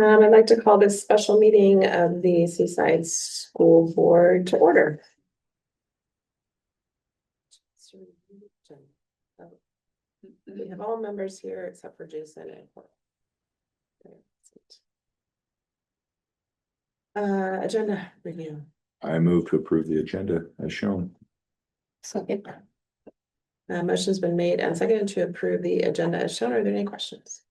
I'd like to call this special meeting of the Seaside School Board to order. We have all members here except for Jason and agenda review. I move to approve the agenda as shown. Second. Motion's been made and seconded to approve the agenda as shown. Are there any questions?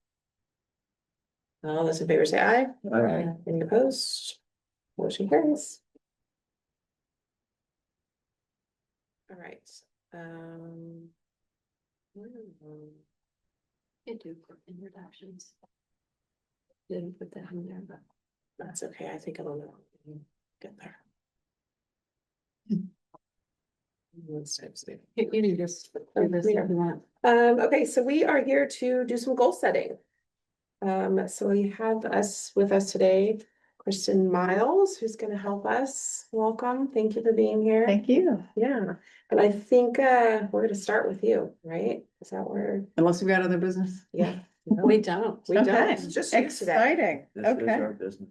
All those in favor say aye. Aye. Any opposed? Motion carries. All right. I do for introductions. Didn't put that in there, but That's okay. I think it'll know. Get there. you can just do this if you want. Okay, so we are here to do some goal setting. So we have with us today, Kristen Miles, who's going to help us. Welcome. Thank you for being here. Thank you. Yeah, and I think we're going to start with you, right? Is that where? Unless we've got other business. Yeah. We don't. We Okay. don't. It's just you today. Exciting. This is Okay. our business.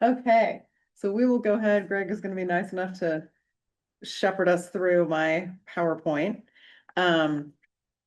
Okay, so we will go ahead. Greg is gonna be nice enough to shepherd us through my PowerPoint.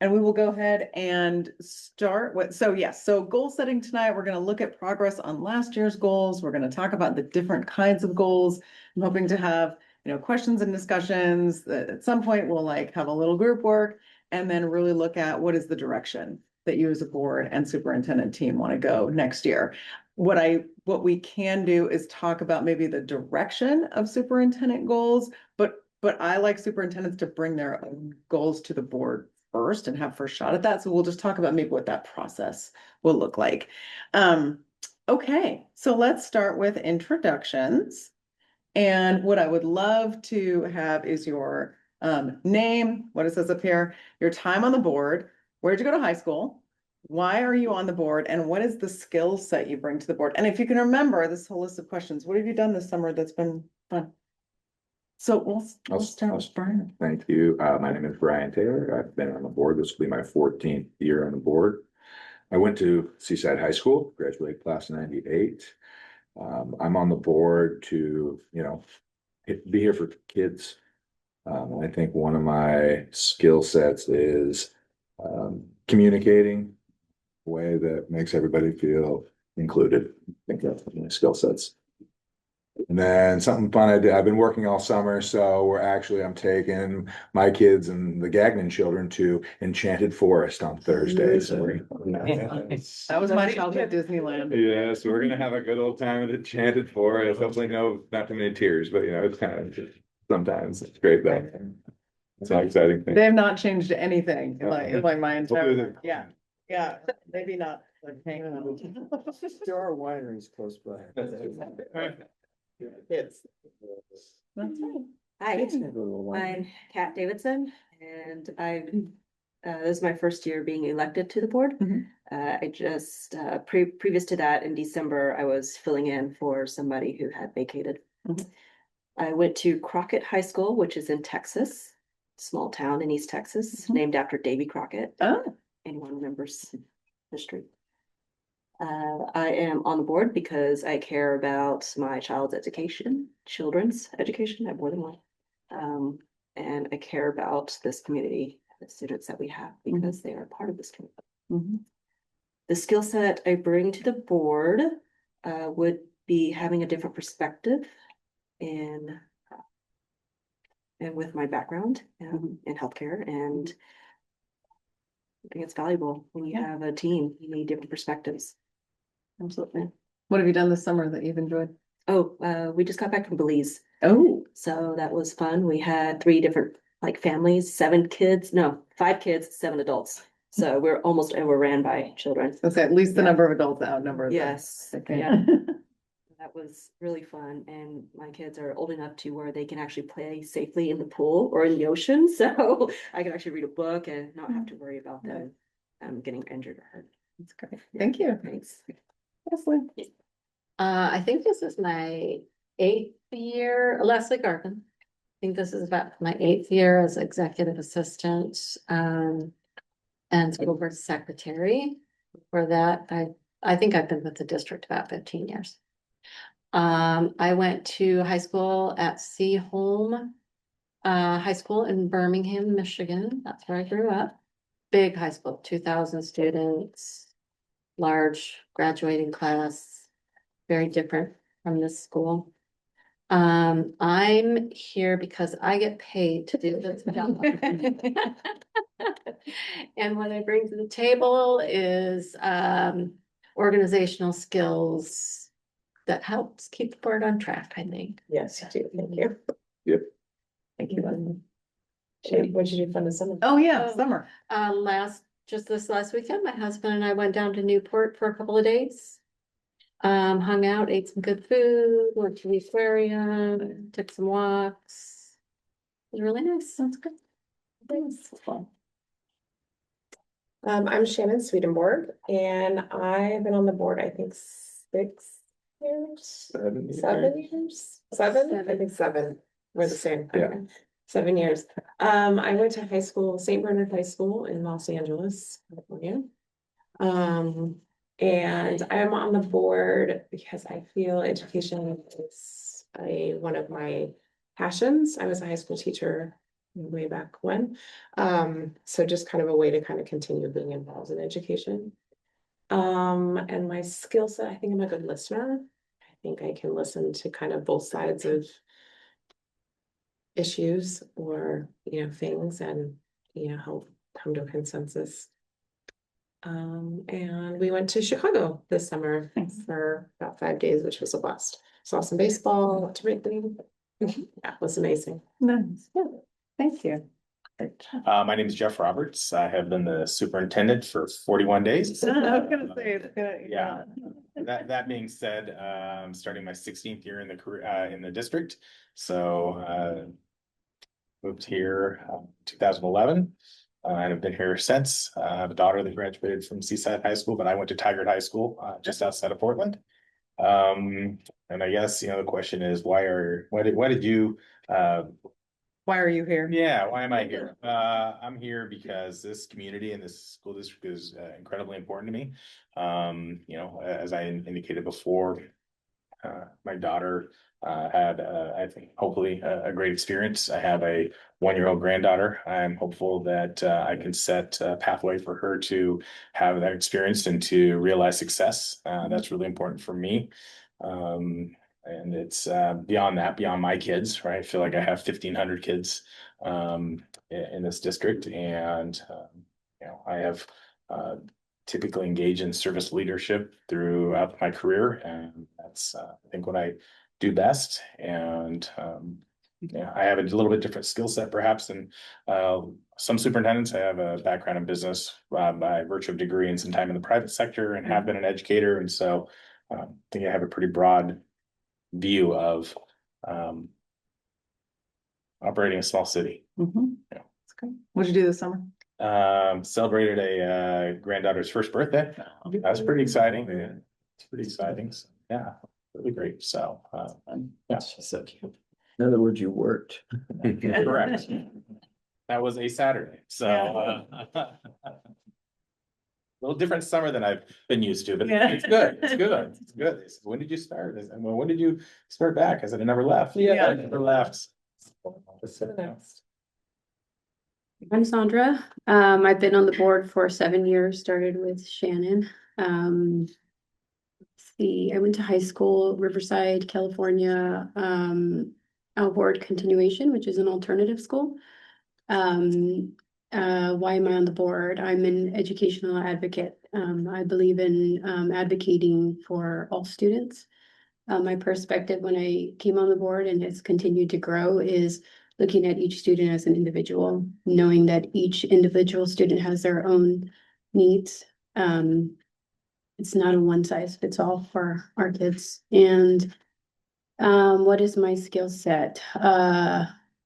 And we will go ahead and start with, so goal setting tonight, we're gonna look at progress on last year's goals. We're gonna talk about the different kinds of goals. I'm hoping to have, questions and discussions. At some point, we'll have a little group work and then really look at what is the direction that you as a board and superintendent team want to go next year. What we can do is talk about maybe the direction of superintendent goals, but I like superintendents to bring their own goals to the board first and have first shot at that. So we'll just talk about maybe what that process will look like. Okay, so let's start with introductions. And what I would love to have is your name, what it says up here, your time on the board, where'd you go to high school, why are you on the board, and what is the skill set you bring to the board? And if you can remember this whole list of questions, what have you done this summer that's been fun? So we'll start with Brian. Thank you. My name is Brian Taylor. I've been on the board. This will be my 14th year on the board. I went to Seaside High School, graduated class of 98. I'm on the board to, be here for kids. I think one of my skill sets is communicating a way that makes everybody feel included. I think that's one of my skill sets. And then something fun I did, I've been working all summer, so I'm taking my kids and the Gagnon children to Enchanted Forest on Thursday. So That was my childhood Disneyland. yeah, so we're gonna have a good old time at Enchanted Forest. Hopefully not too many tears, but it's kind of sometimes it's great though. It's an exciting thing. They have not changed anything like my Hopefully entire, yeah, maybe not. There are wineries close by. Yes. That's right. Hi, I'm Kat Davidson, and this is my first year being elected to the board. Mhm. I just previous to that in December, I was filling in for somebody who had vacated. Mhm. I went to Crockett High School, which is in Texas, small town in East Texas, Mhm. named after Davy Crockett. Oh, Anyone remembers history? I am on the board because I care about my children's education. I have more than one. And I care about this community, the students that we have, because they are part of this community. mhm. The skill set I bring to the board would be having a different perspective and with my background in healthcare, and I think it's valuable when you have a team, you need different perspectives. Absolutely. What have you done this summer that you've enjoyed? Oh, we just got back from Belize, Oh, so that was fun. We had 3 different families, 5 kids, 7 adults. So we're almost overran by children. let's say at least the Yeah. number of adults outnumber. Yes, Okay. yeah. That was really fun, and my kids are old enough to where they can actually play safely in the pool or in the ocean, so I can actually read a book and not have to worry about them getting injured or hurt. That's great. Thank you. Thanks. Leslie. I think this is my 8th year, Leslie Garvin. I think this is about my 8th year as executive assistant, and school board secretary. For that, I I think I've been with the district about 15 years. I went to high school at Seaholm High School in Birmingham, Michigan. That's where I grew up. Big high school, 2,000 students, large graduating class, very different from this school. I'm here because I get paid to do this job. And what I bring to the table is organizational skills that helps keep the board on track, I think. Yes, you do. Thank you. Yep. Thank you. Shane, what'd you do fun this summer? Oh, yeah, Oh. summer. Just this last weekend, my husband and I went down to Newport for a couple of days. Hung out, ate some good food, went to the aquarium, took some walks. It was really nice. Sounds good. Thanks. I'm Shannon Swedenborg, and I've been on the board, I think, 6 years, 7 years, seven, I think 7. We're the same. Yeah. Okay. 7 years. I went to high school, St. Bernard High School in Los Angeles, California. And I'm on the board because I feel education is one of my passions. I was a high school teacher way back when. So just kind of a way to kind of continue being involved in education. And my skill set, I think I'm a good listener. I think I can listen to kind of both sides of issues or, things and, help come to a consensus. And we went to Chicago this summer for about 5 days, which was a blast. Saw some baseball, went to Wrigley. Yeah, it was amazing. Nice. Yeah, thank you. My name is Jeff Roberts. I have been the superintendent for 41 days. I was gonna say, it's good. Yeah. That being said, I'm starting my 16th year in the career, in the district. So, moved here, 2011. And I've been here since. I have a daughter that graduated from Seaside High School, but I went to Tigard High School, just outside of Portland. And I guess, the question is, why did you, Why are you here? yeah, why am I here? I'm here because this community and this school district is incredibly important to me. As I indicated before, my daughter had, I think, hopefully a great experience. I have a 1-year-old granddaughter. I'm hopeful that I can set a pathway for her to have that experience and to realize success. That's really important for me. And it's beyond that, beyond my kids, right? I feel like I have 1,500 kids in this district, and I have typically engaged in service leadership throughout my career, and that's I think what I do best. And I have a little bit different skill set perhaps than some superintendents. I have a background in business by virtue of degree and some time in the private sector, and have been an educator, and so I think I have a pretty broad view of operating a small city. Mhm. Yeah. That's good. What'd you do this summer? Celebrated a granddaughter's first birthday. That was pretty exciting. It's pretty exciting. So, yeah, really great. So, yeah. So cute. In other words, you worked. Correct. That was a Saturday. So, a little different summer than I've been used to, but Yeah. it's good. It's good. It's good. They said, when did you start? I said, well, when did you start back? I said, I never left. Yeah. I never left. So the next. I'm Sandra. I've been on the board for 7 years, started with Shannon. Let's see, I went to high school, Riverside, California, Alvord Continuation, which is an alternative school. Why am I on the board? I'm an educational advocate. I believe in advocating for all students. My perspective when I came on the board and has continued to grow is looking at each student as an individual, knowing that each individual student has their own needs. It's not a one size fits all for our kids. And what is my skill set?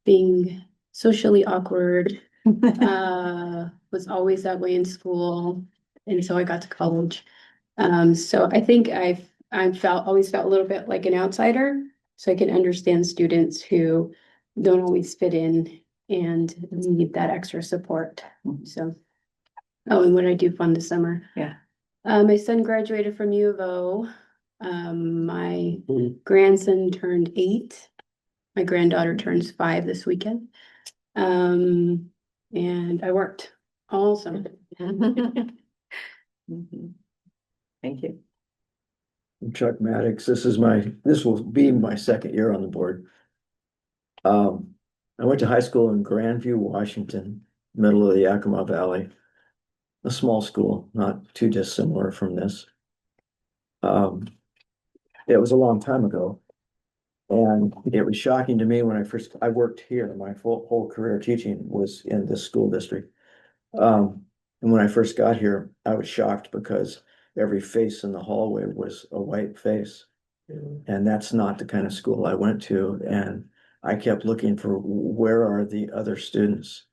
Being socially awkward, was always that way in school. And so I got to college. So I think always felt a little bit like an outsider. So I can understand students who don't always fit in and need that extra support. So, oh, and what I do fun this summer. Yeah. My son graduated from U of O. My grandson turned 8. My granddaughter turns 5 this weekend. And I worked all summer. Mhm. Thank you. I'm Chuck Maddox. This will be my second year on the board. I went to high school in Grandview, Washington, middle of the Yakima Valley. A small school, not too dissimilar from this. It was a long time ago. And it was shocking to me when I worked here, my whole career teaching was in this school district. And when I first got here, I was shocked because every face in the hallway was a white face. And that's not the kind of school I went to. And I kept looking for where are the other students?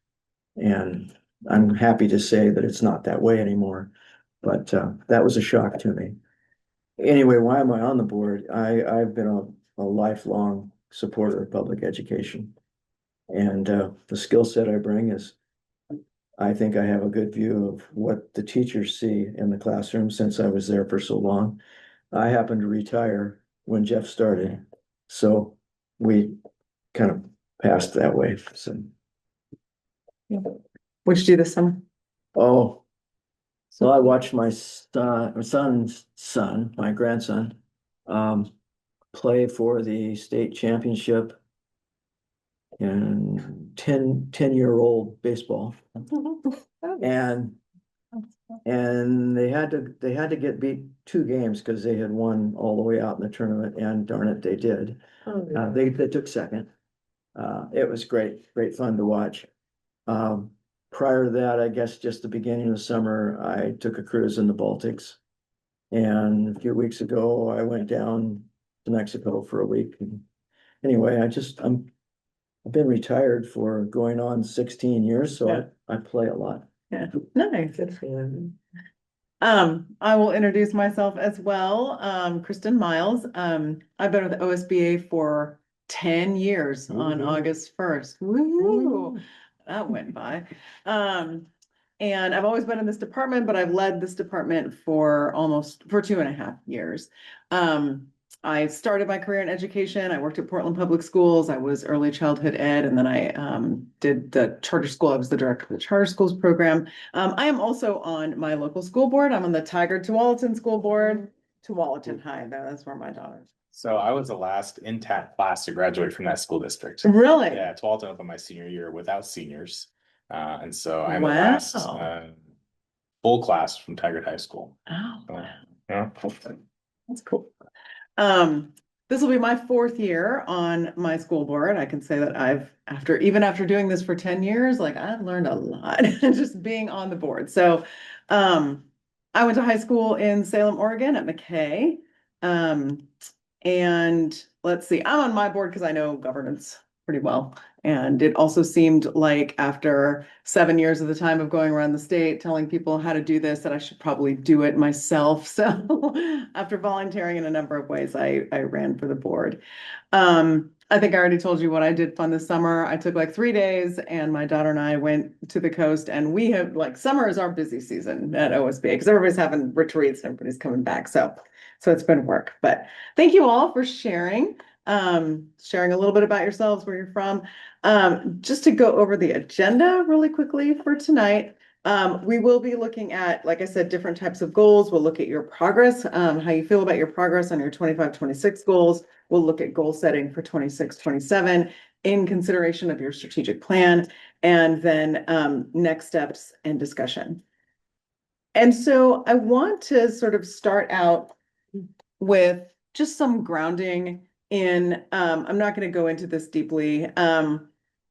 And I'm happy to say that it's not that way anymore. But that was a shock to me. Anyway, why am I on the board? I've been a lifelong supporter of public education. And the skill set I bring is, I think I have a good view of what the teachers see in the classroom since I was there for so long. I happened to retire when Jeff started, so we kind of passed that way. So, What'd you do this summer? oh, so I watched my son's son, my grandson, play for the state championship in 10-year-old baseball. And they had to get beat 2 games because they had won all the way out in the tournament, and darn it, they did. They took second. It was great fun to watch. Prior to that, I guess just the beginning of the summer, I took a cruise in the Baltics. And a few weeks ago, I went down to Mexico for a week. And anyway, I've been retired for going on 16 years, so Yeah. I play a lot. Yeah, nice. Good for you. I will introduce myself as well. Kristen Miles. I've been with OSBA for 10 years on Woo-hoo. August 1st. Woo! That went by. And I've always been in this department, but I've led this department for 2.5 years. I started my career in education. I worked at Portland Public Schools. I was early childhood ed, and then I did the charter school. I was the director of the charter schools program. I am also on my local school board. I'm on the Tigard Tualatin School Board, Tualatin High. That's where my daughter is. So I was the last intact class to graduate from that school district. Really? Yeah, Tualatin opened my senior year without seniors. And so I'm the Wow. last full class from Tigard High School. Oh, So, wow. yeah. That's cool. This will be my 4th year on my school board. I can say that even after doing this for 10 years, like I've learned a lot just being on the board. So, I went to high school in Salem, Oregon at McKay. And let's see, I'm on my board because I know governance pretty well. And it also seemed like after 7 years of the time of going around the state, telling people how to do this, that I should probably do it myself. So after volunteering in a number of ways, I ran for the board. I think I already told you what I did fun this summer. I took like 3 days and my daughter and I went to the coast, and we have summer is our busy season at OSBA because everybody's having retreats and everybody's coming back. So it's been work, but thank you all for sharing a little bit about yourselves, where you're from. Just to go over the agenda really quickly for tonight. We will be looking at, like I said, different types of goals. We'll look at your progress, how you feel about your progress on your 25-26 goals. We'll look at goal setting for 26-27 in consideration of your strategic plan, and then next steps and discussion. And so I want to sort of start out with just some grounding in, I'm not going to go into this deeply,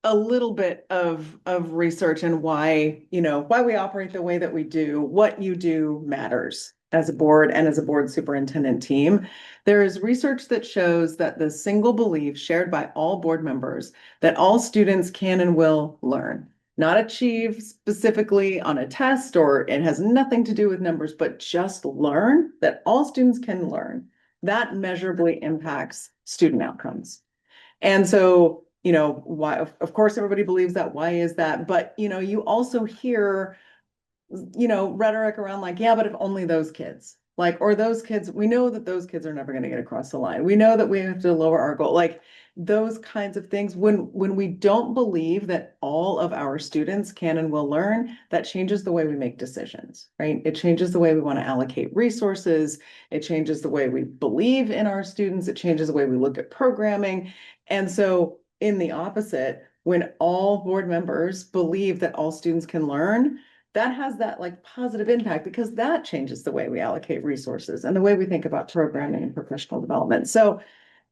a little bit of research and why we operate the way that we do. What you do matters as a board and as a board superintendent team. There is research that shows that the single belief shared by all board members that all students can and will learn, not achieve specifically on a test, or it has nothing to do with numbers, but just learn, that all students can learn. That measurably impacts student outcomes. And so, why, of course, everybody believes that. Why is that? But, you also hear rhetoric around like, yeah, but if only those kids, like, or those kids, we know that those kids are never going to get across the line. We know that we have to lower our goal, like those kinds of things. When we don't believe that all of our students can and will learn, that changes the way we make decisions, right? It changes the way we want to allocate resources. It changes the way we believe in our students. It changes the way we look at programming. And so in the opposite, when all board members believe that all students can learn, that has that like positive impact because that changes the way we allocate resources and the way we think about programming and professional development. So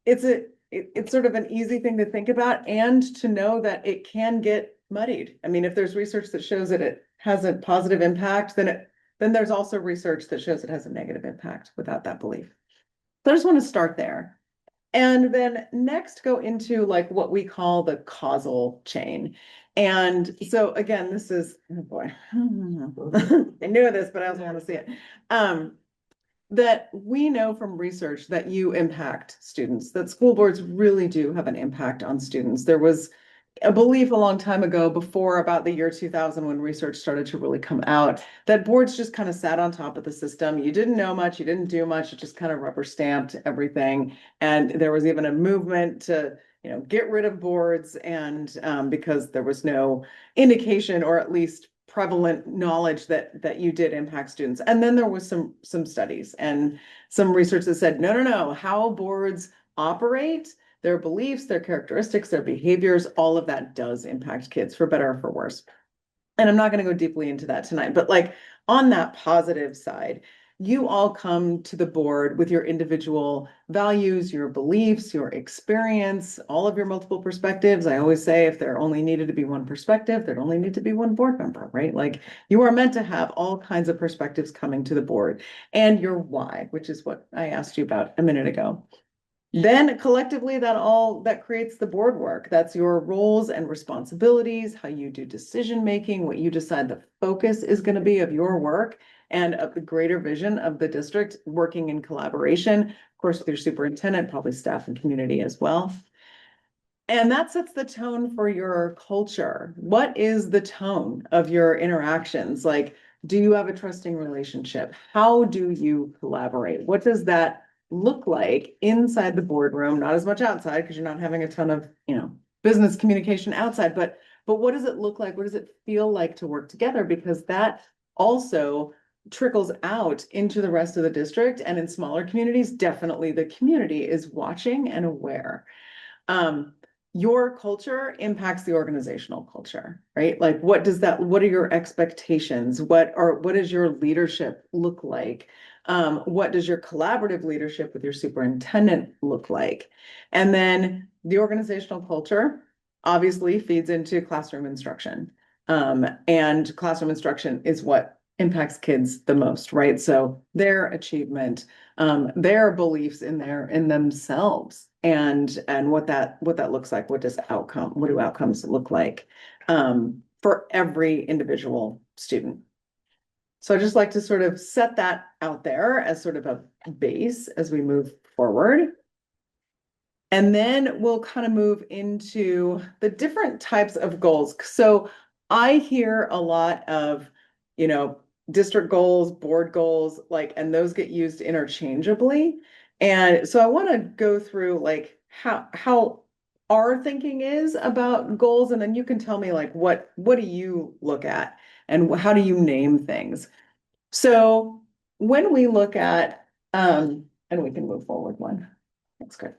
it's sort of an easy thing to think about and to know that it can get muddied. I mean, if there's research that shows that it has a positive impact, then there's also research that shows it has a negative impact without that belief. So I just want to start there. And then next go into like what we call the causal chain. And so again, this is, oh boy, I knew this, but I also want to see it. That we know from research that you impact students, that school boards really do have an impact on students. There was a belief a long time ago, before about the year 2000, when research started to really come out, that boards just kind of sat on top of the system. You didn't know much, you didn't do much, it just kind of rubber stamped everything. And there was even a movement to, get rid of boards, and because there was no indication, or at least prevalent knowledge that you did impact students. And then there was some studies and some research that said, no, how boards operate, their beliefs, their characteristics, their behaviors, all of that does impact kids for better or for worse. And I'm not going to go deeply into that tonight, but like on that positive side, you all come to the board with your individual values, your beliefs, your experience, all of your multiple perspectives. I always say if there only needed to be one perspective, there'd only need to be one board member, right? Like you are meant to have all kinds of perspectives coming to the board, and your why, which is what I asked you about a minute ago. Then collectively that creates the board work. That's your roles and responsibilities, how you do decision making, what you decide the focus is going to be of your work and of the greater vision of the district, working in collaboration, of course, with your superintendent, probably staff and community as well. And that sets the tone for your culture. What is the tone of your interactions? Like, do you have a trusting relationship? How do you collaborate? What does that look like inside the boardroom? Not as much outside, because you're not having a ton of, business communication outside, but what does it look like? What does it feel like to work together? Because that also trickles out into the rest of the district, and in smaller communities, definitely the community is watching and aware. Your culture impacts the organizational culture, right? Like what are your expectations? What does your leadership look like? What does your collaborative leadership with your superintendent look like? And then the organizational culture obviously feeds into classroom instruction. And classroom instruction is what impacts kids the most, right? So their achievement, their beliefs in themselves, and what that looks like. What do outcomes look like for every individual student? So I just like to sort of set that out there as sort of a base as we move forward. And then we'll kind of move into the different types of goals. So I hear a lot of, district goals, board goals, and those get used interchangeably. And so I want to go through like how our thinking is about goals, and then you can tell me like what do you look at and how do you name things? So when we look at and we can move forward one. That's good.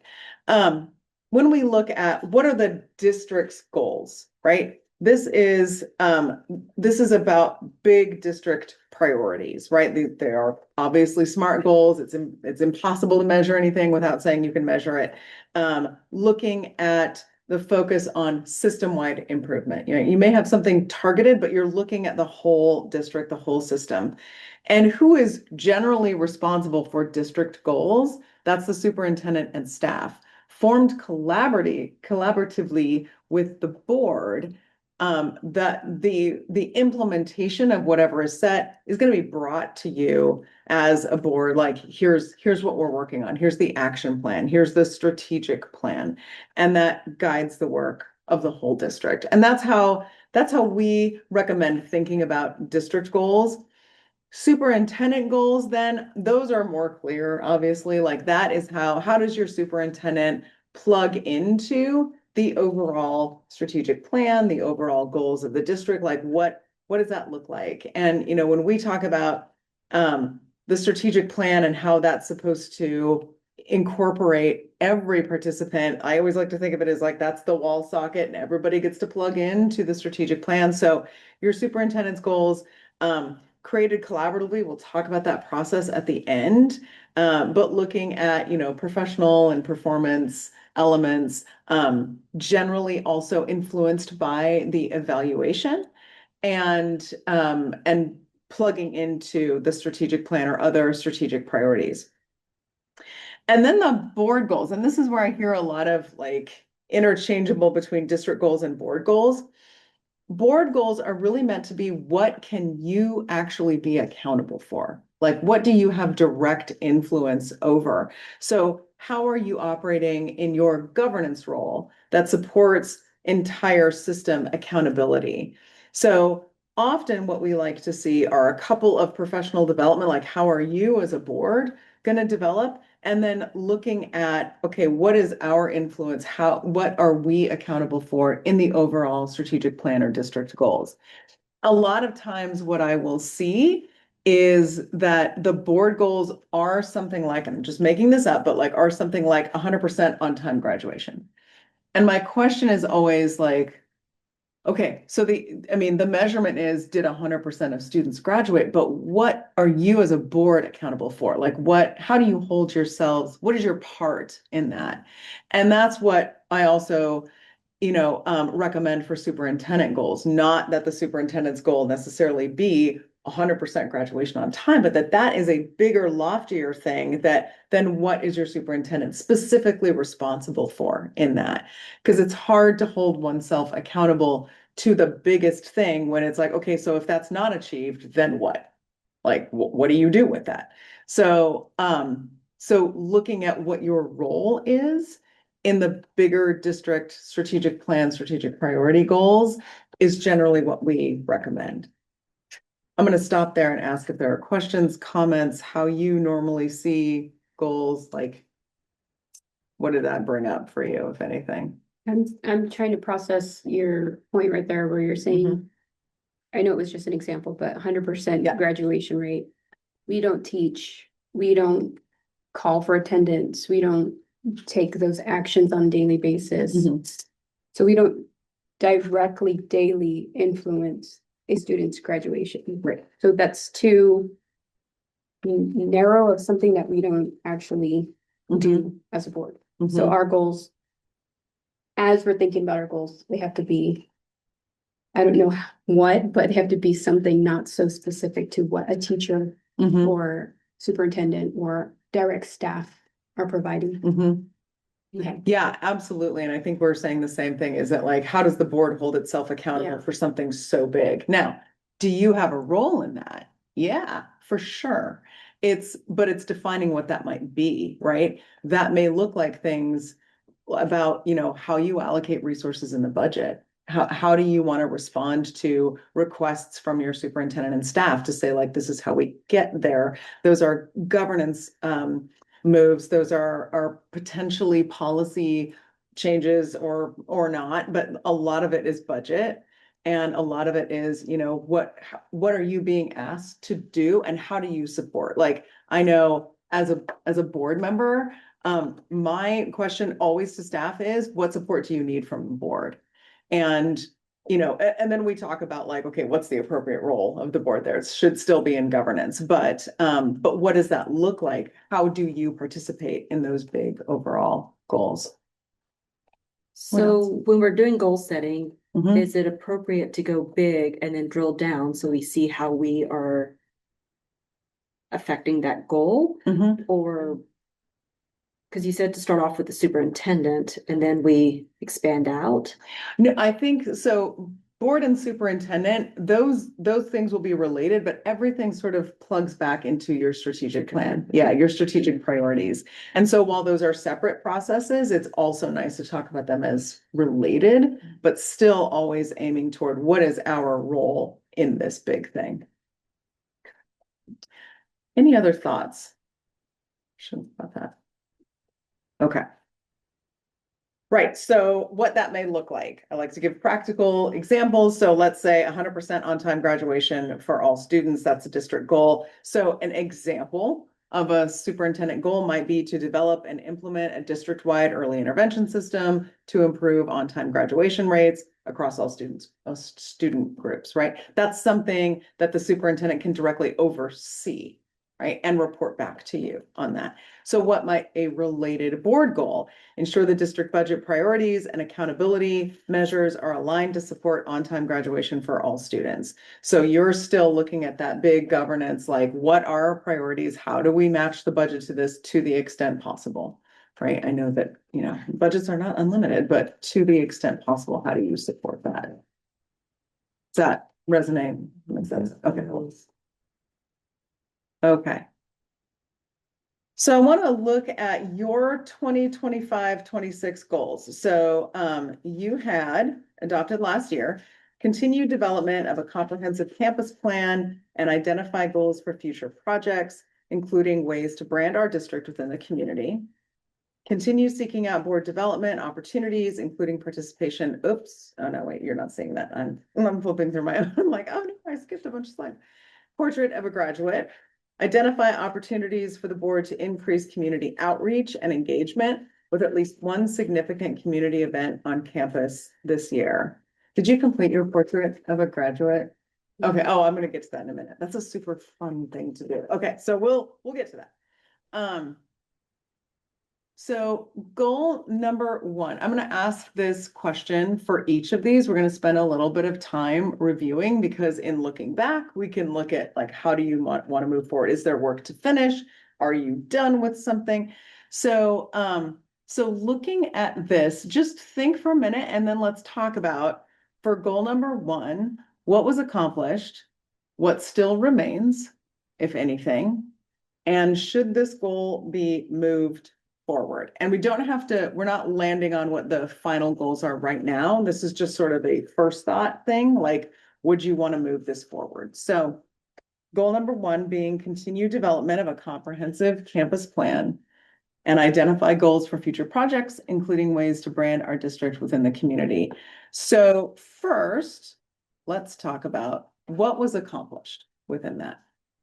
When we look at what are the district's goals, right? This is about big district priorities, right? They are obviously SMART goals. It's impossible to measure anything without saying you can measure it. Looking at the focus on system-wide improvement. You may have something targeted, but you're looking at the whole district, the whole system. And who is generally responsible for district goals? That's the superintendent and staff, formed collaboratively with the board. That the implementation of whatever is set is going to be brought to you as a board. Like here's what we're working on. Here's the action plan. Here's the strategic plan, and that guides the work of the whole district. And that's how That's how we recommend thinking about district goals. Superintendent goals, then, those are more clear, obviously, like that is how does your superintendent plug into the overall strategic plan, the overall goals of the district, like what does that look like? And, you know, when we talk about the strategic plan and how that's supposed to incorporate every participant, I always like to think of it as like that's the wall socket and everybody gets to plug into the strategic plan. So your superintendent's goals, created collaboratively. We'll talk about that process at the end. But looking at, you know, professional and performance elements, generally also influenced by the evaluation and plugging into the strategic plan or other strategic priorities. And then the board goals, and this is where I hear a lot of like interchangeable between district goals and board goals. Board goals are really meant to be what can you actually be accountable for? Like, what do you have direct influence over? So how are you operating in your governance role that supports entire system accountability? So often what we like to see are a couple of professional development, like how are you as a board going to develop? And then looking at, okay, what is our influence? What are we accountable for in the overall strategic plan or district goals? A lot of times what I will see is that the board goals are something like, I'm just making this up, but like are something like 100% on time graduation. And my question is always like, okay, so the measurement is, did 100% of students graduate, but what are you as a board accountable for? Like how do you hold yourselves? What is your part in that? And that's what I also, recommend for superintendent goals, not that the superintendent's goal necessarily be 100% graduation on time, but that is a bigger, loftier thing then what is your superintendent specifically responsible for in that? Because it's hard to hold oneself accountable to the biggest thing when it's like, okay, so if that's not achieved, then what? Like, what do you do with that? So, so looking at what your role is in the bigger district strategic plan, strategic priority goals is generally what we recommend. I'm going to stop there and ask if there are questions, comments, how you normally see goals, like what did that bring up for you, if anything? I'm trying to process your point right there where you're saying, I know it was just an example, but 100% Yeah. graduation rate. We don't teach, we don't call for attendance, we don't take those actions on a daily basis. So we don't directly daily influence a student's graduation. Right. So that's too narrow of something that we don't actually do as a board. So our goals, as we're thinking about our goals, they have to be, I don't know what, but they have to be something not so specific to what a teacher or superintendent or direct staff are providing. Okay. Yeah, absolutely. And I think we're saying the same thing, is that like, how does the board hold itself accountable Yeah. for something so big? Now, do you have a role in that? Yeah, for sure. But it's defining what that might be, right? That may look like things about, how you allocate resources in the budget. How do you want to respond to requests from your superintendent and staff to say, like, this is how we get there? Those are governance moves. Those are potentially policy changes or not, but a lot of it is budget. And a lot of it is, what are you being asked to do and how do you support? Like, I know as a board member, my question always to staff is, what support do you need from the board? And, and then we talk about like, okay, what's the appropriate role of the board there? It should still be in governance, but what does that look like? How do you participate in those big overall goals? So when we're doing goal setting, Mhm. is it appropriate to go big and then drill down so we see how we are affecting that goal? Mhm. Or, because you said to start off with the superintendent and then we expand out. No, I think so. board and superintendent, those things will be related, but everything sort of plugs back into your strategic plan. Yeah, your strategic priorities. And so while those are separate processes, it's also nice to talk about them as related, but still always aiming toward what is our role in this big thing. Any other thoughts? About that. Okay. Right, so what that may look like. I like to give practical examples. So let's say 100% on-time graduation for all students, that's a district goal. So an example of a superintendent goal might be to develop and implement a district-wide early intervention system to improve on-time graduation rates across all student groups, right? That's something that the superintendent can directly oversee, right? And report back to you on that. So what might a related board goal? Ensure the district budget priorities and accountability measures are aligned to support on-time graduation for all students. So you're still looking at that big governance, like what are our priorities? How do we match the budget to this to the extent possible? Right? I know that, you know, budgets are not unlimited, but to the extent possible, how do you support that? Does that resonate? Makes sense? Okay. Okay. So I want to look at your 2025-26 goals. So you had adopted last year, continued development of a comprehensive campus plan and identify goals for future projects, including ways to brand our district within the community. Continue seeking out board development opportunities, including participation. Oops. Oh, no, wait, you're not seeing that. I'm flipping through my, I'm like, oh no, I skipped a bunch of slides. Portrait of a graduate. Identify opportunities for the board to increase community outreach and engagement with at least one significant community event on campus this year. Did you complete your portrait of a graduate? Okay. Oh, I'm going to get to that in a minute. That's a super fun thing to do. Okay. So we'll get to that. So goal number 1, I'm going to ask this question for each of these. We're going to spend a little bit of time reviewing because in looking back, we can look at like, how do you want to move forward? Is there work to finish? Are you done with something? So, so looking at this, just think for a minute and then let's talk about for goal number 1, what was accomplished, what still remains, if anything, and should this goal be moved forward? And we don't have to, we're not landing on what the final goals are right now. This is just sort of a first thought thing, like, would you want to move this forward? So goal number 1 being continued development of a comprehensive campus plan and identify goals for future projects, including ways to brand our district within the community. So first, let's talk about what was accomplished within that.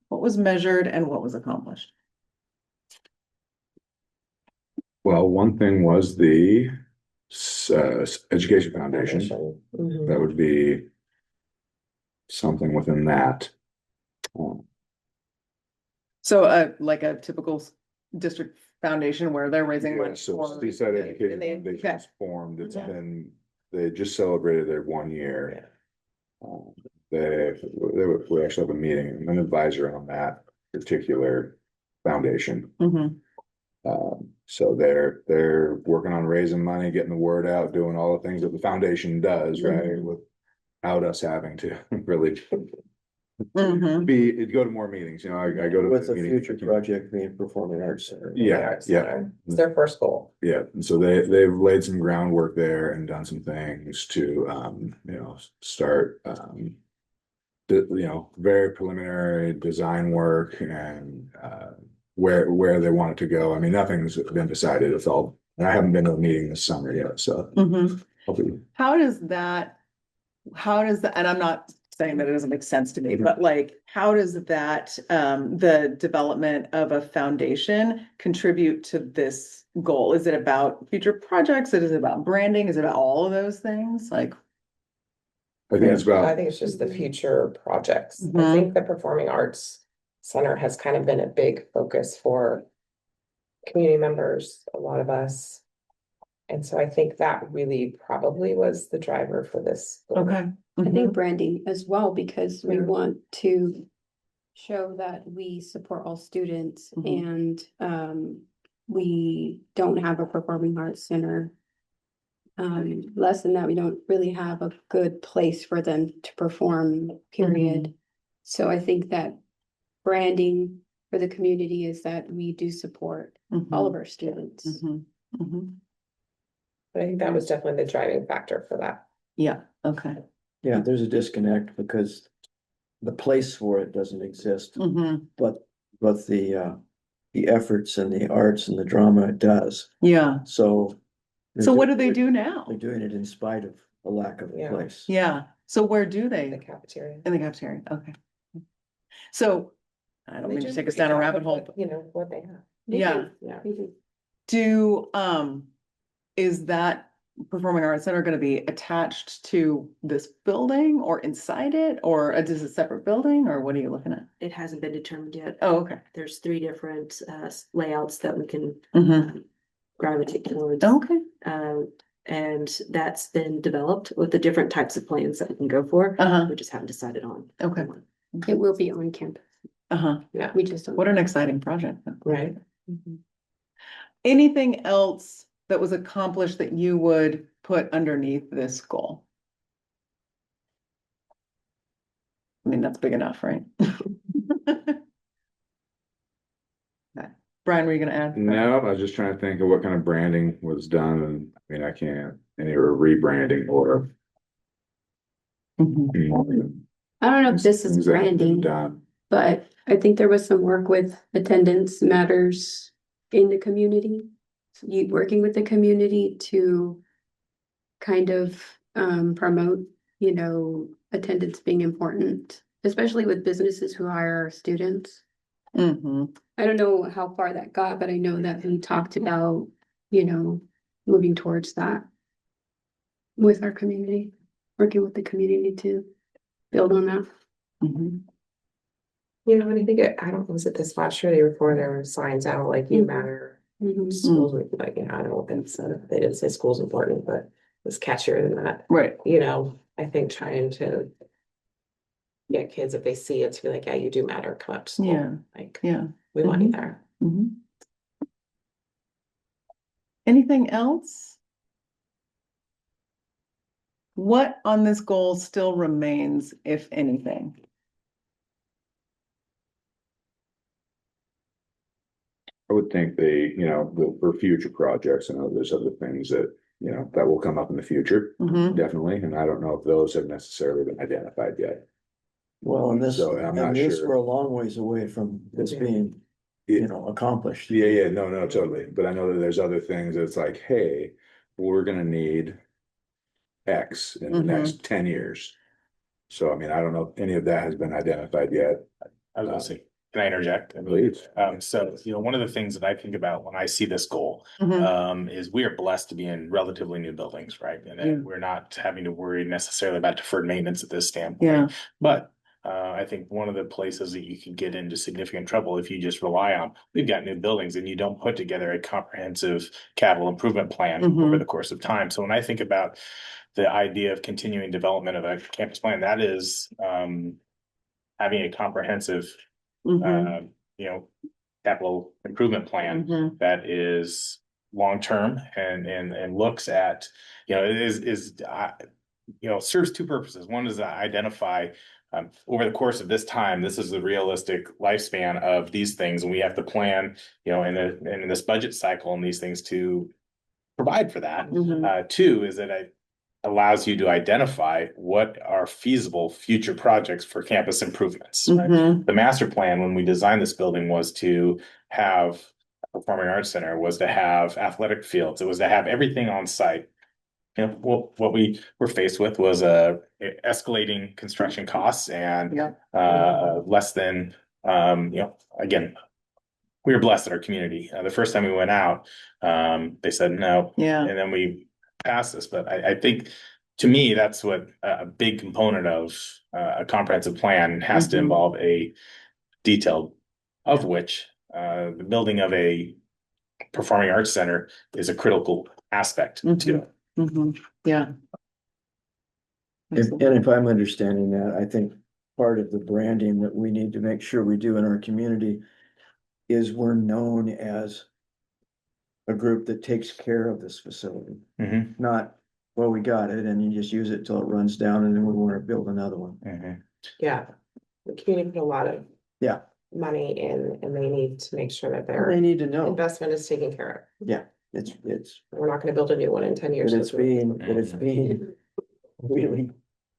What was measured and what was accomplished? Well, one thing was the education foundation. Mhm. That would be something within that. So like a typical district foundation where they're raising Yeah, money. so for- Seaside Education and they- Foundation okay. was formed. It's Yeah. been, they just celebrated their 1 year. We actually have a meeting, an advisor on that particular foundation. Mhm. So they're working on raising money, getting the word out, doing all the things that the foundation does, right? Without us having to really Mhm. go to more meetings, you know, I go to. With a meetings. future project being Performing Arts Center. Yeah, yeah. It's their first goal. Yeah, and so they've laid some groundwork there and done some things to, you know, start, you know, very preliminary design work and, where they want it to go. I mean, nothing's been decided. It's all, and I haven't been to a meeting this summer yet, so. Mhm. I'll be- How does that, and I'm not saying that it doesn't make sense to me, but like, how does that, the development of a foundation contribute to this goal? Is it about future projects? Is it about branding? Is it about all of those things? Like, I think it's I about, think it's just the future projects. I Mhm. think the Performing Arts Center has kind of been a big focus for community members, a lot of us. And so I think that really probably was the driver for this. goal. okay. I Mhm. think branding as well, because we Yeah. want to show that we support all students Mhm. and we don't have a performing arts center Less than that, we don't really have a good place for them to perform, period. So I think that branding for the community is that we do support all of our students. Mhm, mhm. But I think that was definitely the driving factor for that. Yeah, okay. Yeah, there's a disconnect because the place for it doesn't exist, Mhm. but the efforts and the arts and the drama it does. Yeah, So. so what do they do now? They're doing it in spite of a lack of a Yeah. place. Yeah, so where do The they? cafeteria. In the cafeteria, okay. So, I don't They mean to do take us pretty down a good rabbit with hole, what, but you know, what they have. yeah, Yeah. do, is that Performing Arts Center gonna be attached to this building or inside it, or is this a separate building, or what are you looking at? It hasn't been determined yet. Oh, okay. There's 3 different layouts that we can Mhm. gravitate towards. Okay, And that's been developed with the different types of plans that we can go for. uh-huh, We just haven't decided on. okay, one. It will be on campus. uh-huh. We just don't. What an exciting project. Right. Anything else that was accomplished that you would put underneath this goal? I mean, that's big enough, right? Okay. Brian, were you gonna add? No, I was just trying to think of what kind of branding was done, and I mean, I can't, any rebranding or. Mhm. I don't know if this is things that have been branding, Done. but I think there was some work with attendance matters in the community. You working with the community to kind of promote, you know, attendance being important, especially with businesses who hire our students. Mhm. I don't know how far that got, but I know that we talked about, you know, moving towards that with our community, working with the community to build on that. Mhm. You know, and I think I don't, was it this last year, or the year before, there were signs out like you Mhm. matter. Mhm. Schools would be like, you know, I don't know if it's, they didn't say school's important, but it was catchier than that. Right, You know, I think trying to get kids, if they see it, to be like, yeah, you do matter, come up to school. Yeah. Like, yeah. we want you Mhm. there. Mhm. Anything else? What on this goal still remains, if anything? I would think for future projects, I know there's other things that, that will come up in the future, Mhm. definitely, and I don't know if those have necessarily been identified yet. Well, and this, So, I'm not and this, sure. we're a long ways away from this being, accomplished. Yeah, no, totally, but I know that there's other things that's like, hey, we're gonna need X in the Mhm. next 10 years. So, I mean, I don't know if any of that has been identified yet. I was gonna say, can I interject? I mean, Please. so, one of the things that I think about when I see this goal, Mhm. is we are blessed to be in relatively new buildings, right? And Yeah. then we're not having to worry necessarily about deferred maintenance at this standpoint. Yeah. But I think one of the places that you can get into significant trouble if you just rely on, we've got new buildings and you don't put together a comprehensive capital improvement plan over Mhm. the course of time. So when I think about the idea of continuing development of a campus plan, that is having a comprehensive Mhm. capital improvement plan Mhm. that is long-term and looks at, serves 2 purposes. One is to identify, over the course of this time, this is the realistic lifespan of these things, and we have to plan, in this budget cycle and these things to provide for that. Mhm. 2 is that it allows you to identify what are feasible future projects for campus improvements. Mhm. The master plan, when we designed this building, was to have a performing arts center, was to have athletic fields, it was to have everything on site. What we were faced with was escalating construction costs and Yeah. less than, again, we were blessed in our community. The first time we went out, they said no. Yeah. And then we passed this, but I think to me, that's what a big component of a comprehensive plan has to Mhm. involve a detailed, of which the building of a performing arts center is a critical aspect to it. Mhm. Yeah. And if I'm understanding that, I think part of the branding that we need to make sure we do in our community is we're known as a group that takes care of this facility, Mhm. not well, we got it, and you just use it till it runs down, and then we wanna build another one. Mhm. Yeah. The community put a lot of. Yeah. Money in, and they need to make sure that They their need to know, investment is taken care it's, of. We're not gonna build a new one in 10 years. that it's 'cause we- being really,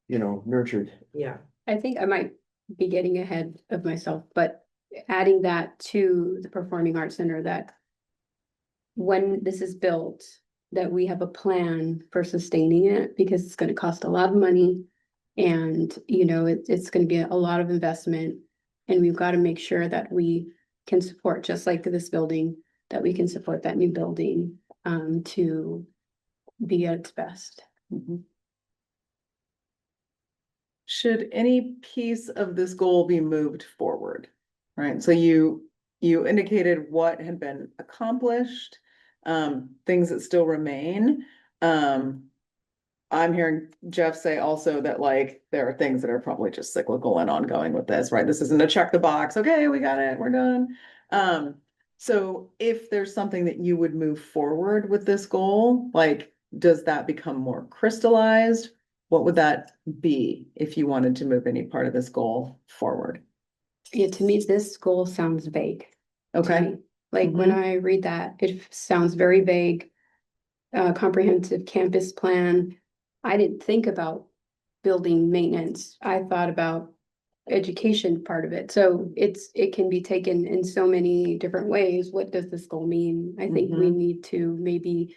nurtured. Yeah, I think I might be getting ahead of myself, but adding that to the Performing Arts Center, that when this is built, that we have a plan for sustaining it, because it's gonna cost a lot of money. And, it's gonna be a lot of investment, and we've got to make sure that we can support, just like this building, that we can support that new building, to be at its best. Should any piece of this goal be moved forward? Right, so you indicated what had been accomplished, things that still remain. I'm hearing Jeff say also that like there are things that are probably just cyclical and ongoing with this, right? This isn't a check the box, okay, we got it, we're done. So if there's something that you would move forward with this goal, like, does that become more crystallized? What would that be if you wanted to move any part of this goal forward? Yeah, to me, this goal sounds vague. to Okay, me. Like when I read that, it sounds very vague. Comprehensive campus plan. I didn't think about building maintenance. I thought about education part of it. So it can be taken in so many different ways. What does this goal mean? I think we need to maybe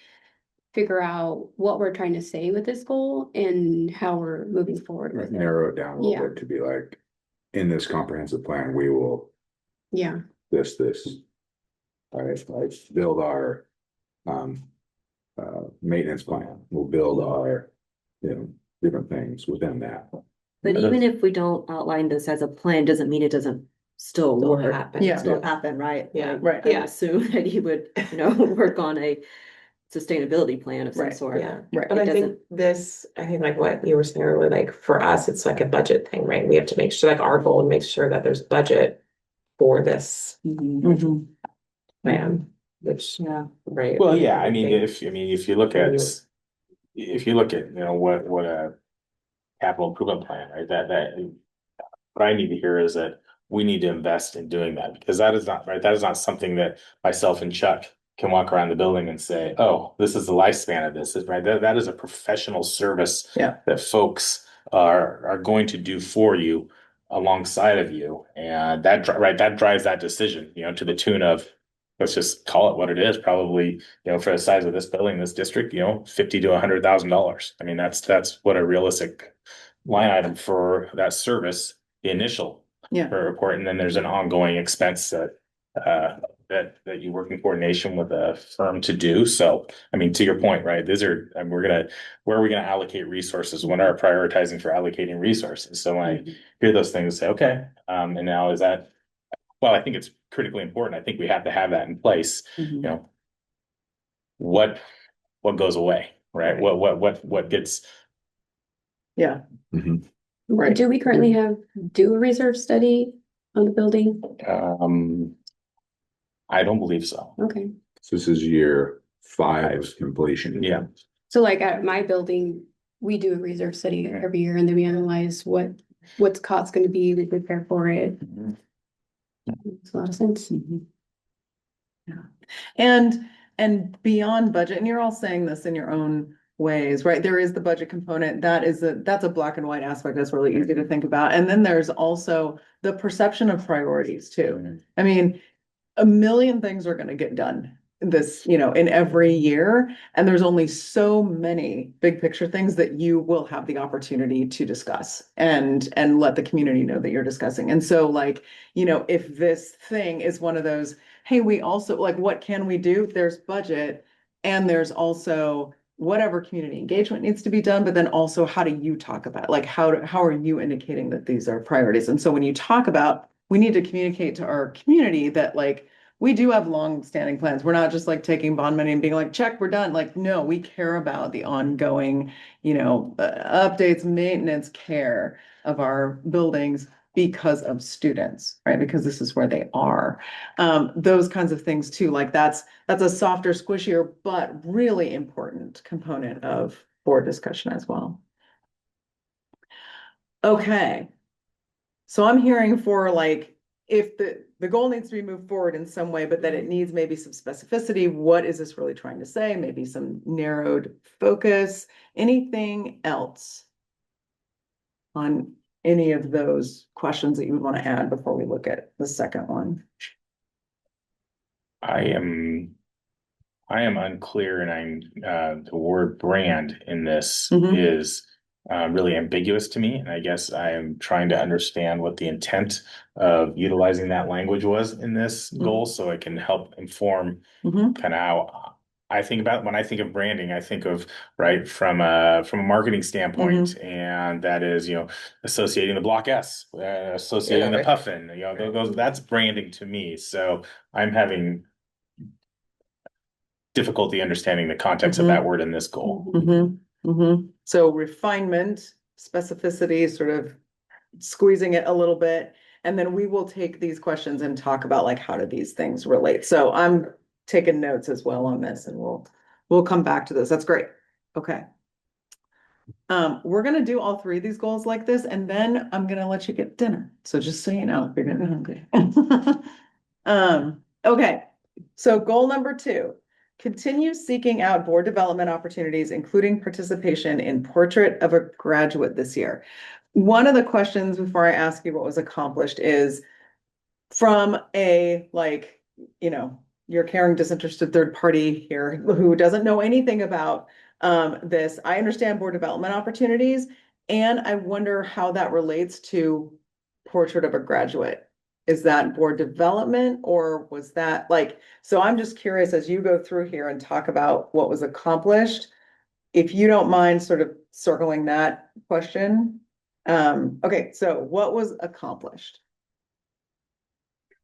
figure out what we're trying to say with this goal and how we're moving forward with it. Narrow it down a Yeah. little bit to be like, in this comprehensive plan, we will Yeah, this. Alright, like build our, maintenance plan, we'll build our, different things within that. But even if we don't outline this as a plan, doesn't mean it doesn't still still work. happen. Yeah. Still happen, right? Yeah. Like, Right. I Yeah. would assume that you would, work on a sustainability plan of some Right. sort. Yeah, right, but It I think I think like what you were saying earlier, like for us, it's like a budget thing, right? We have to make sure, like our goal, and make sure that there's budget for this plan, which, Yeah. right? Well, yeah, I mean, think- if you look at, what a capital improvement plan, right, what I need to hear is that we need to invest in doing that, because that is not something that myself and Chuck can walk around the building and say, oh, this is the lifespan of this, right? That is a professional service. Yeah. That folks are going to do for you alongside of you, and that drives that decision, to the tune of, let's just call it what it is, probably, for the size of this building, this district, $50,000 to $100,000. I mean, that's what a realistic line item for that service, the initial Yeah. report, and then there's an ongoing expense that you work in coordination with a firm to do. So, I mean, to your point, right, where are we gonna allocate resources? When are prioritizing for allocating resources? So when I hear those things, say, okay, and now is that, well, I think it's critically important. I think we have to have that in place. What goes away, right? What gets, Yeah. Mhm. Right. Do we currently do a reserve study on the building? I don't believe so. Okay, So this is year 5 of completion. Yeah. so like at my building, we do a reserve study every year, and then we analyze what's cost gonna be, we prepare for it. Makes a lot of sense. And beyond budget, and you're all saying this in your own ways, right? There is the budget component, that's a black and white aspect that's really easy to think about. And then there's also the perception of priorities too. I mean, a million things are gonna get done this, in every year. And there's only so many big picture things that you will have the opportunity to discuss and let the community know that you're discussing. And so like, if this thing is one of those, hey, we also like, what can we do? There's budget, and there's also whatever community engagement needs to be done, but then also how do you talk about it? Like how are you indicating that these are priorities? And so when you talk about, we need to communicate to our community that like, we do have long-standing plans. We're not just like taking bond money and being like, check, we're done. Like, no, we care about the ongoing, updates, maintenance, care of our buildings because of students, right? Because this is where they are. Those kinds of things too, like that's a softer, squishier, but really important component of board discussion as well. Okay. So I'm hearing for like, if the goal needs to be moved forward in some way, but that it needs maybe some specificity, what is this really trying to say? Maybe some narrowed focus, anything else on any of those questions that you would want to add before we look at the second one? I am unclear, and the word brand in this Mhm. is really ambiguous to me. And I guess I am trying to understand what the intent of utilizing that language was in this goal, so it can help inform Mhm. kind of how I think about when I think of branding. I think of right from a marketing standpoint, and that is, associating the Block S, associating the right. Puffin, those that's branding to me. So I'm having difficulty understanding the context of that word in this goal. So refinement, specificity, sort of squeezing it a little bit. And then we will take these questions and talk about like, how do these things relate? So I'm taking notes as well on this, and we'll come back to this. That's great. Okay. We're gonna do all three of these goals like this, and then I'm gonna let you get dinner. So just so you know, if you're getting hungry. Okay, so goal number 2, continue seeking out board development opportunities, including participation in Portrait of a Graduate this year. One of the questions before I ask you what was accomplished is from a, like, your caring, disinterested third party here who doesn't know anything about this. I understand board development opportunities, and I wonder how that relates to Portrait of a Graduate. Is that board development, or was that like, so I'm just curious as you go through here and talk about what was accomplished, if you don't mind sort of circling that question. Okay, so what was accomplished?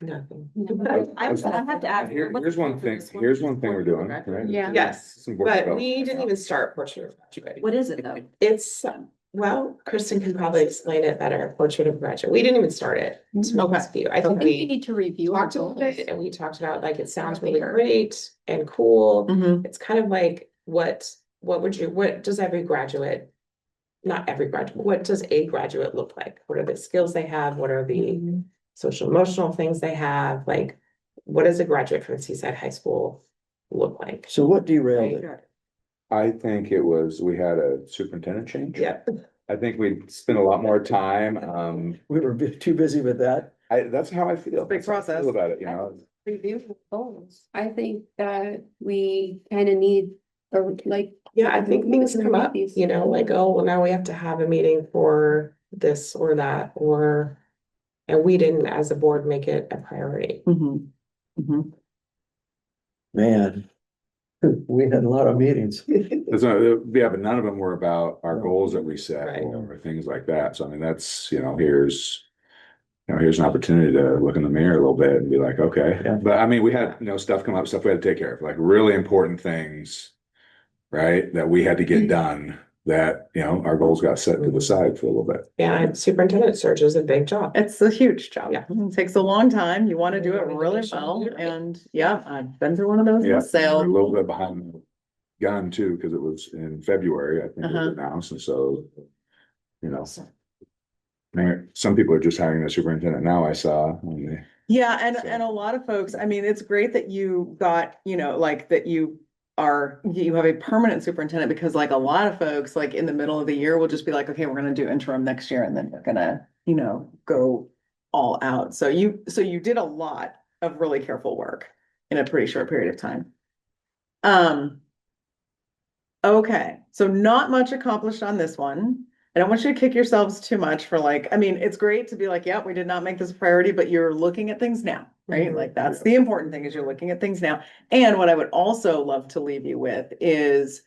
Nothing. I have to ask. Here's one thing we're doing, right? Yeah. Yes, Some board but development. we didn't even start Portrait of Graduate. What is it though? It's, well, Kristen can probably explain it better, Portrait of Graduate. We didn't even start it, to be honest with you. I I think think we we need to review our talked about goals. it, and we talked about like, it sounds really great and cool. Mhm. It's kind of like, what does every graduate, not every graduate, what does a graduate look like? What are the skills they have? What are the social emotional things they have? Like, what does a graduate from Seaside High School look like? So what derailed it? I think we had a superintendent change. Yeah, I think we spent a lot more time, We were too busy with that. that's how I feel. Big That's how I process. feel about it, Review goals. I think that we kind of need, like. yeah, I think things come up, like, oh, well, now we have to have a meeting for this or that, and we didn't, as a board, make it a priority. Man, we had a lot of meetings. Yeah, but none of them were about our goals that we set Right. or things like that. So I mean, that's, here's an opportunity to look in the mirror a little bit and be like, okay. Yeah. But I mean, we had, stuff come up, stuff we had to take care of, like really important things, right? That we had to get done, that, our goals got set to the side for a little bit. Yeah, and superintendent search is a big job. It's a huge job. Yeah. It takes a long time. You want to do it Yeah. really well. And yeah, I've been through one of those Yeah, we're a myself. little bit behind the gun too, because it was in February, I think it was announced, and so, some people are just hiring a superintendent now, I saw. Yeah, So- and a lot of folks, I mean, it's great that you got, like that you have a permanent superintendent, because like a lot of folks, like in the middle of the year, will just be like, okay, we're gonna do interim next year, and then we're gonna, go all out. So you did a lot of really careful work in a pretty short period of time. Okay, so not much accomplished on this one. I don't want you to kick yourselves too much for like, I mean, it's great to be like, yeah, we did not make this a priority, but you're looking at things now, right? Mhm. Like that's the important thing, is you're looking at things now. And what I would also love to leave you with is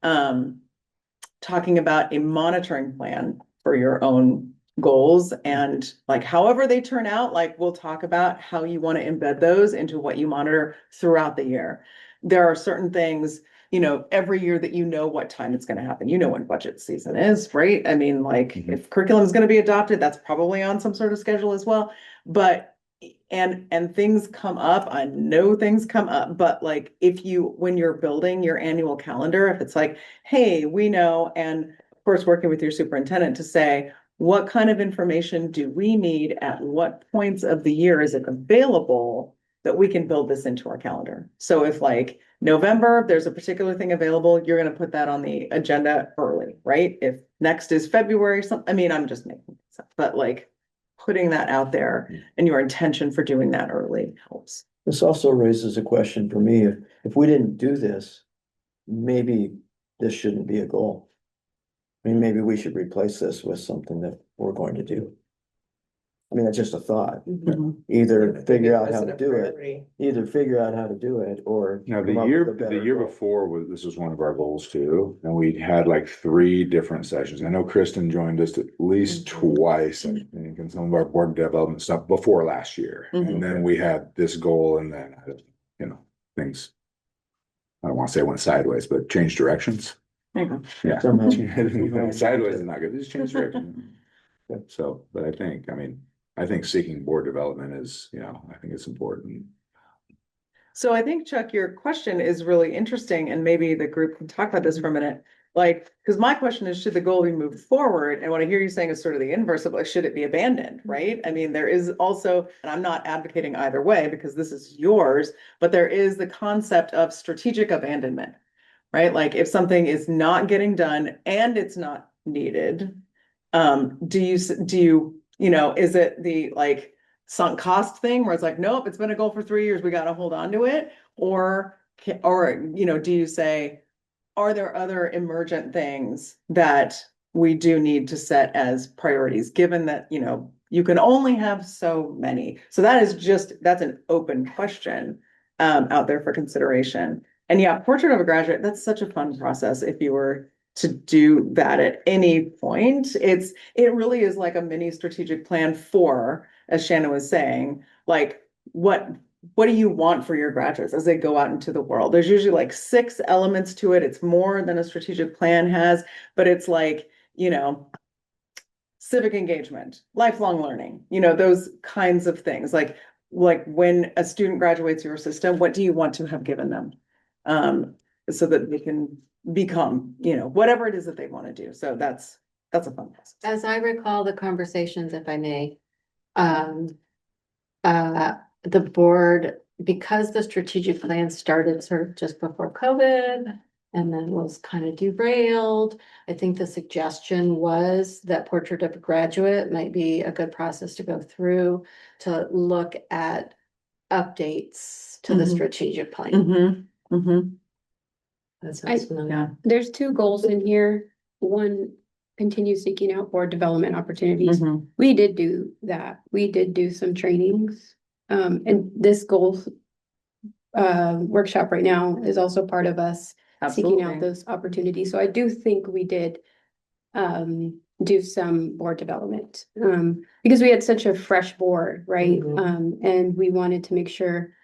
talking about a monitoring plan for your own goals, and like however they turn out, like we'll talk about how you want to embed those into what you monitor throughout the year. There are certain things, every year that what time it's gonna happen, when budget season is, right? I mean, like, Mhm. if curriculum is gonna be adopted, that's probably on some sort of schedule as well. But and things come up, I know things come up, but like if you, when you're building your annual calendar, if it's like, hey, we know, and of course, working with your superintendent to say, what kind of information do we need at what points of the year is it available that we can build this into our calendar? So if like November, there's a particular thing available, you're gonna put that on the agenda early, right? If next is February, I mean, I'm just making this up, but like putting that out there and your intention for doing that early helps. This also raises a question for me, if we didn't do this, maybe this shouldn't be a goal. I mean, maybe we should replace this with something that we're going to do. I mean, that's just a thought, either figure out how to do it, or. Now, come up with a the better year goal. before was, this was one of our goals too, and we had like 3 different sessions. I know Kristen joined us at least twice, I think, in some of our board development stuff before last year. And then we had this goal and then, you know, things, I don't want to say went sideways, but changed directions. Yeah. Somehow. Sideways is not good, just change direction. So, but I think seeking board development is, you know, I think it's important. So I think, Chuck, your question is really interesting, and maybe the group can talk about this for a minute. Like, because my question is, should the goal be moved forward? And what I hear you saying is sort of the inverse of like, should it be abandoned, right? I mean, there is also, and I'm not advocating either way because this is yours, but there is the concept of strategic abandonment, right? Like if something is not getting done and it's not needed, do you, you know, is it the like sunk cost thing where it's like, nope, it's been a goal for 3 years, we got to hold on to it? Or, you know, do you say, are there other emergent things that we do need to set as priorities, given that, you know, you can only have so many? So that's an open question out there for consideration. And yeah, Portrait of a Graduate, that's such a fun process. If you were to do that at any point, it really is like a mini strategic plan for, as Shannon was saying, like what do you want for your graduates as they go out into the world? There's usually like 6 elements to it. It's more than a strategic plan has, but it's like, you know, civic engagement, lifelong learning, you know, those kinds of things. Like when a student graduates your system, what do you want to have given them? So that they can become, you know, whatever it is that they want to do. So that's a fun process. As I recall the conversations, if I may, the board, because the strategic plan started sort of just before COVID and then was kind of derailed, I think the suggestion was that Portrait of a Graduate might be a good process to go through to look at updates to the strategic plan. That sounds familiar. There's 2 goals in here. One, continue seeking out board development opportunities. We did do that. We did do some trainings. And this goals workshop right now is also part of us seeking out those opportunities. So I do think we did do some board development because we had such a fresh board, right? And we wanted to make sure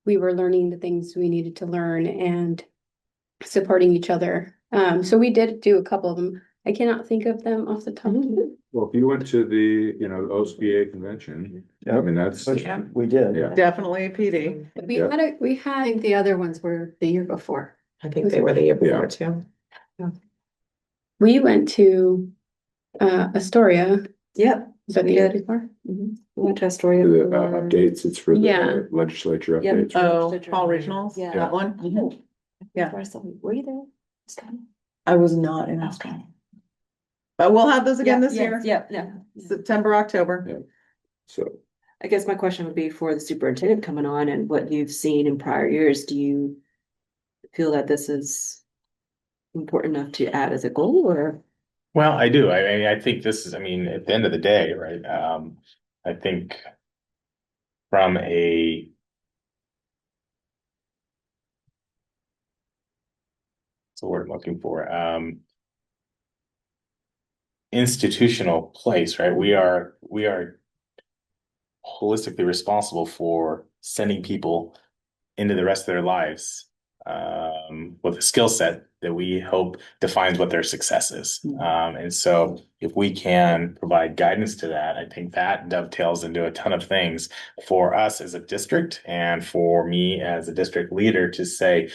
we were learning the things we needed to learn and supporting each other. So we did do a couple of them. I cannot think of them off the top. Well, if you went to the, you know, OSBA convention, I mean, that's, Which we did. Yeah. Definitely PD. I think the other ones were the year before. I think they were the year Yeah. before too. We went to Astoria. Yep. Is that the We year did. before? We went to Astoria. the for- updates, it's for Yeah. the legislature Yep. updates. Oh, fall regionals, Yeah. that one? Yeah. Were you there? I was not in Australia. But we'll have those again this year, Yeah. September, October. Yeah. So, I guess my question would be for the superintendent coming on and what you've seen in prior years, do you feel that this is important enough to add as a goal or? Well, I do. I think this is, I mean, at the end of the day, right? I think from a what's the word I'm looking for? Institutional place, right? We are holistically responsible for sending people into the rest of their lives with a skill set that we hope defines what their success is. And so if we can provide guidance to that, I think that dovetails into a ton of things for us as a district and for me as a district leader to say,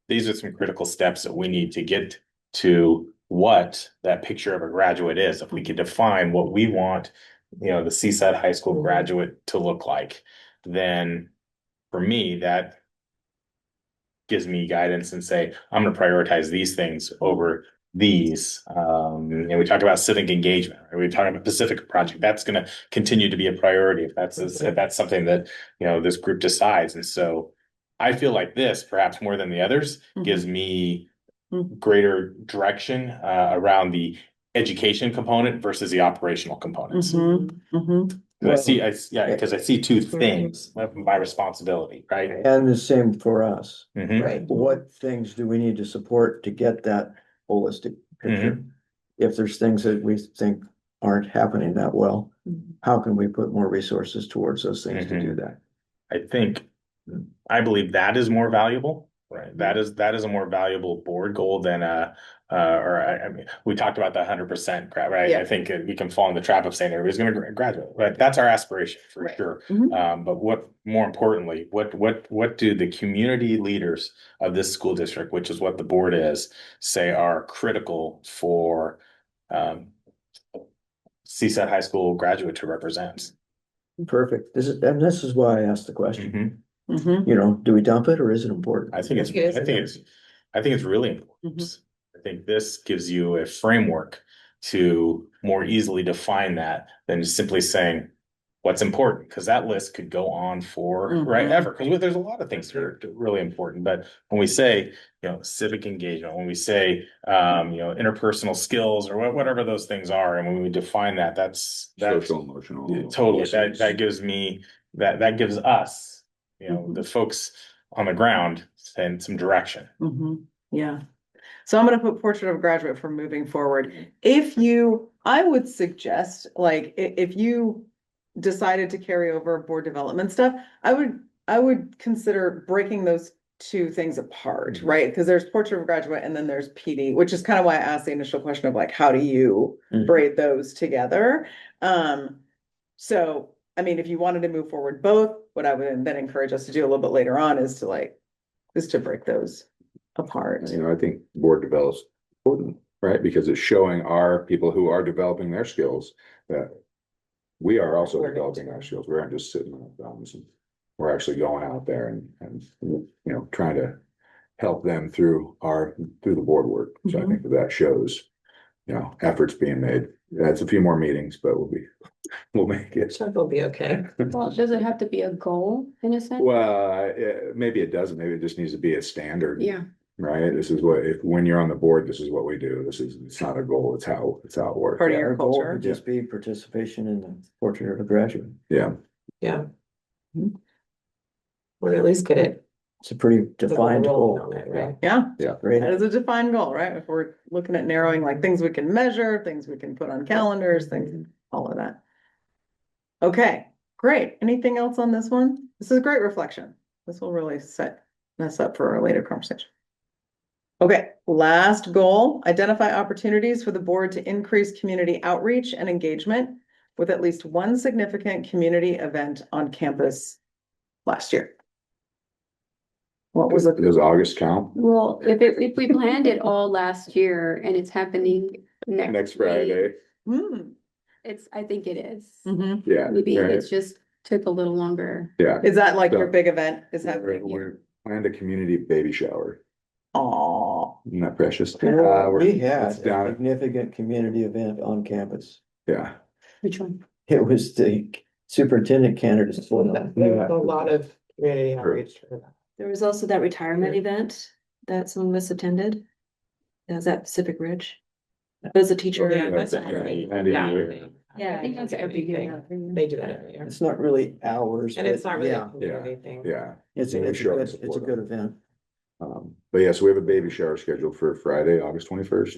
these are some critical steps that we need to get to what that picture of a graduate is. If we could define what we want, the Seaside High School graduate to look like, then for me, that gives me guidance and say, I'm going to prioritize these things over these. And we talk about civic engagement, right? We talk about Pacific Project. That's going to continue to be a priority if that's something that, this group decides. And so I feel like this, perhaps more than the others, gives me greater direction around the education component versus the operational components. Because I see two things of my responsibility, right? And the same for us. Mhm. Right. What things do we need to support to get that holistic picture? If there's things that we think aren't happening that well, how can we put more resources towards those things to do that? I believe that is more valuable, right? That is a more valuable board goal than I mean, we talked about the 100% grad, right? Yeah. I think we can fall in the trap of saying everybody's going to graduate, right? That's our aspiration for Right. sure. Mhm. But what more importantly, what do the community leaders of this school district, which is what the board is, say are critical for Seaside High School graduate to represent? Perfect. This is why I asked the question. Mhm. Do we dump it or is it important? I think it's really important. I think this gives you a framework to more easily define that than just simply saying what's important, because that list could go on for right ever. Because there's a lot of things that are really important. But when we say, civic engagement, when we say interpersonal skills or whatever those things are, and when we define that, that's Social, emotional. totally that gives me that gives us, the folks on the ground and some direction. Yeah. So I'm gonna put portrait of a graduate for moving forward. I would suggest, like, if you decided to carry over board development stuff, I would consider breaking those two things apart, right? Because there's portrait of a graduate and then there's PD, which is kind of why I asked the initial question of like, how do you braid those together? So, I mean, if you wanted to move forward both, what I would then encourage us to do a little bit later on is to break those apart. I think board develops important, right? Because it's showing our people who are developing their skills that we are also developing our skills. We aren't just sitting on our thumbs. We're actually going out there and trying to help them through the board work. So I think that shows, efforts being made. Yeah, it's a few more meetings, but we'll make it. Sure, we'll be okay. Well, does it have to be a goal in a sense? Well, maybe it doesn't. Maybe it just needs to be a standard. Yeah. Right? This is when you're on the board, this is what we do. It's not a goal. It's how it works. Part of Our your goal culture. would just be participation in the portrait of a graduate. Yeah. Yeah. Or at least get it. It's a pretty defined rolling goal. on it, right? Yeah, Great. that is a defined goal, right? If we're looking at narrowing like things we can measure, things we can put on calendars, things, all of that. Okay, great. Anything else on this one? This is a great reflection. This will really set us up for a later conversation. Okay, last goal, identify opportunities for the board to increase community outreach and engagement with at least one significant community event on campus last year. What was it? Does August count? Well, if we planned it all last year and it's happening next week, Friday. I think it is. Yeah. Maybe right. it's just took a little longer. Yeah. Is that like your So- big event is happening? We planned a community baby shower. Aw. Isn't that precious? We had it's a down. significant community event on campus. Yeah. Which one? It was the superintendent candidates. There was a lot of community outreach. There was also that retirement event that some of us attended. Was that Pacific Ridge? It was a teacher. Yeah, That's that's it, every. right. Yeah, I think that's every year. They do that every year. It's not really ours. And it's but not really a yeah, community thing. Yeah. It's Yeah, we a show good, up it's a support good event. But yeah, so we have a baby shower scheduled for Friday, August 21st.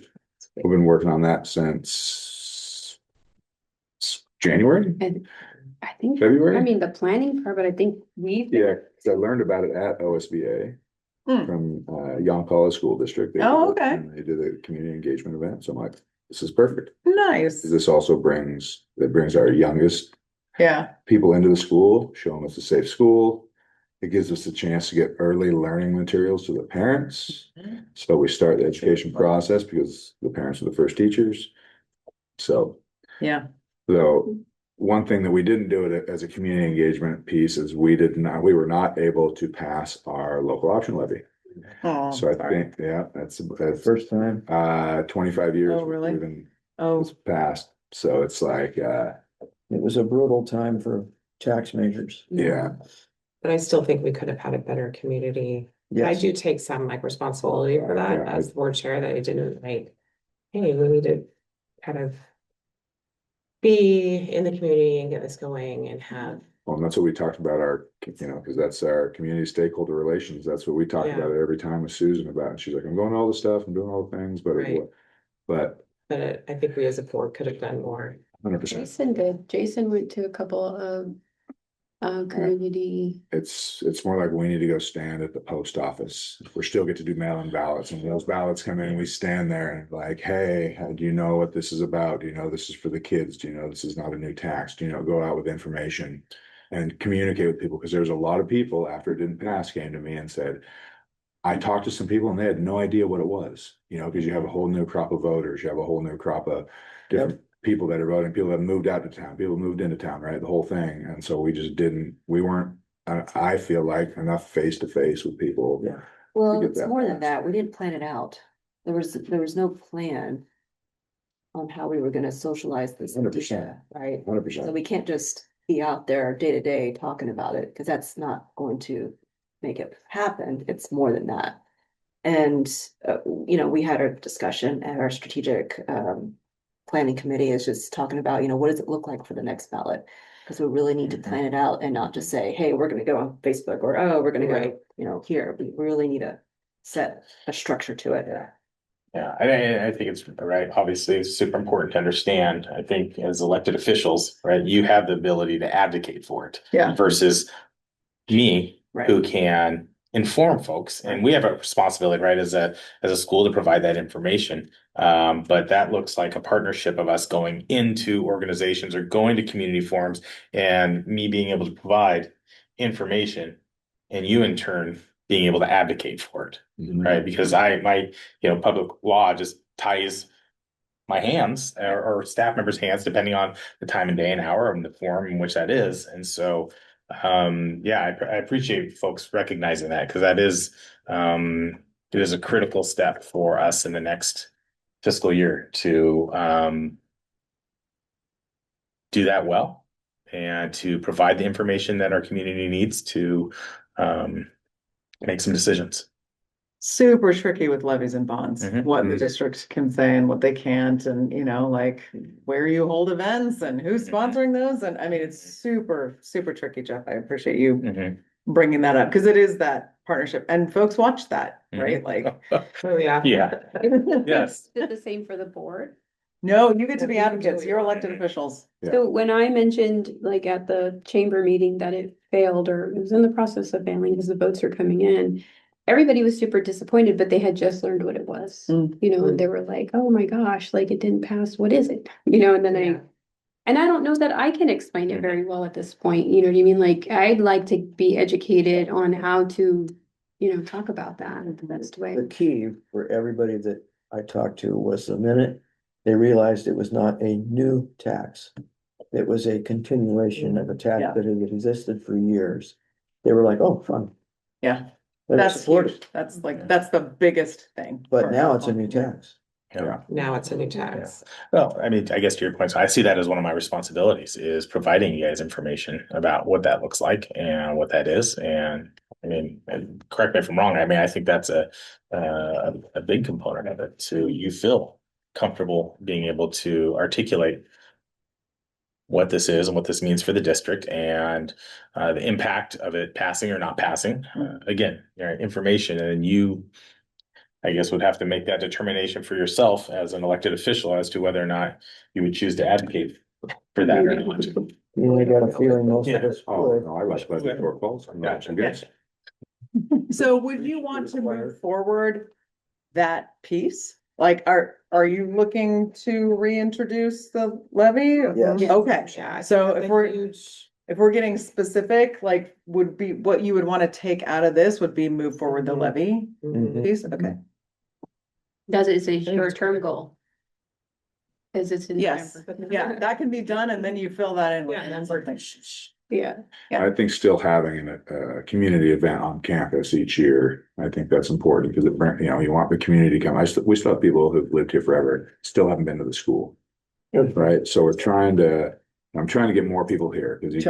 We've been working on that since January, And I think, February. I mean, the planning part, but I think we've. Yeah, 'cause I learned about it at OSBA. Hmm. from Yoncalla School District. They Oh, did it, okay. and they did a community engagement event, so I'm like, this is perfect. Nice. This also brings our youngest Yeah, people into the school, show them it's a safe school. It gives us a chance to get early learning materials to the parents. So we start the education process because the parents are the first teachers. So, yeah. though, one thing that we didn't do it as a community engagement piece is we were not able to pass our local option levy. Oh, So I sorry. think, yeah, that's First time. 25 years. Oh, really? we've been Oh, it's passed. So it's like, It was a brutal time for tax majors. yeah. But I still think we could have had a better community. I Yes. do take some like responsibility for that Yeah, as the board chair, that I didn't like, hey, we need to kind of be in the community and get this going and have, Well, and that's what we talked about because that's our community stakeholder relations. That's what we talk Yeah. about every time with Susan about. She's like, I'm doing all this stuff, I'm doing all the things, but Right. but I think we as a board could have done more. 100%. Jason did. Jason went to a couple of community. It's more like we need to go stand at the post office. We still get to do mail-in ballots, and when those ballots come in, we stand there and like, hey, do you know what this is about? Do you know this is for the kids? Do you know this is not a new tax? Do you know, go out with information and communicate with people, because there's a lot of people after it didn't pass came to me and said, I talked to some people and they had no idea what it was, because you have a whole new crop of voters, you have a whole new crop of different people that are voting, people that moved out to town, people moved into town, right? The whole thing. And so we weren't, I feel like, enough face to face with people. Yeah. Well, to get it's that more than passed. that. We didn't plan it out. There was no plan on how we were gonna socialize this 100%. idea, right? So 100%. we can't just be out there day to day talking about it, because that's not going to make it happen. It's more than that. And, we had a discussion at our strategic planning committee, is just talking about, what does it look like for the next ballot? Because we really need to plan it out and not just say, hey, we're gonna go on Facebook, or, oh, we're gonna Right. go, here. We really need to set a structure to it. Yeah, I think it's right. Obviously, it's super important to understand. I think as elected officials, right, you have the ability to advocate for it. Yeah. Versus me, Right. who can inform folks, and we have a responsibility, right, as a school to provide that information. But that looks like a partnership of us going into organizations or going to community forums, and me being able to provide information, and you in turn being able to advocate for it. Mhm. Right, because my public law just ties my hands or staff members' hands, depending on the time and day and hour and the form in which that is. And so, yeah, I appreciate folks recognizing that, because that is, it is a critical step for us in the next fiscal year to do that well, and to provide the information that our community needs to make some decisions. super tricky with levies and bonds, Mhm. what the Mhm. district can say and what they can't, and like where you hold events and who's sponsoring those. And I mean, it's super, super tricky, Jeff. I appreciate you Mhm. bringing that up, because it is that partnership, and folks watch that, right? Mhm. Like, Oh, yeah. Yeah. Yes. Did the same for the board. no, you get to be Yeah, you can do advocates, what you you're want. elected officials. Yeah. So when I mentioned like at the chamber meeting that it failed, or it was in the process of failing because the votes are coming in, everybody was super disappointed, but they had just learned what it was, Mm. and they were like, oh my gosh, like it didn't pass. What is it? And then Yeah. and I don't know that I can explain it very well at this point. You know what I mean? Like, I'd like to be educated on how to, talk about that the best way. The key for everybody that I talked to was the minute they realized it was not a new tax. It was a continuation of a tax Yeah. that had existed for years. They were like, oh, fun. Yeah, Let's that's support it. huge. That's the biggest thing. But for now it's a all. new tax. Yeah. Now it's a new tax. Well, I mean, I guess to your point, so I see that as one of my responsibilities, is providing you guys information about what that looks like and what that is. And I mean, and correct me if I'm wrong. I mean, I think that's a big component of it. So you feel comfortable being able to articulate what this is and what this means for the district, and the impact of it passing or not passing. Again, information, and you, I guess, would have to make that determination for yourself as an elected official as to whether or not you would choose to advocate for that or not. You only got a feeling most of Yeah. us Oh, would. no, I was budget shortfalls. I'm not, Gotcha. yes. So would you want to move forward that piece? Like, are you looking to reintroduce the levy? Yes. Okay, Yeah. I so think if that's a we're, huge- if we're getting specific, like, would be, what you would want to take out of this would be move forward the levy Mhm. piece, okay? Does it say short-term goal? Is it? Yes, yeah, that can be done, and then you fill that in with Yeah, the that's number like- thing. Yeah. Yeah. I think still having a community event on campus each year, I think that's important because you want the community to come. We still have people who've lived here forever, still haven't been to the school. Right, so I'm trying to get more people here because you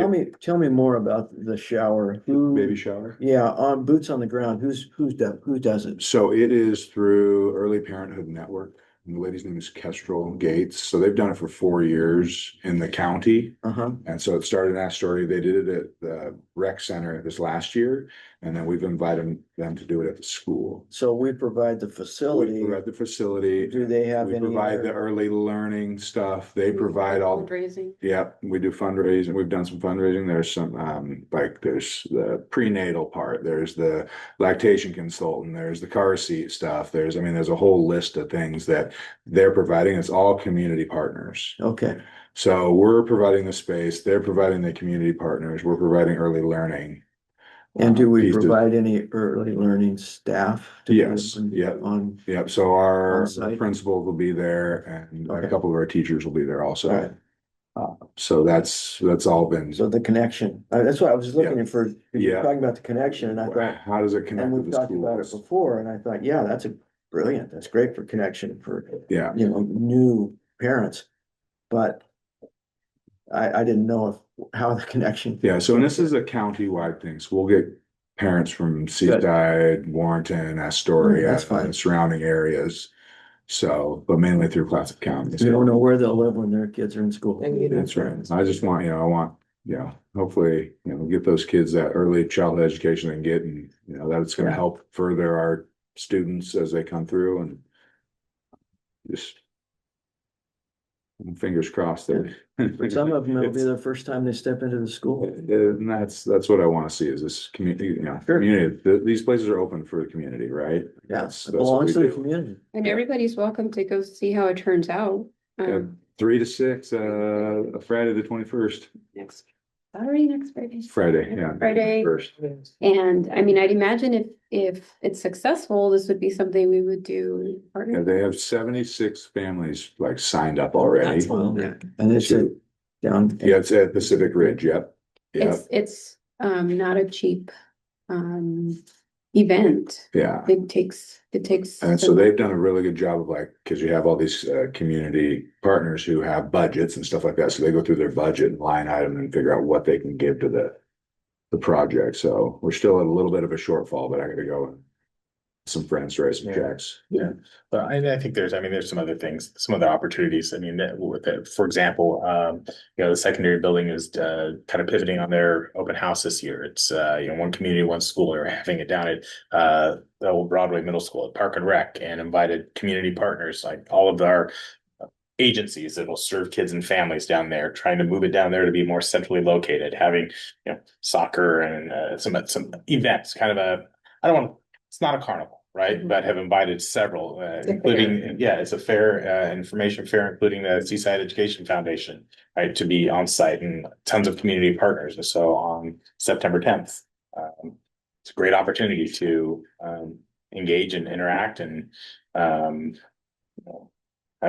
Tell me more about the shower. Who? baby shower. Yeah, on boots on the ground. Who does it? So it is through Early Parenthood Network. And the lady's name is Kestrel Gates. So they've done it for 4 years in the county. Uh-huh. And so it started in Astoria. They did it at the rec center this last year. And then we've invited them to do it at the school. So we provide the We facility. provide the facility. Do they have We any provide the other- early learning stuff. They provide all. Fundraising. Yeah, we do fundraising. We've done some fundraising. There's some, like there's the prenatal part, there's the lactation consultant, there's the car seat stuff. There's a whole list of things that they're providing. It's all community partners. Okay, So we're providing the space, they're providing the community partners, we're providing early learning. and do we pieces. provide any early learning staff? to be Yes, on- yeah. On, Yep, so our On-site? principals will be there and a Okay. couple of our teachers will be there also. Alright. So that's all been. so the connection, that's what I was looking for, you Yeah. were talking about the connection, and I thought, How does it connect and with we've the talked about it schools? before, and I thought, yeah, that's brilliant, that's great for connection for, Yeah, new parents. But I didn't know how the connection. yeah, so and this is a county-wide thing, so we'll get parents from Seaside, Warrenton, Astoria, That's fine. and surrounding areas. So, but mainly through Clatsop County. We don't know where they'll live when their kids are in school. And you That's right. I just want, hopefully, get those kids that early childhood education they can get and, that it's gonna Yeah. help further our students as they come through and just fingers crossed that. For some of them, it'll be It's- their first time they step into the school. And that's what I want to see is this community, Sure. community, these places are open for the community, right? Yeah, That's it what belongs we to the do. community. And everybody's welcome to go see how it turns out. Yeah. 3 to 6, Friday the 21st, Next Saturday, next Friday. Friday, yeah. Friday. First. And I mean, I'd imagine if it's successful, this would be something we would do. in Yeah, partnership. they have 76 families like signed up already. That's well. And it's down. Yeah, it's at Pacific Ridge, yep. Yeah, It's not a cheap event. yeah. It takes. And so they've done a really good job of because you have all these community partners who have budgets and stuff like that. So they go through their budget and line item and figure out what they can give to the project. So we're still at a little bit of a shortfall, but I gotta go and some friends to write some checks. Yeah. But I think there's some other things, some other opportunities. I mean, for example, the secondary building is kind of pivoting on their open house this year. It's one community, one school are having it down at the old Broadway Middle School at Park and Rec and invited community partners, like all of our agencies that will serve kids and families down there, trying to move it down there to be more centrally located, having soccer and some events, kind of it's not a carnival. Right, but have invited several, including, it's a fair information fair, including the Seaside Education Foundation, right, to be on site and tons of community partners. And so on September 10th, it's a great opportunity to engage and interact and have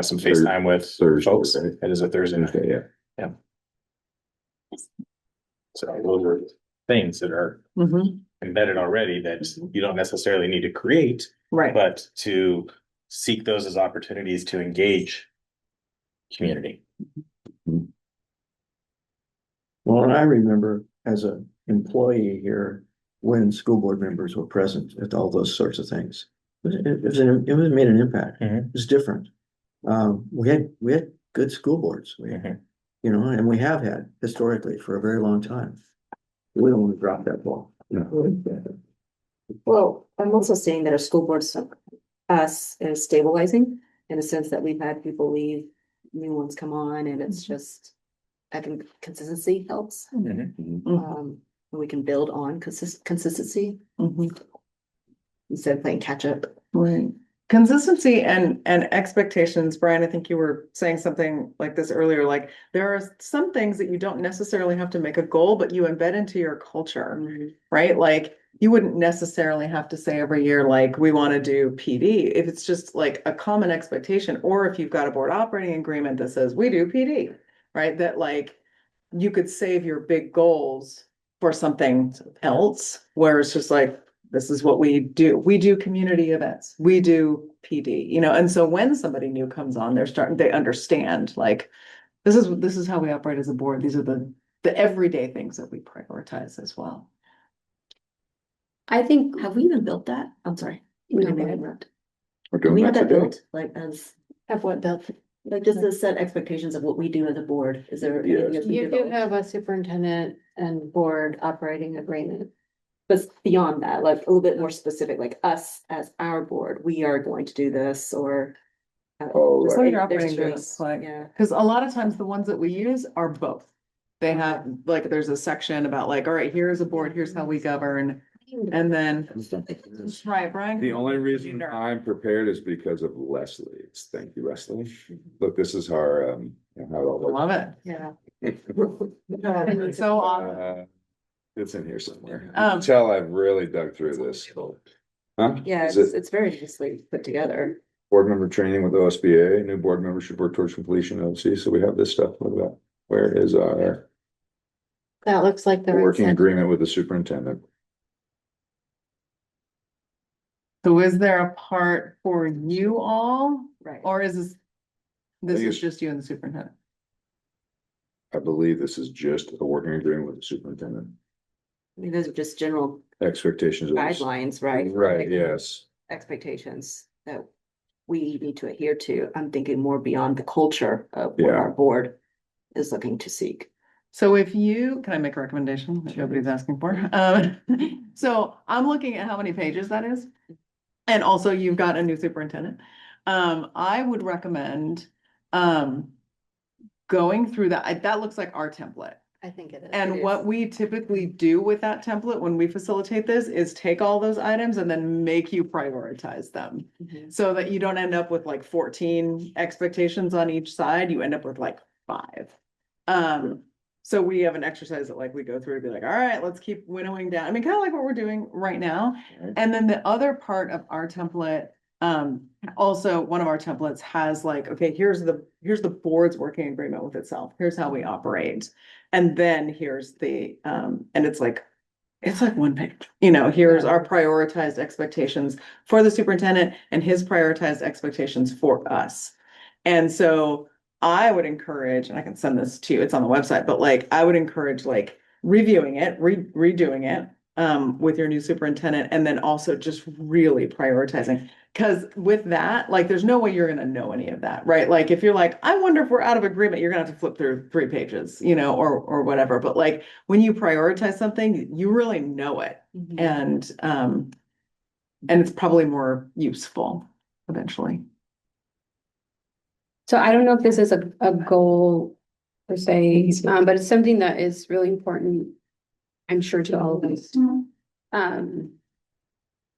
some FaceTime with Thursday, folks. right? It is a Thursday night. Okay, yeah. So those are things that are Mhm. embedded already that you don't necessarily need to create, Right. but to seek those as opportunities to engage community. Well, and I remember as an employee here, when school board members were present at all those sorts of things. It made an impact. Mhm. It was different. We had good school boards. Mhm. And we have had historically for a very long time. We don't want to drop that ball. Well, I'm also saying that our school boards, us is stabilizing in the sense that we've had people leave, new ones come on, and it's just, I think consistency helps. Mhm. We can build on consistency. Mhm. instead of playing catch up. Right. Consistency and expectations, Brian, I think you were saying something like this earlier, like there are some things that you don't necessarily have to make a goal, but you embed into your culture, right? Like you wouldn't necessarily have to say every year, like, we want to do PD, if it's just like a common expectation, or if you've got a board operating agreement that says we do PD, right? That like you could save your big goals for something else, where it's just like, this is what we do. We do community events. We do PD, you know, and so when somebody new comes on, they understand like, this is how we operate as a board. These are the everyday things that we prioritize as well. I think, Have we even built that? I'm sorry. No, I may go ahead. interrupt. We're Do doing we that have that today. built, like as, Have what built? like just to set expectations of what we do as a board? Is there? anything Yes. else we You do developed? have a superintendent and board operating agreement. But beyond that, like a little bit more specific, like us as our board, we are going to do this or. Oh, just What are right. your there's operating agreements just- like? Yeah. Because a lot of times the ones that we use are both. They have, like, there's a section about like, all right, here's a board, here's how we govern, and then, right, Brian? The only reason I'm prepared is because of Leslie. Thank you, Leslie. Look, this is our, how it all works. Love it. Yeah. It's so awesome. It's in here somewhere. You Um, can tell I've really dug through this. Huh? Yeah, Is it it's very nicely put together. board member training with OSBA, new board member should work towards completion of OC, so we have this stuff, look at that. Where is our That looks like the. working incentive. agreement with the superintendent? So is there a part for you all, Right. or is this think is it's- just you and the superintendent? I believe this is just a working agreement with the superintendent. I mean, those are just general Expectations of this. guidelines, right? Right, Like, yes. Expectations that we need to adhere to. I'm thinking more beyond the culture of what Yeah. our board is looking to seek. So if you, can I make a recommendation that nobody's asking for? So I'm looking at how many pages that is. And also you've got a new superintendent. I would recommend, going through that. That looks like our template. I think it is. And what we typically do with that template when we facilitate this is take all those items and then make you prioritize them. So that you don't end up with like 14 expectations on each side, you end up with like 5. So we have an exercise that like we go through to be like, all right, let's keep winnowing down. I mean, kind of like what we're doing right now. Right. And then the other part of our template, also one of our templates has like, okay, here's the board's working agreement with itself. Here's how we operate. And then here's the, and it's like 1 page, here's our prioritized expectations for the superintendent and his prioritized expectations for us. And so I would encourage, and I can send this to you, it's on the website, but like, I would encourage like reviewing it, redoing it, with your new superintendent, and then also just really prioritizing. Cause with that, like, there's no way you're gonna know any of that, right? Like, if you're like, I wonder if we're out of agreement, you're gonna have to flip through 3 pages, or whatever. But like, when you prioritize something, you really know it. And it's probably more useful eventually. so I don't know if this is a goal per se, but it's something that is really important, I'm sure, to all of us.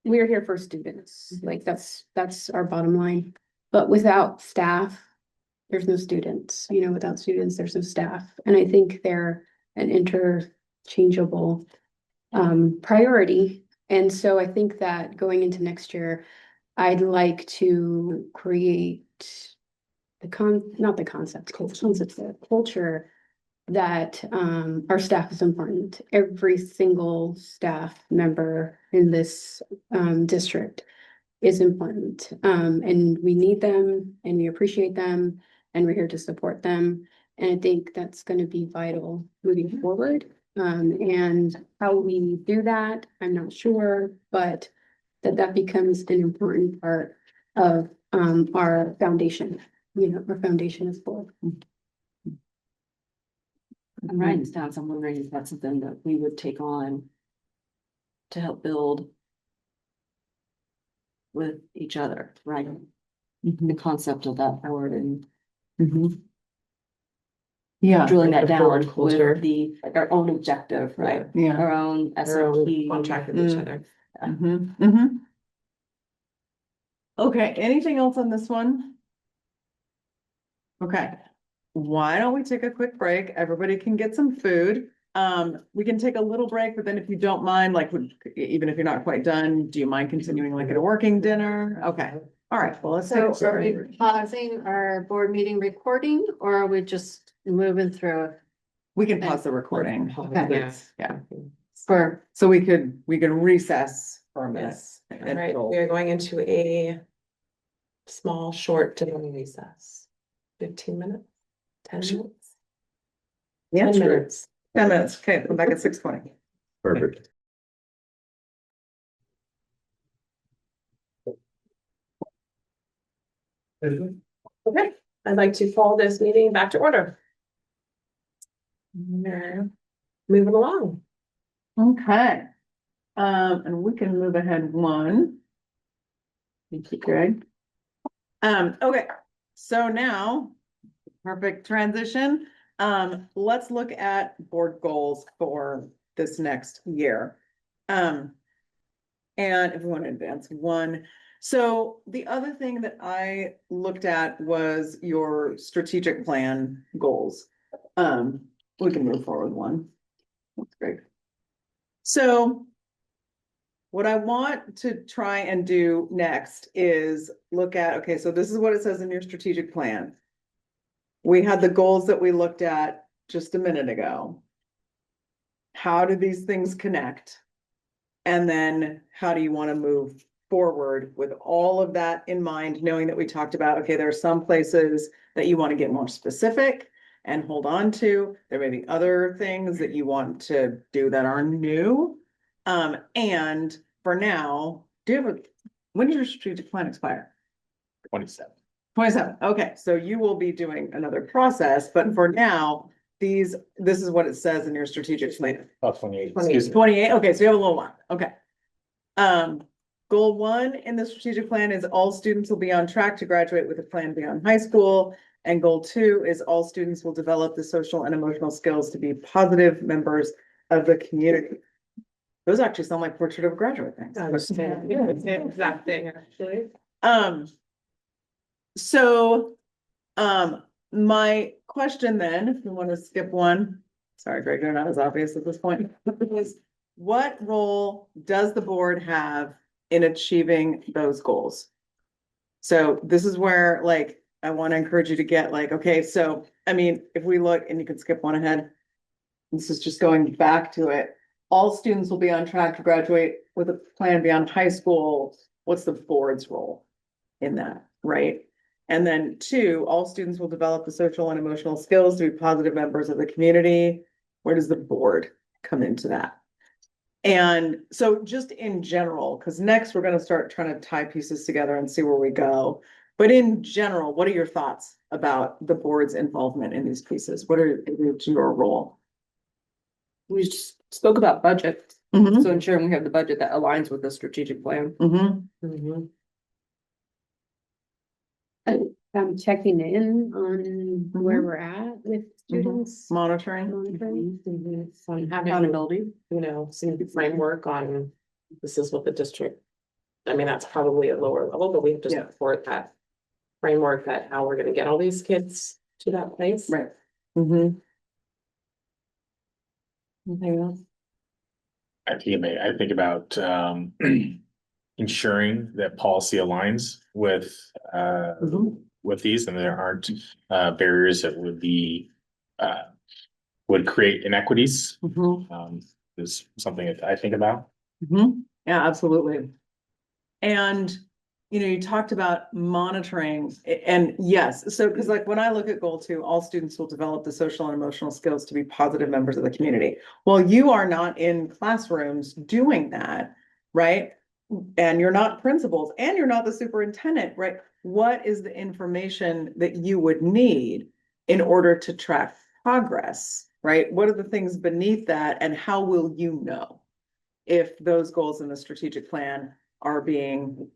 We're here for students, like that's our bottom line. But without staff, there's no students, without students, there's no staff. And I think they're an interchangeable priority. And so I think that going into next year, I'd like to create the culture that our staff is important. Every single staff member in this district is important. And we need them and we appreciate them and we're here to support them. And I think that's going to be vital moving forward. And how we do that, I'm not sure, but that becomes an important part of our foundation. Our foundation is board. I'm writing this down, so I'm wondering if that's something that we would take on to help build with each other, right? The concept of that board and Yeah, drilling that The down board culture. with our own objective, right? yeah. Our own They're all SOP. on track with each other. Mhm, mhm. Okay, anything else on this one? Okay, why don't we take a quick break? Everybody can get some food. We can take a little break, but then if you don't mind, like, even if you're not quite done, do you mind continuing like at a working dinner? Okay, all right, well, let's take So a are we break. pausing our board meeting recording or are we just moving through it We can pause the recording. Okay. Yeah, for, so we could recess for a minute. Yes, all right, we are going into a small, short dinner recess. 15 minutes, 10 minutes, Yeah, 10 sure. minutes. 10 minutes, okay, come back at 6:20. Perfect. Okay, I'd like to call this meeting back to order. We're moving along. Okay. And we can move ahead one. Thank you, Greg. Okay, so now, perfect transition. Let's look at board goals for this next year. And if we want to advance one. So the other thing that I looked at was your strategic plan goals. We can move forward one. That's great. So what I want to try and do next is look at, okay, so this is what it says in your strategic plan. We had the goals that we looked at just a minute ago. How do these things connect? And then how do you want to move forward with all of that in mind, knowing that we talked about, okay, there are some places that you want to get more specific and hold on to. There may be other things that you want to do that are new. And for now, when does your strategic plan expire? 27. 27. Okay, so you will be doing another process, but for now, this is what it says in your strategic plan. Oh, 28. 28, okay, so you have a little while, okay. Goal 1 in the strategic plan is all students will be on track to graduate with a plan beyond high school. And goal 2 is all students will develop the social and emotional skills to be positive members of the community. Those actually sound like portrait of a graduate things. Yeah, it's the exact thing, actually. So, my question then, if you want to skip one, sorry, Greg, they're not as obvious at this point, is what role does the board have in achieving those goals? So this is where, like, I want to encourage you to get like, okay, so, I mean, if we look, and you can skip one ahead. This is just going back to it. All students will be on track to graduate with a plan beyond high school. What's the board's role in that, right? And then 2, all students will develop the social and emotional skills to be positive members of the community. Where does the board come into that? And so just in general, because next we're going to start trying to tie pieces together and see where we go. But in general, what are your thoughts about the board's involvement in these pieces? What is your role? We just spoke about budget, Mhm. so ensuring we have the budget that aligns with the strategic plan. Mhm. Mhm. I'm checking in on where we're at with students. Monitoring. Monitoring. On having, Accountability. some framework on, this is what the district. I mean, that's probably a lower level, but we have to Yeah. support that framework, that how we're gonna get all these kids to that place. Right. Mm-hmm. Anything else? I think about ensuring that policy aligns with these, and there aren't barriers that would create inequities. Mm-hmm. Is something that I think about. Mm-hmm. Yeah, absolutely. And, you talked about monitoring and yes, so because like when I look at goal 2, all students will develop the social and emotional skills to be positive members of the community. Well, you are not in classrooms doing that, right? And you're not principals and you're not the superintendent, right? What is the information that you would need in order to track progress, right? What are the things beneath that and how will you know if those goals in the strategic plan are being,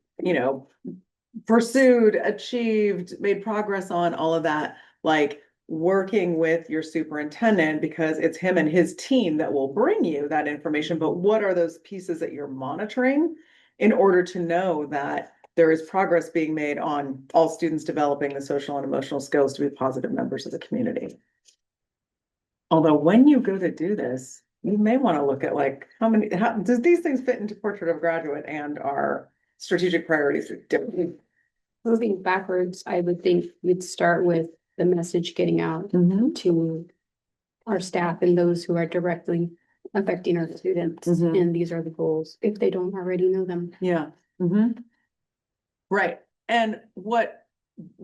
pursued, achieved, made progress on, all of that, like working with your superintendent because it's him and his team that will bring you that information. But what are those pieces that you're monitoring in order to know that there is progress being made on all students developing the social and emotional skills to be positive members of the community. Although when you go to do this, you may want to look at like, how does these things fit into Portrait of a Graduate and our strategic priorities are different? Moving backwards, I would think we'd start with the message getting out to our staff and those who are directly affecting our students. Mhm. And these are the goals, if they don't already know them. Yeah. Right, and what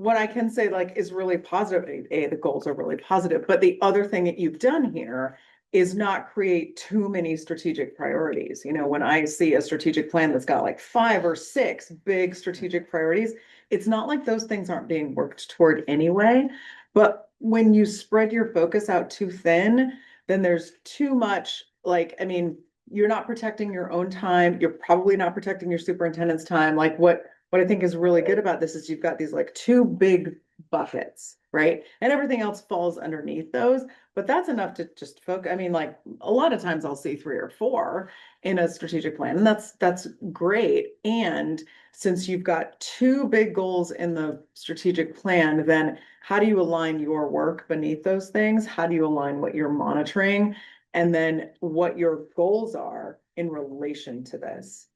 I can say like is really positive, the goals are really positive, but the other thing that you've done here is not create too many strategic priorities. You know, when I see a strategic plan that's got like 5 or 6 big strategic priorities, it's not like those things aren't being worked toward anyway. But when you spread your focus out too thin, then there's too much, like, I mean, you're not protecting your own time. You're probably not protecting your superintendent's time. Like what I think is really good about this is you've got these like 2 big buckets, right? And everything else falls underneath those, but that's enough to just focus. I mean, like a lot of times I'll see 3 or 4 in a strategic plan, and that's great. And since you've got 2 big goals in the strategic plan, then how do you align your work beneath those things? How do you align what you're monitoring? And then what your goals are in relation to this?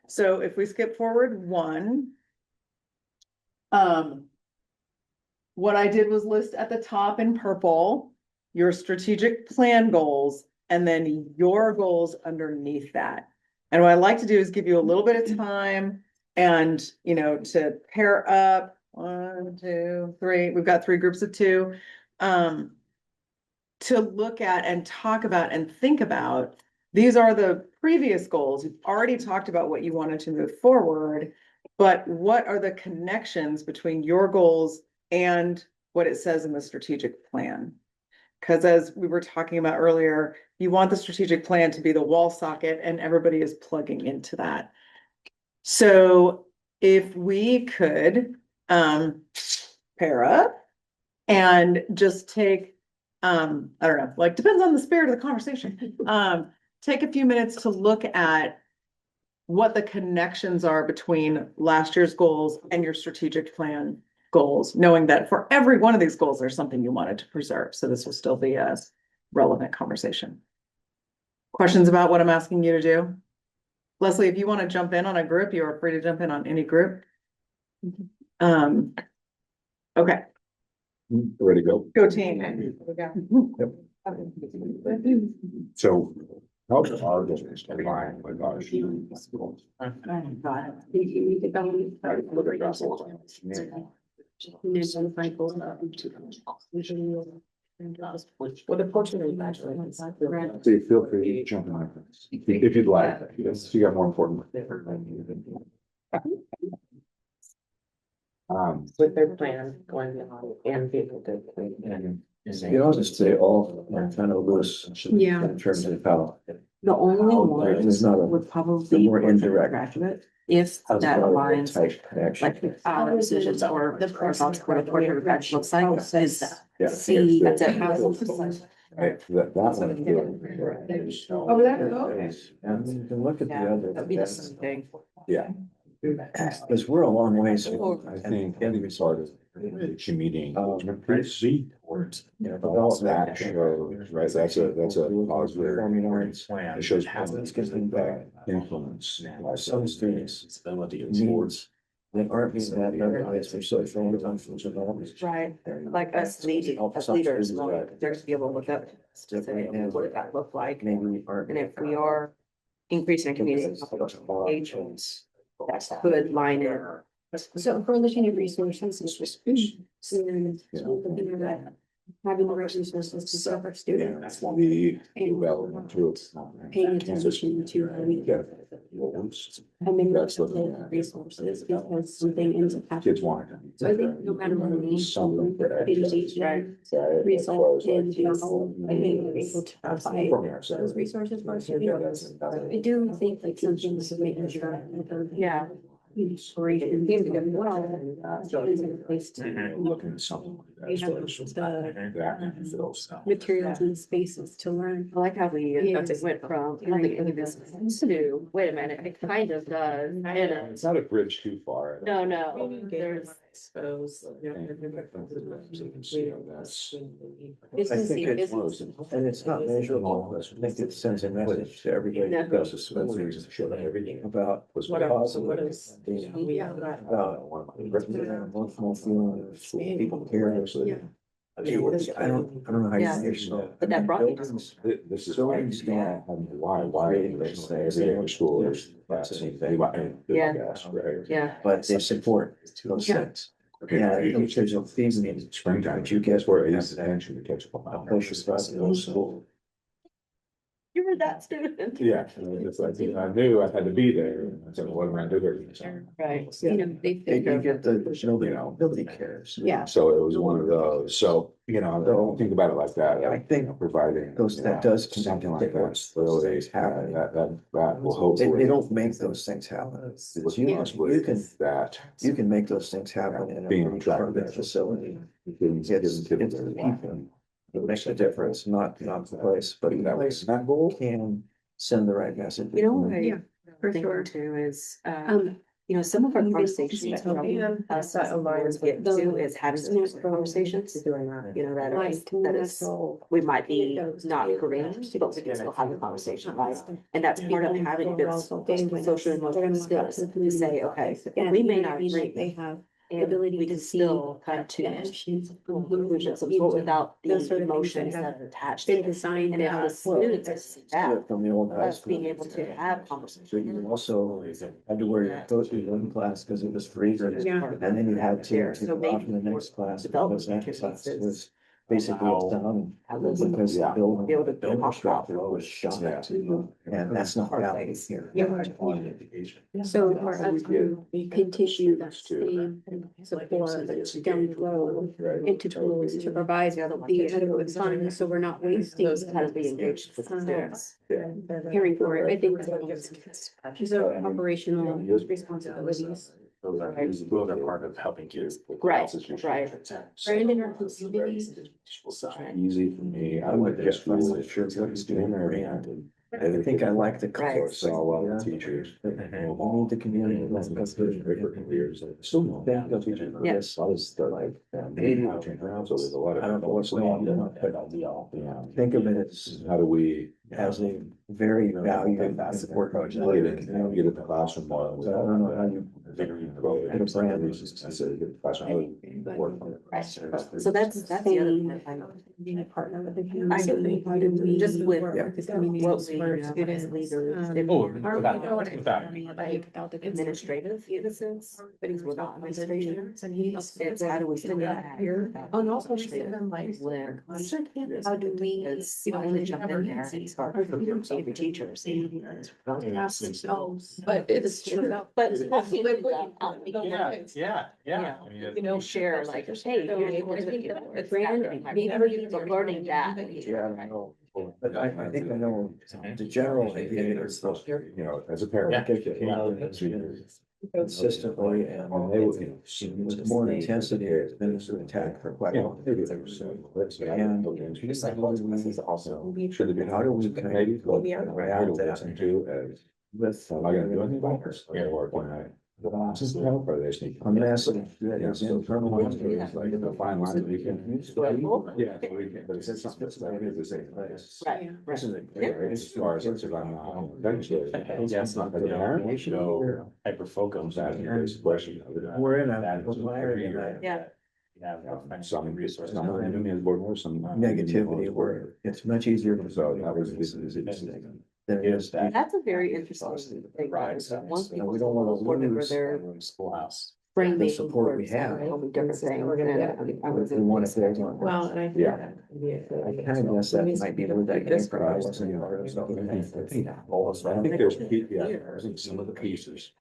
So if we skip forward 1, what I did was list at the top in purple, your strategic plan goals, and then your goals underneath that. And what I like to do is give you a little bit of time and, you know, to pair up 1, 2, 3, we've got 3 groups of 2, to look at and talk about and think about. These are the previous goals. You've already talked about what you wanted to move forward, but what are the connections between your goals and what it says in the strategic plan? Because as we were talking about earlier, you want the strategic plan to be the wall socket and everybody is plugging into that. So if we could pair up and just take, I don't know, like depends on the spirit of the conversation. Take a few minutes to look at what the connections are between last year's goals and your strategic plan goals, knowing that for every one of these goals, there's something you wanted to preserve. So this will still be a relevant conversation. Questions about what I'm asking you to do? Leslie, if you want to jump in on a group, you are free to jump in on any group. Okay, Ready to go? go team. So how does our district align with our schools? Well, the portrait of graduate. So feel free to jump in if you'd like, if you got more important. With their plan going on and being able to. You know, just say all kind of loose. Yeah. In terms of how. The only There's not a. would the probably more be indirect. graduate, if how's that it called, aligns, type connection. like our decisions or the process where the portrait of graduate looks like is Yeah. see, that's it. Right, that one. is good. Oh, that, okay. And you can look at the other. That'd be the same thing. Yeah, Because we're a long ways. I think it's part of the community engagement piece. You know, That development. shows, right, that's a positive. Forming arts. It shows It's gives them back. influence. By some students. Needs that aren't being had otherwise for social and functional development. Right, like us leading, as leaders, they're to be able to look up to say, what did that look like? Maybe aren't. And if we are increasing community engagement, that could line in. So if we're looking at resources, having the right resources to serve our students. The relevant to it. Paying attention to how we having That's the- the resources because something ends up happening. Kids want. So I think no matter what we need Something for to engagement result in how I think we're able to provide those resources for our students. I do think like something is making sure. Yeah. inspiration. Looking at something like that. Materials and spaces to learn. I like how we Yeah. went from, I don't think any of this to, wait a minute, it kind of does. It's not a bridge too far. No, there's. I suppose. I think it's, and it's not measurable, I think it sends a message to everybody. No. About what's What are- positive. what is- Yeah. About emotional feelings, people care. Yeah. I don't know how you. Yeah. measure But that brought me to- This is So why, understand why every school is. Yeah. Right. Yeah, But they support those Yeah. things. Yeah, I think there's a theme in Springtime, But you guess where where it it is is attention to catch up a on. push across the whole school. you were that student. Yeah, it's like, I knew I had to be there, and I said, what am I doing? Right. You know, they They fit. can get the, nobody cares. Yeah. So it was one of those, so, don't think about it like that. I think Providing. that does connect Something like difference. that, really, Those happen. that will They, hopefully. they don't make those things happen. It's You possibly you can, that. you can make those things happen in Being a attracted private facility. It's It's the people that makes a difference, not the place, but the That place was not goal. can send the right message. You know what Yeah, for I sure. think too is, Um, some of our even conversations just that helping us that as aligns boards get with to the- is having those conversations. That Like, is, we might be not agreeing, but we can still have a conversation, right? And that's part of having good social emotional skills to say, okay, we may not agree. They have And ability we to can see still come to connections, conclusions of what without the those sort of things emotions that that have are attached. been to it. designed And if the students can see that, From the old high us school. being able to have So conversations. you also had to wear your coat in one class because it was free. Yeah. And then you had to So go off in the maybe next class. development Because that class activities was basically it's done. Because the Yeah. building, Be able to building talk about structure was shot. Yeah. And that's not valid here. So for us to continue that same support down the road and to tools to provide the adequate funds, so we're not wasting. Those kind of be engaged with the students. Caring for it, I think these are operational responsibilities. Those are part of helping kids. Right, right. Brandon, our community. Easy for me. I went to school, sure, doing everything. I think I like the culture. Right. Saw a lot of teachers. We need the community. That's good. Still know. Yeah. Yes, I was like, maybe I'll turn around, so there's a lot of. I don't know what's going on, but Yeah. think of it as, How do we? as a very valued and important. Get it, get it the classroom more. So I don't know how you. Get a brand. I said, get the classroom. Right. So that's the other part. Being a partner with the I community. How do we just with work with the community what we for know students? as leaders. if- Oh, Are we without- going like without the Administrative in a sense, because we're not administration. And he's. It's how do we still have Here. that And also administrative them like. when How do we? Because you only jump in there and start with your teachers. Ask themselves. But it's true. But. Yeah. I mean, Share like, hey, the brand, maybe you're learning that. Yeah, I know. But I think I know the general idea is, As a parent. consistently and And they would, you know, with more intensity, it's been an attack for quite a while. maybe they were so. And Just like what we need also, should have been. How do we Maybe. connect Around that too, as, with. am I gonna do anything about this? Or can I? Just help, or they just need. A message that is internal. It's like a fine line that we can. Yeah, so we can, but it says something that's like, it's the same place. Right, This is a great, as far as it's about, Yeah, it's not, no, hyper focus. Question. We're in a That is environment every of Yeah. Some resources. some of them is board, some. negativity where it's much easier to. So that was, this is. Than it is that. That's a very interesting thing. Right. Once people We don't wanna support it where lose they're Schoolhouse. framing. the support we towards have. totally different things. And I was We want to build on. Well, and I. Yeah. I kind of guess that might be where that came from. I wasn't aware of something. I think there's, yeah, I think some of the pieces.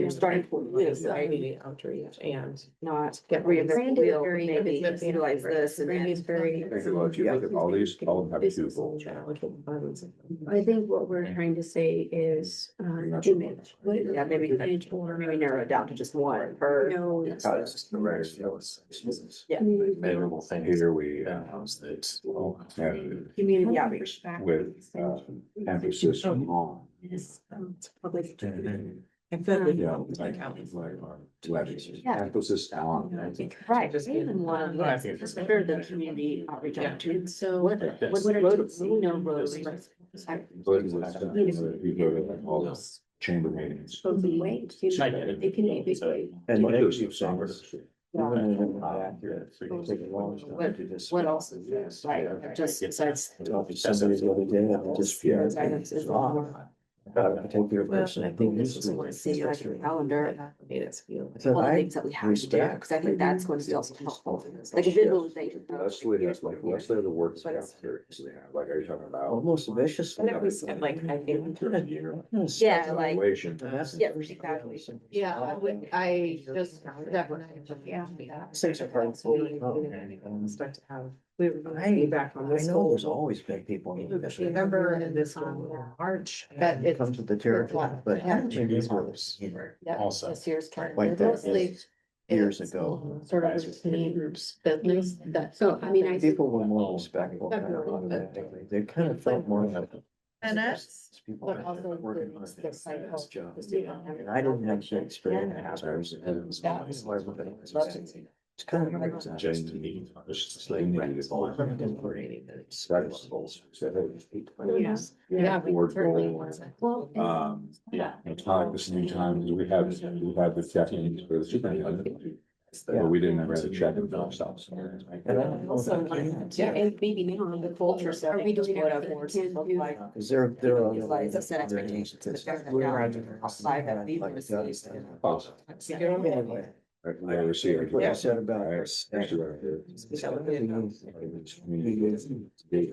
Starting point, yes, right? Community outreach and. Not Get reinvent the Brand is wheel, very- maybe it's utilize this and Brand then. is very. Well, if you look at all these, all of them have two goals. I think what we're trying to say is, Yeah, maybe narrow it down to just one per. No. Yeah. Measurable thing. Here we, Community outreach. with, emphasis on. Public. I feel like Yeah, we- like, letters, Yeah. emphasis on. Right, even one, No, I think yes, it's- better than community outreach Yeah. opportunities. So. What road, we know roads. But it was, you go to all those chamber meetings. Wait, I get it. it can be a big way. And Like they those keep saying, numbers. even if they're not accurate, it can take a long time to just- What else is there, right, just besides. Talked to somebody the other day, and they just feel like it's wrong. About a particular person, I think this I is. want to see like your calendar, Made us feel. So all the I things that we have to do, respect- because I think that's going to be also helpful, like a visualization. Leslie has like, Leslie have the work stuff here, like, are you talking about? Almost vicious. And it was like, I think. Yeah, like. Evaluation. Yeah, exactly. Yeah, I just definitely, yeah. Things are hard. Expect to have, we were gonna I feedback on I this know goal. there's always been people. in the November and this March. But It it's. comes with the territory, but. Yeah. maybe it was Yeah, Also. this year's calendar, Like that mostly years it's ago. sort of routine Groups. business that. So, I mean, I. People were more respectful. kind of automatically. They kind of felt more like. Minutes. People But that also were working includes on the this cycle, job. the student. And I didn't have the experience. It's kind of. It's like Yeah, we Board certainly goal. want. Well. Yeah. It's not at the same time, we have the check-ins for the superintendent, but we didn't ever have a check in for ourselves. Also, yeah, and maybe now on the culture Are setting, we just doing what everything our boards we can look do? like. Cause they're. These lights have set expectations, but they're not outside that we were seeing. I never see it. What you said about.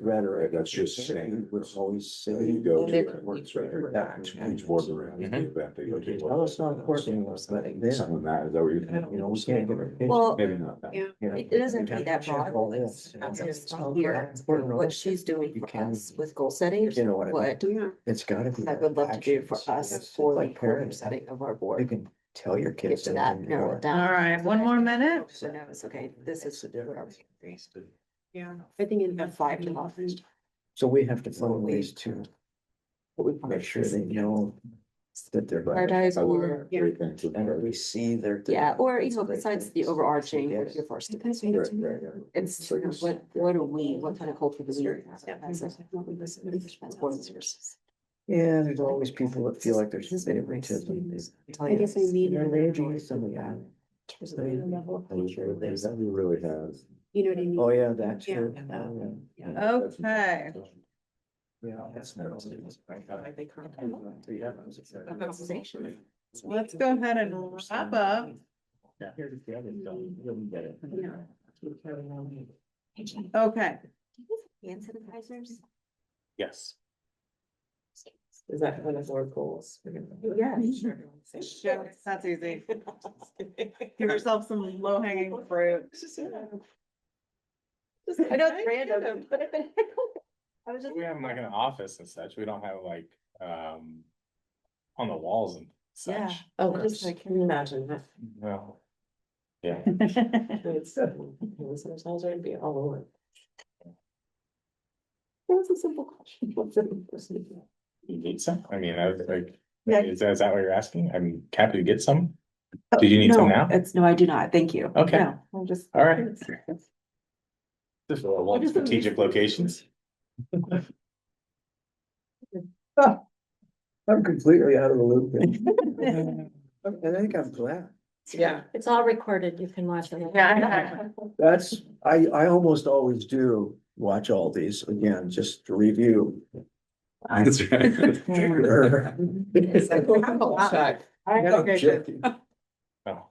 Rhetoric, that's just saying. Was always say. You go to. They're- Works right there. Each board around the event they go to. Well, it's not important, but then, Some of that, is that what you're? you know, we can't get. our kids- Well, Maybe not that. Yeah. you know, it doesn't we have be to that check broad. all this, you know. I'm just Oh, here, important. what she's doing You for can- us with goal setting, You know what I mean? what Yeah. It's gotta be. I would love to do for actions. us It's for the like culture parents. setting of our You board. can tell your Get kids. to that, anything narrow more. it down. All right, one more minute. So now it's okay, this is what our. Yeah. I think in. We have 5 to offer. So we have to find ways to What we make sure they know that they're. prioritize I would- or, Yeah. And we see their. yeah, or, you know, besides the overarching, Yes. what's your first. Right, right, right. It's, you know, what are we, what kind of culture do we have? as a- as board members? Yeah, there's always people that feel like there's favoritism. I guess I need. You know, they enjoy some of that. Level of culture, there's, That we really have. you know what I mean? Oh, yeah, that's Yeah. true. Yeah. Okay. Yeah, that's. Conversation. Let's go ahead and wrap up. Okay. Hand sanitizers? Yes. Is that one of our goals? Yeah. Yeah, that's easy. Give yourself some low hanging fruit. I know it's random, but I was just. We have like an office and such. We don't have like, on the walls and Yeah. such. Oh, I just like- can you imagine that? Well. Yeah. It's, sometimes it'd be all over. It was a simple question. What's the person? You need some? I mean, I was like, Yeah. is that what you're asking? I'm happy to get some. Did you need some No, now? no, I do not, thank you. Okay. No, I'm just. All right. Just strategic locations. I'm completely out of the loop. And I think I'm glad. Yeah. It's all recorded, you can watch it. Yeah. That's, I almost always do watch all these again, just to review. That's right. It's like, wow, check. I'm joking. Oh,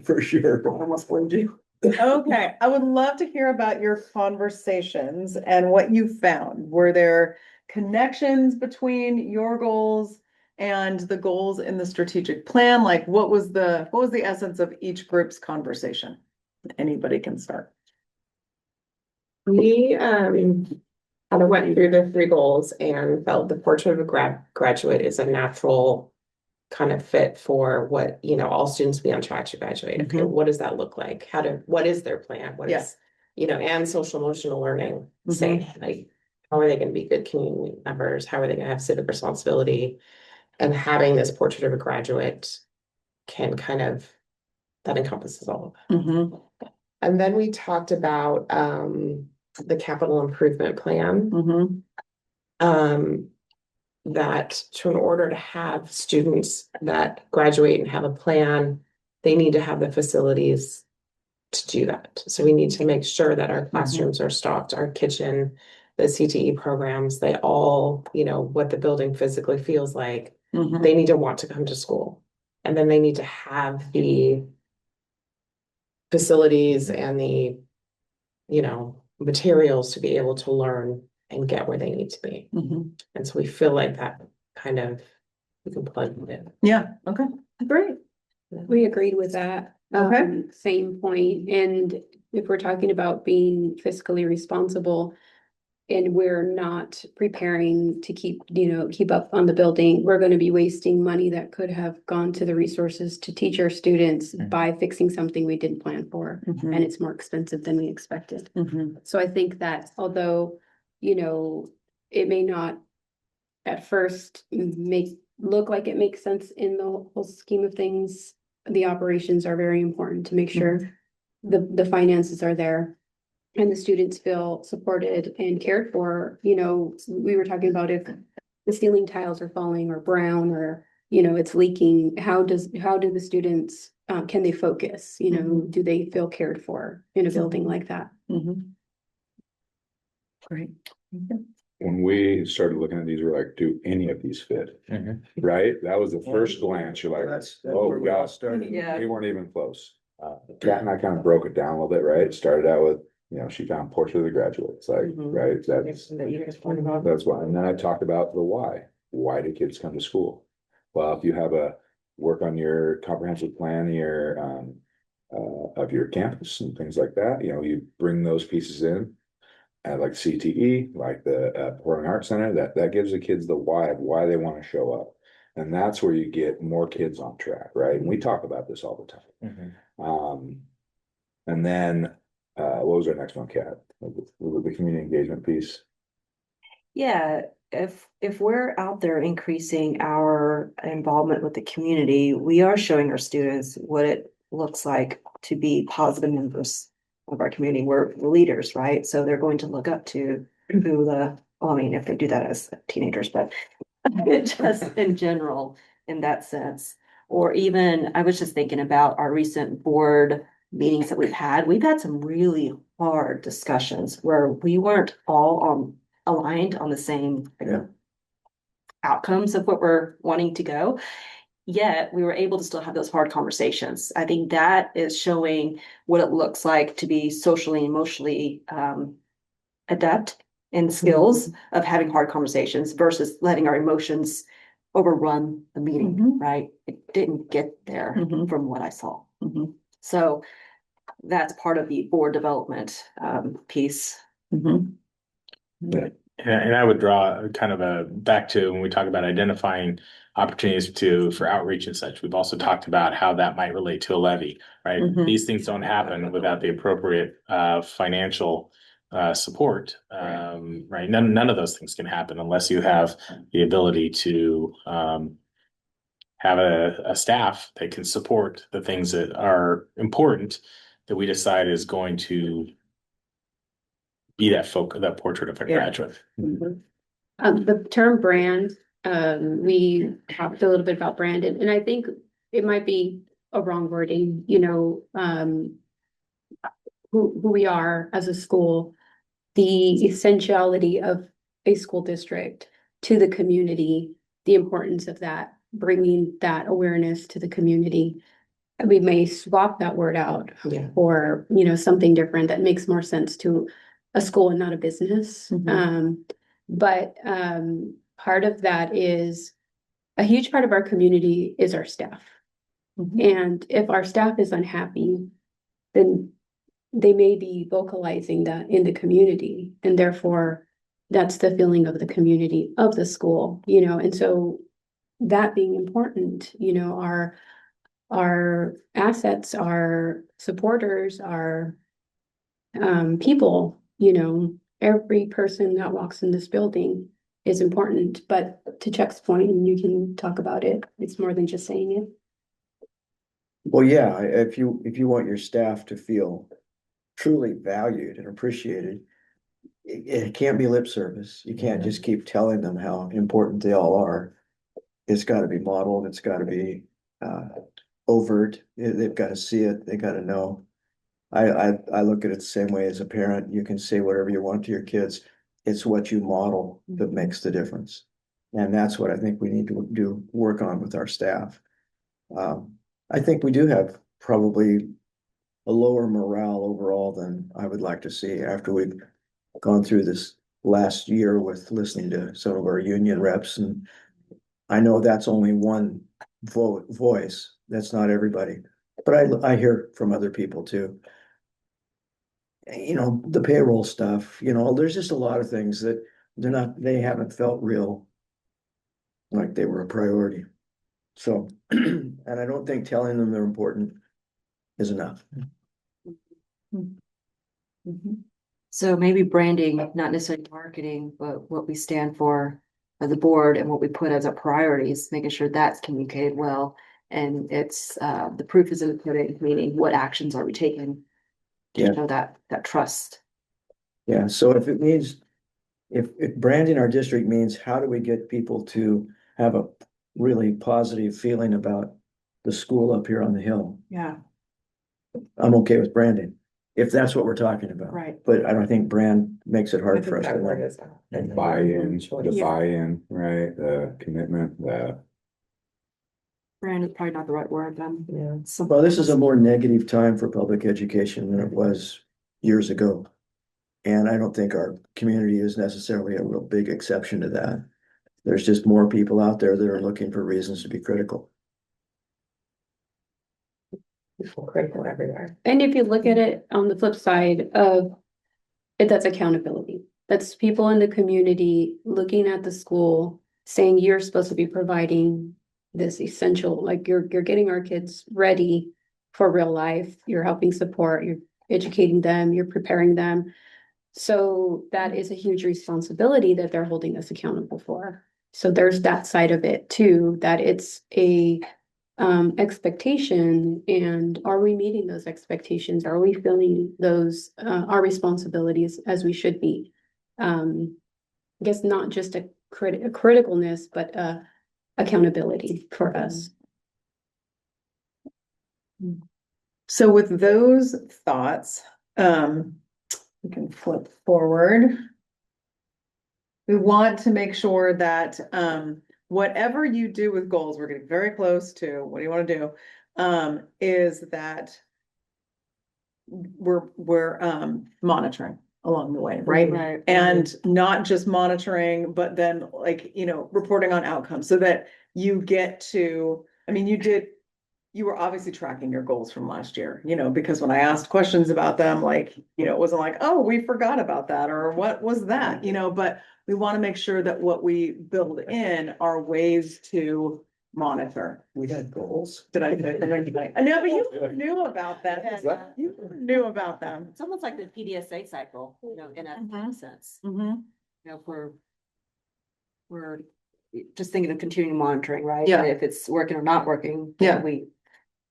For sure. Almost blamed you. Okay, I would love to hear about your conversations and what you found. Were there connections between your goals and the goals in the strategic plan? Like, what was the essence of each group's conversation? Anybody can start. We, kind of went through the 3 goals and felt the portrait of a graduate is a natural kind of fit for what, all students be on track to graduate. Okay, Mhm. what does that look like? What is their plan? What Yeah. is, and social emotional learning Mhm. say, like, how are they gonna be good community members? How are they gonna have civic responsibility? And having this portrait of a graduate can that encompasses all of that. Mhm. And then we talked about the capital improvement plan. Mhm. That in order to have students that graduate and have a plan, they need to have the facilities to do that. So we need to make sure that our classrooms are stocked, our kitchen, the CTE programs, they all, what the building physically feels like. Mhm. They need to want to come to school. And then they need to have the facilities and the, materials to be able to learn and get where they need to be. Mhm. And so we feel like that we can plug it in. Yeah, okay, great. We agreed with that. Okay. Same point. And if we're talking about being fiscally responsible and we're not preparing to keep up on the building, we're going to be wasting money that could have gone to the resources to teach our students by fixing something we didn't plan for. Mhm. And it's more expensive than we expected. Mhm. So I think that although, it may not at first look like it makes sense in the whole scheme of things, the operations are very important to make sure the finances are there and the students feel supported and cared for. We were talking about if the ceiling tiles are falling or brown or, it's leaking, how do the students, can they focus? Do they feel cared for in a building like that? Mhm. Great. When we started looking at these, we're like, do any of these fit? Right? That was the first glance. You're like, That's oh, where we all gosh. started. Yeah. We weren't even close. Kat and I kind of broke it down a little bit, right? Started out with, she found portrait of the graduate. It's like, Mhm. right, that's That's why. And then I talked about the why. Why do kids come to school? Well, if you have work on your comprehensive plan, of your campus and things like that, you bring those pieces in. Like CTE, like the Performing Arts Center, that gives the kids the why of why they want to show up. And that's where you get more kids on track, right? And we talk about this all the time. And then, what was our next one, Kat? The community engagement piece. Yeah, if we're out there increasing our involvement with the community, we are showing our students what it looks like to be positive members of our community. We're leaders, right? So they're going to look up to if they do that as teenagers, but just in general, in that sense. Or even, I was just thinking about our recent board meetings that we've had. We've had some really hard discussions where we weren't all aligned on the same Yeah. outcomes of what we're wanting to go. Yet we were able to still have those hard conversations. I think that is showing what it looks like to be socially, emotionally adept in skills of having hard conversations versus letting our emotions overrun the meeting, right? It didn't get there from what I saw. So that's part of the board development piece. Yeah. And I would draw kind of back to when we talk about identifying opportunities for outreach and such. We've also talked about how that might relate to a levy, right? These things don't happen without the appropriate financial support, right? None of those things can happen unless you have the ability to have a staff that can support the things that are important that we decide is going to be that portrait of a graduate. The term brand, we talked a little bit about branded, and I think it might be a wrong wording, who we are as a school, the essentiality of a school district to the community, the importance of that, bringing that awareness to the community. We may swap that word out Yeah. or, something different that makes more sense to a school and not a business. But part of that is a huge part of our community is our staff. And if our staff is unhappy, then they may be vocalizing that in the community, and therefore that's the feeling of the community of the school, you know, and so that being important, you know, our assets, our supporters, our people, you know, every person that walks in this building is important, but to Chuck's point, and you can talk about it, it's more than just saying it. Well, yeah, if you want your staff to feel truly valued and appreciated, it can't be lip service. You can't just keep telling them how important they all are. It's gotta be modeled, it's gotta be overt. They've gotta see it, they gotta know. I look at it the same way as a parent. You can say whatever you want to your kids. It's what you model that makes the difference. And that's what I think we need to work on with our staff. I think we do have probably a lower morale overall than I would like to see after we've gone through this last year with listening to some of our union reps. And I know that's only one voice. That's not everybody. But I hear from other people too. You know, the payroll stuff, you know, there's just a lot of things that they haven't felt real like they were a priority. So, and I don't think telling them they're important is enough. So maybe branding, not necessarily marketing, but what we stand for as a board and what we put as our priorities, making sure that's communicated well. And it's, the proof is in the pudding, meaning what actions are we taking Yeah. to show that trust. Yeah, so if it means, if branding our district means, how do we get people to have a really positive feeling about the school up here on the hill? Yeah, I'm okay with branding, if that's what we're talking about. right. But I don't think brand makes it I hard think for us to that word know. is. And buy-in, the Yeah. buy-in, right, the commitment, the. Brand is probably not the right word then. Yeah. Well, this is a more negative time for public education than it was years ago. And I don't think our community is necessarily a real big exception to that. There's just more people out there that are looking for reasons to be critical. Critical everywhere. And if you look at it on the flip side of it, that's accountability. That's people in the community looking at the school, saying you're supposed to be providing this essential, like you're getting our kids ready for real life. You're helping support, you're educating them, you're preparing them. So that is a huge responsibility that they're holding us accountable for. So there's that side of it too, that it's a expectation, and are we meeting those expectations? Are we filling those our responsibilities as we should be? I guess not just a criticalness, but accountability for us. So with those thoughts, we can flip forward. We want to make sure that whatever you do with goals, we're getting very close to, what do you want to do? Is that we're monitoring along the way, right? Right. And not just monitoring, but then like, you know, reporting on outcomes so that you get to, I mean, you were obviously tracking your goals from last year, you know, because when I asked questions about them, like, you know, it wasn't like, oh, we forgot about that, or what was that, you know, but we want to make sure that what we build in are ways to monitor. We had goals. Did I know, but you knew about that. You knew about them. It's almost like the PDSA cycle, you know, in a sense. Mhm. You know, we're just thinking of continuing monitoring, right? Yeah. And if it's working or not working, Yeah. then we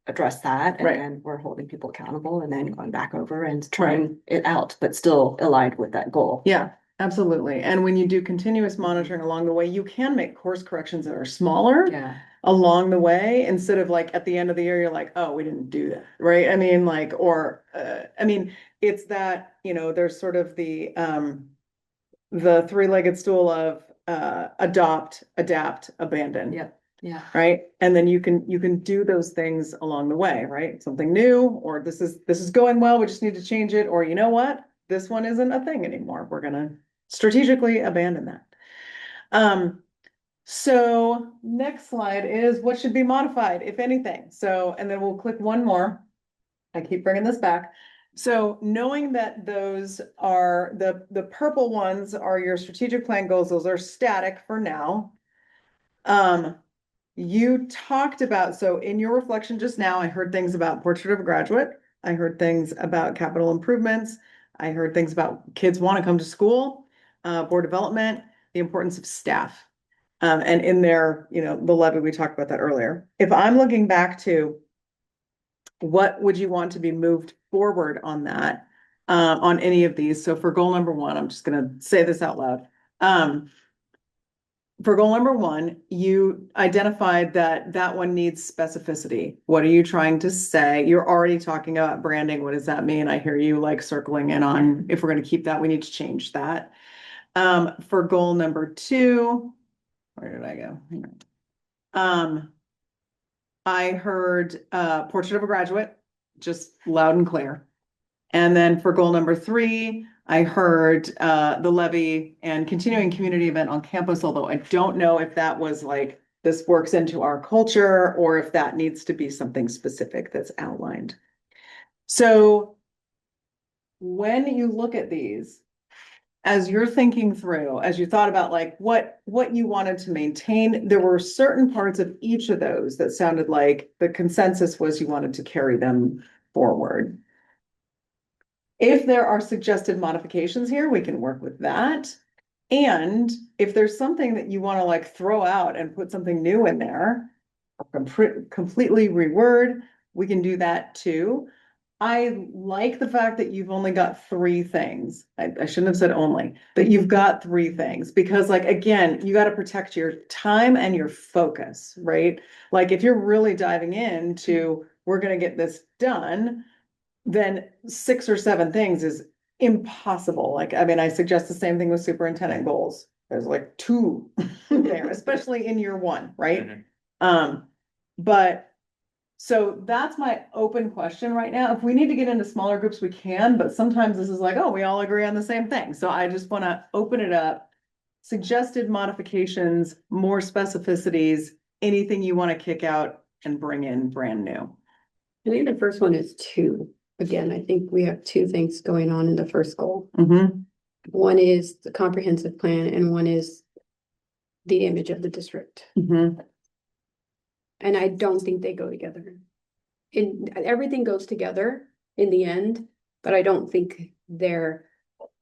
address that, and Right. then we're holding people accountable and then going back over and trying it out, but still aligned with that goal. Yeah, absolutely. And when you do continuous monitoring along the way, you can make course corrections that are smaller Yeah. along the way, instead of like at the end of the year, you're like, oh, we didn't do that, right? I mean, like, or, I mean, it's that, you know, there's sort of the three-legged stool of, adopt, adapt, abandon. Yep. Yeah. Right? And then you can do those things along the way, right? Something new, or this is going well, we just need to change it, or you know what? This one isn't a thing anymore. We're gonna strategically abandon that. So next slide is what should be modified, if anything. So, and then we'll click one more. I keep bringing this back So knowing that those are the purple ones are your strategic plan goals, those are static for now. You talked about, so in your reflection just now, I heard things about portrait of a graduate. I heard things about capital improvements. I heard things about kids want to come to school, board development, the importance of staff. And in there, the levy, we talked about that earlier. If I'm looking back to what would you want to be moved forward on that, on any of these? So for goal number one, I'm just gonna say this out loud. For goal number one, you identified that that one needs specificity. What are you trying to say? You're already talking about branding. What does that mean? I hear you like circling in on, if we're gonna keep that, we need to change that. For goal number two, where did I go? Hang on. I heard portrait of a graduate, just loud and clear. And then for goal number three, I heard the levy and continuing community event on campus, although I don't know if that was like, this works into our culture or if that needs to be something specific that's outlined. So when you look at these, as you're thinking through, as you thought about like what you wanted to maintain, there were certain parts of each of those that sounded like the consensus was you wanted to carry them forward. If there are suggested modifications here, we can work with that. And if there's something that you want to like throw out and put something new in there, completely reword, we can do that too. I like the fact that you've only got three things. I shouldn't have said only, but you've got three things because like, again, you got to protect your time and your focus, right? Like if you're really diving into, we're going to get this done, then 6 or 7 things is impossible. Like, I mean, I suggest the same thing with superintendent goals. There's like 2 there, especially in year 1, right? But so that's my open question right now. If we need to get into smaller groups, we can, but sometimes this is like, oh, we all agree on the same thing. So I just want to open it up. Suggested modifications, more specificities, anything you want to kick out and bring in brand new. I think the first one is 2. Again, I think we have 2 things going on in the first goal. Mm-hmm. One is the comprehensive plan and one is the image of the district. Mm-hmm. And I don't think they go together. Everything goes together in the end, but I don't think they're,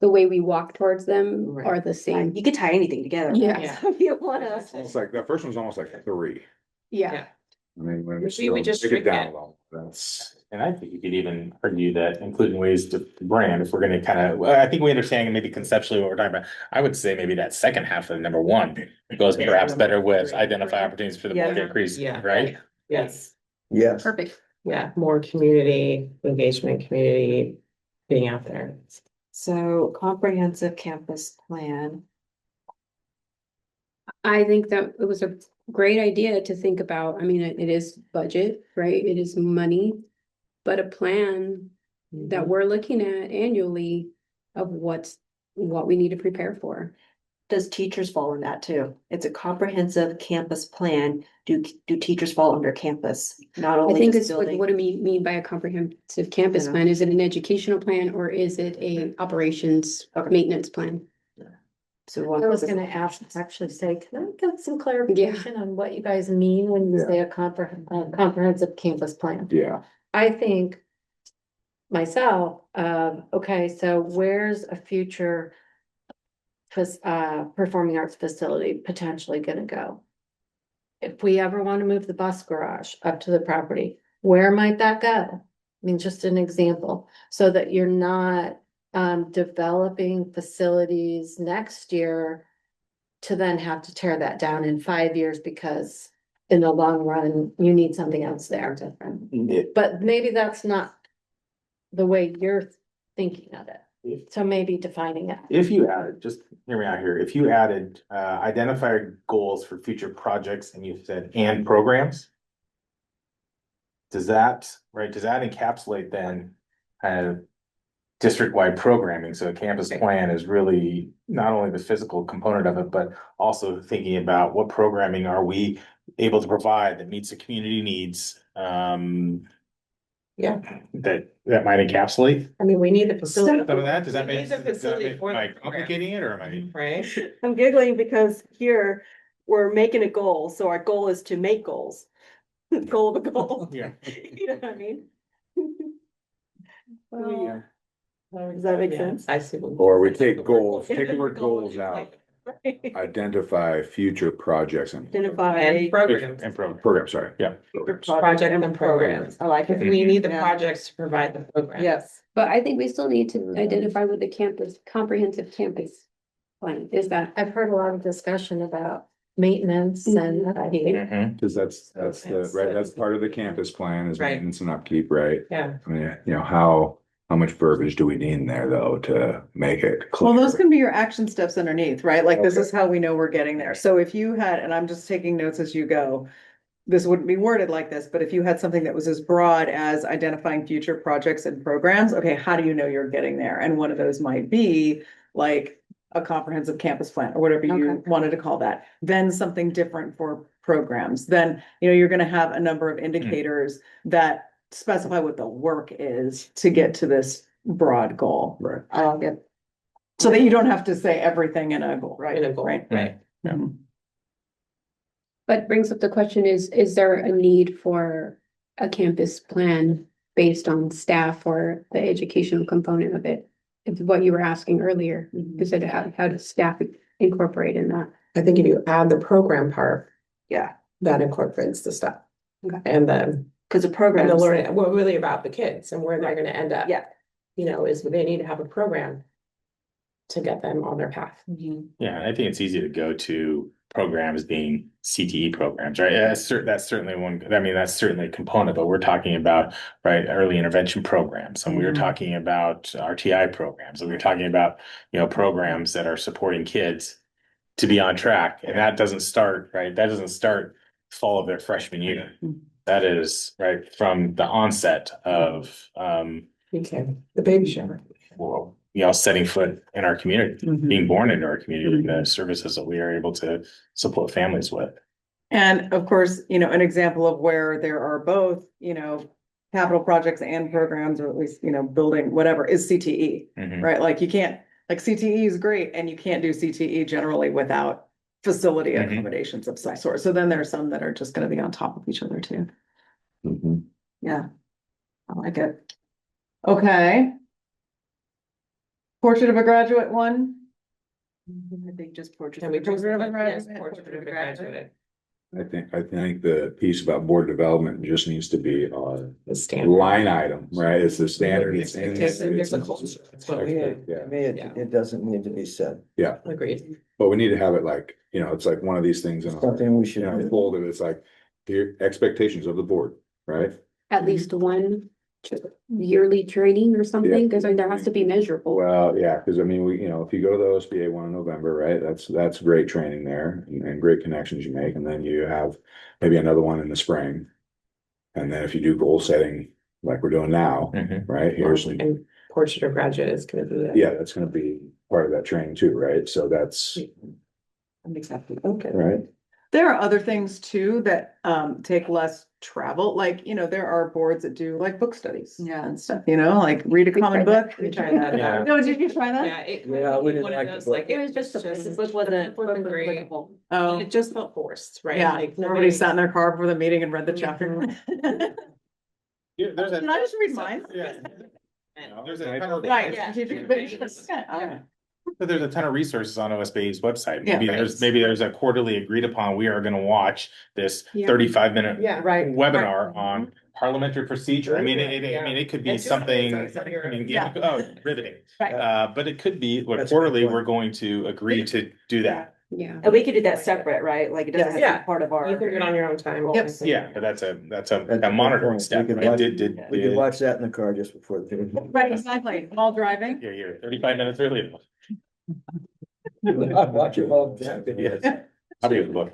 the way we walk towards them Right. are the same. You could tie anything together. Yeah. Yeah. If you wanna. It's almost like, that first one's almost like 3. Yeah. I mean, when We would just break it shrink down it. a little, that's. And I think you could even argue that including ways to brand, if we're gonna kind of, well, I think we understand maybe conceptually what we're talking about. I would say maybe that second half of number 1 goes perhaps better with identify opportunities for the board to increase, Yeah. right? Yes, Yes. Perfect. yeah, more community engagement, community being out there. So comprehensive campus plan. I think that it was a great idea to think about. I mean, it is budget, right? It is money. But a plan that we're looking at annually of what we need to prepare for. Does teachers fall in that too? It's a comprehensive campus plan. Do teachers fall under campus? Not I only think just it's what building. do we mean by a comprehensive campus Yeah. plan? Is it an educational plan or is it a operations Okay. maintenance plan? So we want I was focus- gonna actually say, can I get some clarification on what you guys mean when you Yeah. say a comprehensive campus plan? Yeah, I think myself, okay, so where's a future performing arts facility potentially gonna go? If we ever want to move the bus garage up to the property, where might that go? I mean, just an example, so that you're not developing facilities next year to then have to tear that down in 5 years because in the long run, you need something else there. But maybe that's not the way you're thinking of it. So maybe defining it. If you added, just hear me out here, if you added, identify goals for future projects and you said and programs. Does that encapsulate then, district-wide programming? So a campus plan is really not only the physical component of it, but also thinking about what programming are we able to provide that meets the community needs? Yeah, that might encapsulate I mean, we need the facility. some of that? Does that We make, need the facility am for the I program, complicating it or am I? right? I'm giggling because here we're making a goal, so our goal is to make goals. Goal of a goal. Yeah. You know what I mean? Well, Does that make Yeah, sense? I see. what- Or we take goals, take the word goals out, Right. identify future projects and Identify. And programs, And program. program, sorry. Yeah. project and programs, I like it. we need the Yeah. projects to provide the program. yes. But I think we still need to identify what the campus, comprehensive campus plan is that. I've heard a lot of discussion about maintenance and I think Mhm. Cause that's the, right, that's part of the campus plan is Right. maintenance and upkeep, right? Yeah, I mean, you know, how much verbiage do we need in there though to make it clear? Well, those can be your action steps underneath, right? Like this is how we know we're getting there. So if you had, and I'm just taking notes as you go. This wouldn't be worded like this, but if you had something that was as broad as identifying future projects and programs, okay, how do you know you're getting there? And one of those might be like a comprehensive campus plan or whatever you Okay. wanted to call that. Then something different for programs. Then, you know, you're gonna have a number of indicators that specify what the work is to get to this broad goal. Right. I like it. So that you don't have to say everything in a goal, right? in a goal, Right. right? Yeah. Mhm. But brings up the question is there a need for a campus plan based on staff or the educational component of it? It's what you were asking earlier, is it how does staff incorporate in that? I think if you add the program part, Yeah, that incorporates the stuff. Okay. And then, because the and program. the learning, well, really about the kids and where they're Right. gonna end up. Yeah. You know, is they need to have a program to get them on their path. Yeah, and I think it's easy to go to programs being CTE programs, right? Yeah, that's certainly one, I mean, that's certainly a component, but we're talking about, right, early intervention programs. And we were Mhm. talking about RTI programs, and we were talking about, you know, programs that are supporting kids to be on track. And that doesn't start, right? That doesn't start fall of their freshman year. Mhm. That is right from the onset of, Okay, the baby shower. well, you know, setting foot in our community, Mhm. being born into our community, the services that we are able to support families with. And of course, you know, an example of where there are both, you know, capital projects and programs, or at least, you know, building, whatever, is CTE, Mhm. right? Like you can't, like CTE is great and you can't do CTE generally without facility Mhm. accommodations of some sort. So then there are some that are just gonna be on top of each other too. Mhm. Yeah. I like it. Okay. Portrait of a graduate one. I think just portrait. Can we just, Portrait of a yes, graduate, portrait of a graduate, I think the piece about board development just needs to be the standard. line item, right? It's the standard. It's in- Expectation, there's a culture, that's what we do. Yeah, To me, it doesn't need to be said. yeah, Agreed. but we need to have it like, you know, it's like one of these things in a, Something we should you know, do. folded, it's like, here, expectations of the board, right? At least one yearly training or something, because there has to be measurable. Well, yeah, because I mean, we, you know, if you go to the OSBA one in November, right, that's great training there and great connections you make, and then you have maybe another one in the spring. And then if you do goal setting like we're doing now, Mhm. right, here's, And portrait of graduate is gonna be that. yeah, that's gonna be part of that training too, right? So that's, Exactly, okay. right, There are other things too that take less travel, like, you know, there are boards that do like book studies. Yeah. And stuff, you know, like read a We common tried book. We tried that. Yeah. No, did you try that? Yeah, it. Yeah, we didn't one of like the those, book. like, It was just a just- Book wasn't great. applicable. Oh, It just felt forced, right? yeah, Like everybody sat in their car before the meeting and read the Mhm. chapter. Yeah, there's a- Can I just read mine? Yeah. There's a ton of- Right, Yeah. strategic visions. Yeah, all right. But there's a ton of resources on OSBA's website. Yeah. Maybe there's a quarterly agreed upon, we are gonna watch this Yeah. 35-minute Yeah. Right. webinar on parliamentary procedure. I mean, it could be And just- something, I mean, Yeah. oh, riveting. Right. But it could be, what That's a good quarterly, point. we're going to agree to do that. Yeah. And we could do that separate, right? Like it doesn't have to Yeah. be part of our. You can do it on your own time. Yep. Yeah, but that's a That's a good monitoring point. step. We could right? watch- Did- We could watch that in the car just before the. Right, exactly, while driving. You're 35 minutes early. Watch it all. Yes. How do you look?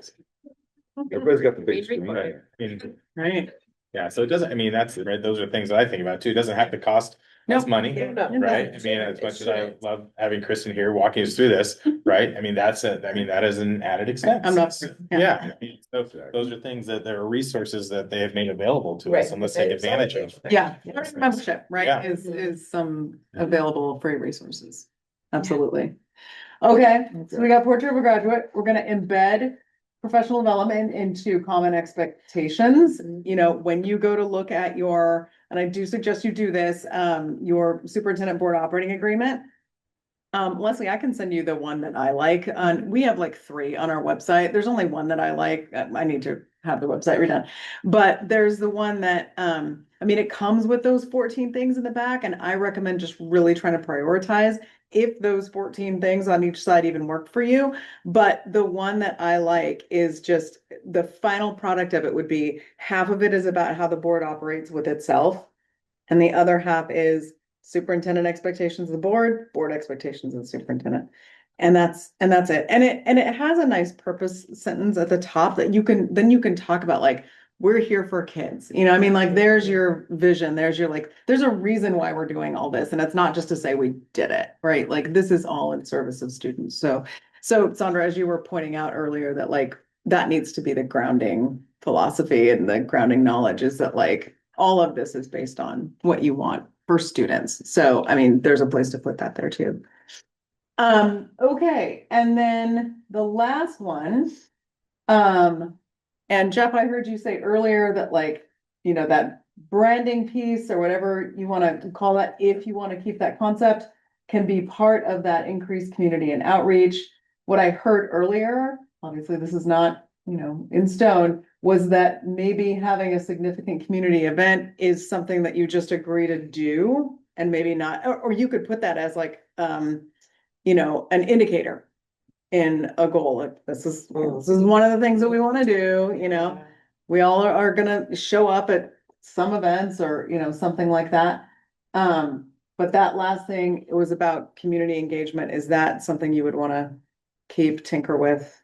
everybody's got the big Read screen. report. In- Right. Yeah, so it doesn't, I mean, that's, right, those are things that I think about too. It doesn't have to cost us Nope. money, No, right? I it mean, as shouldn't. much as I love having Kristen here walking us through this, right? I mean, that is an added expense. I'm not, Yeah, I mean, so those are things that there are resources that they have made available to us, Right, and let's take it's advantage all- of. yeah, part of membership, right, Yeah. is some available free resources. Absolutely. Okay, so we got portrait of a graduate. We're gonna embed professional development into common expectations. You know, when you go to look at your, and I do suggest you do this, your superintendent board operating agreement. Leslie, I can send you the one that I like. We have like 3 on our website. There's only one that I like. I need to have the website redone. But there's the one that, I mean, it comes with those 14 things in the back, and I recommend just really trying to prioritize if those 14 things on each side even work for you. But the one that I like is just the final product of it would be half of it is about how the board operates with itself. And the other half is superintendent expectations of the board, board expectations of the superintendent. And that's it. And it has a nice purpose sentence at the top that you can talk about, like, we're here for kids. You know, I mean, like, there's your vision, there's your, like, there's a reason why we're doing all this. And it's not just to say we did it, right? Like, this is all in service of students. So Sandra, as you were pointing out earlier, that like that needs to be the grounding philosophy, and the grounding knowledge is that like all of this is based on what you want for students. So, I mean, there's a place to put that there too. Okay, and then the last one, and Jeff, I heard you say earlier that like, you know, that branding piece or whatever you want to call that, if you want to keep that concept, can be part of that increased community and outreach. What I heard earlier, obviously this is not, you know, in stone, was that maybe having a significant community event is something that you just agree to do, and maybe not, or you could put that as like, you know, an indicator in a goal. Like, this is one of the things that we want to do, you know. We all are gonna show up at some events or, you know, something like that. But that last thing, it was about community engagement. Is that something you would want to keep, tinker with?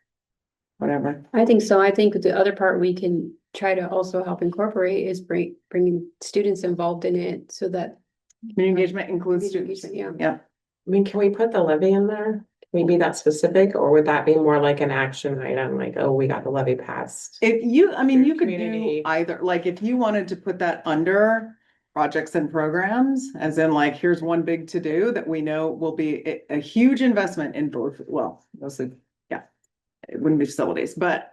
Whatever. I think so. I think the other part we can try to also help incorporate is bringing students involved in it so that. Community engagement includes students. Yeah. Yeah. I mean, can we put the levy in there? Can we be that specific, or would that be more like an action item, like, oh, we got the levy passed? If you, I mean, Your you could do community. either, like, if you wanted to put that under projects and programs, as in like, here's one big to do that we know will be a huge investment in both, well, mostly, yeah. It wouldn't be facilities, but,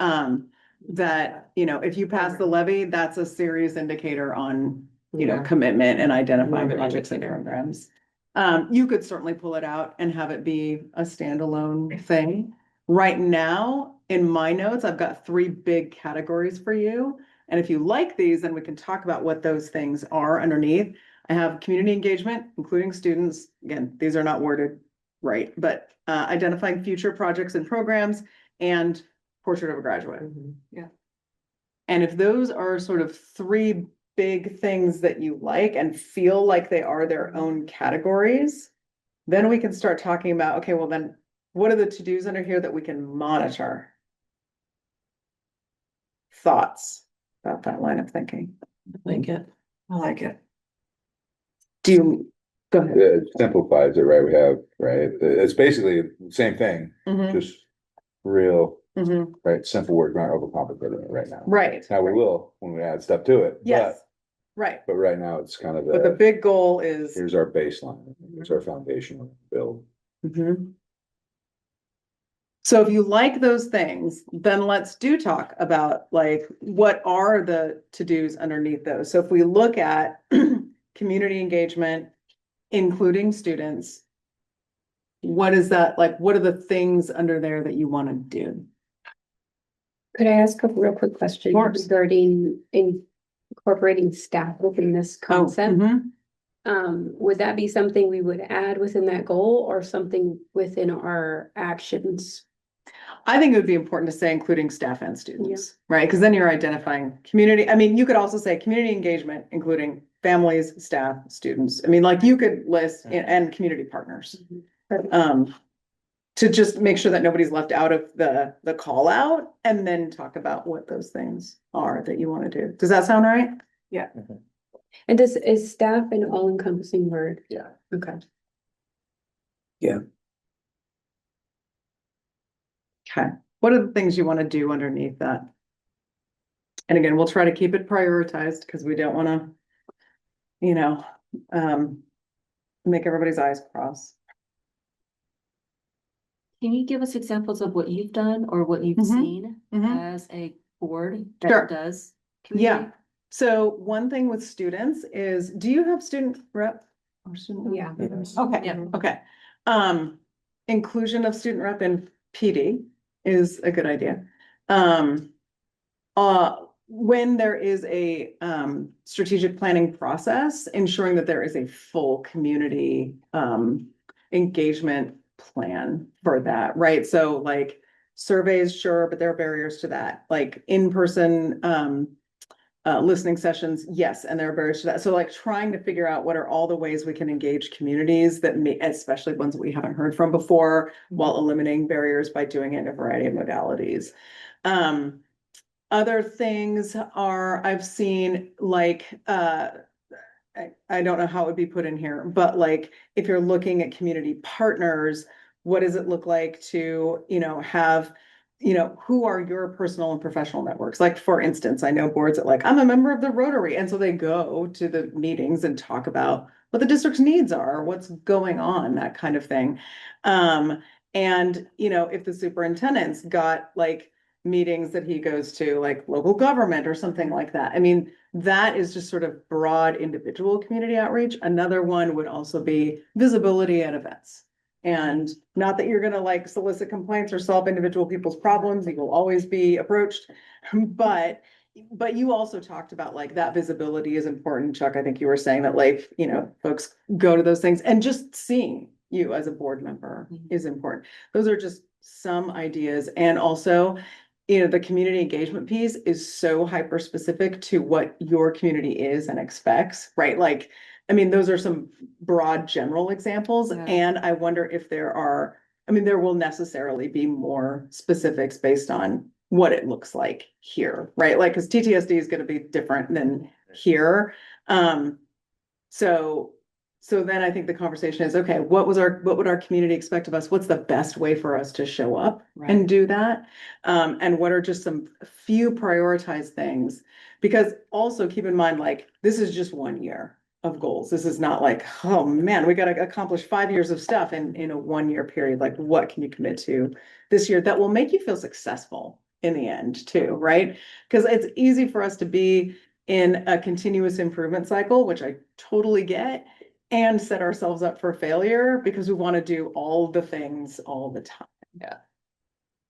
that, you know, if you pass the levy, that's a serious indicator on, you know, Yeah. commitment and identifying More of an projects and indicator. programs. You could certainly pull it out and have it be a standalone thing. Right now, in my notes, I've got 3 big categories for you. And if you like these, then we can talk about what those things are underneath. I have community engagement, including students. Again, these are not worded right, but identifying future projects and programs, and portrait of a graduate. Mhm. And if those are sort of 3 big things that you like and feel like they are their own categories, then we can start talking about, okay, well then, what are the to-dos under here that we can monitor? Thoughts about that line of thinking? Like it. I like it. Do you, go ahead. It simplifies it, right? We have, right? It's basically the same thing, Mhm, just real, mhm. right? Simple words, not overcomplicating it right now. Right, Now we will when we add stuff to it. yes, right. But right now it's kind of But the big goal is. here's our baseline, here's our foundation build. Mhm. So if you like those things, then let's talk about like, what are the to-dos underneath those? So if we look at community engagement, including students, what is that, like, what are the things under there that you want to do? Could I ask a real quick question course. regarding incorporating staff within this concept? Mhm. Would that be something we would add within that goal or something within our actions? I think it would be important to say including staff and students, right? Because then you're identifying community. I mean, you could also say community engagement, including families, staff, students. I mean, like, you could list and community partners. To just make sure that nobody's left out of the call out, and then talk about what those things are that you want to do. Does that sound right? And is staff an all-encompassing word? Yeah. Okay. Okay, what are the things you want to do underneath that? And again, we'll try to keep it prioritized because we don't want to, you know, make everybody's eyes cross. Can you give us examples of what you've done or what you've Mhm, seen mhm. as a board Sure. that does? Yeah, community? so one thing with students is, do you have student rep? Or student rep? Yeah. Okay, Yeah. okay. Inclusion of student rep in PD is a good idea. When there is a strategic planning process, ensuring that there is a full community engagement plan for that, right? So like surveys, sure, but there are barriers to that, like in-person listening sessions, yes, and there are barriers to that. So like trying to figure out what are all the ways we can engage communities that may, especially ones that we haven't heard from before, while eliminating barriers by doing it in a variety of modalities. Other things are, I've seen like, I don't know how it would be put in here, but like, if you're looking at community partners, what does it look like to, have, who are your personal and professional networks? Like, for instance, I know boards that like, I'm a member of the Rotary, and so they go to the meetings and talk about what the district's needs are, what's going on, that kind of thing. And, if the superintendent's got like meetings that he goes to, like local government or something like that. I mean, that is just sort of broad individual community outreach. Another one would also be visibility at events. And not that you're gonna like solicit complaints or solve individual people's problems, you will always be approached. But you also talked about like that visibility is important, Chuck. I think you were saying that like, folks go to those things, and just seeing you as a board member is important. Those are just some ideas. And also, the community engagement piece is so hyper specific to what your community is and expects, right? Like, I mean, those are some broad general examples, Yeah. and I wonder if there will necessarily be more specifics based on what it looks like here, right? Like, because TTSD is going to be different than here. So then I think the conversation is, okay, what would our community expect of us? What's the best way for us to show up and do that? And what are just some few prioritized things? Because also keep in mind, like, this is just 1 year of goals. This is not like, oh man, we got to accomplish 5 years of stuff in a 1 year period. Like, what can you commit to this year that will make you feel successful in the end too, right? Because it's easy for us to be in a continuous improvement cycle, which I totally get, and set ourselves up for failure because we want to do all the things all the time. Yeah.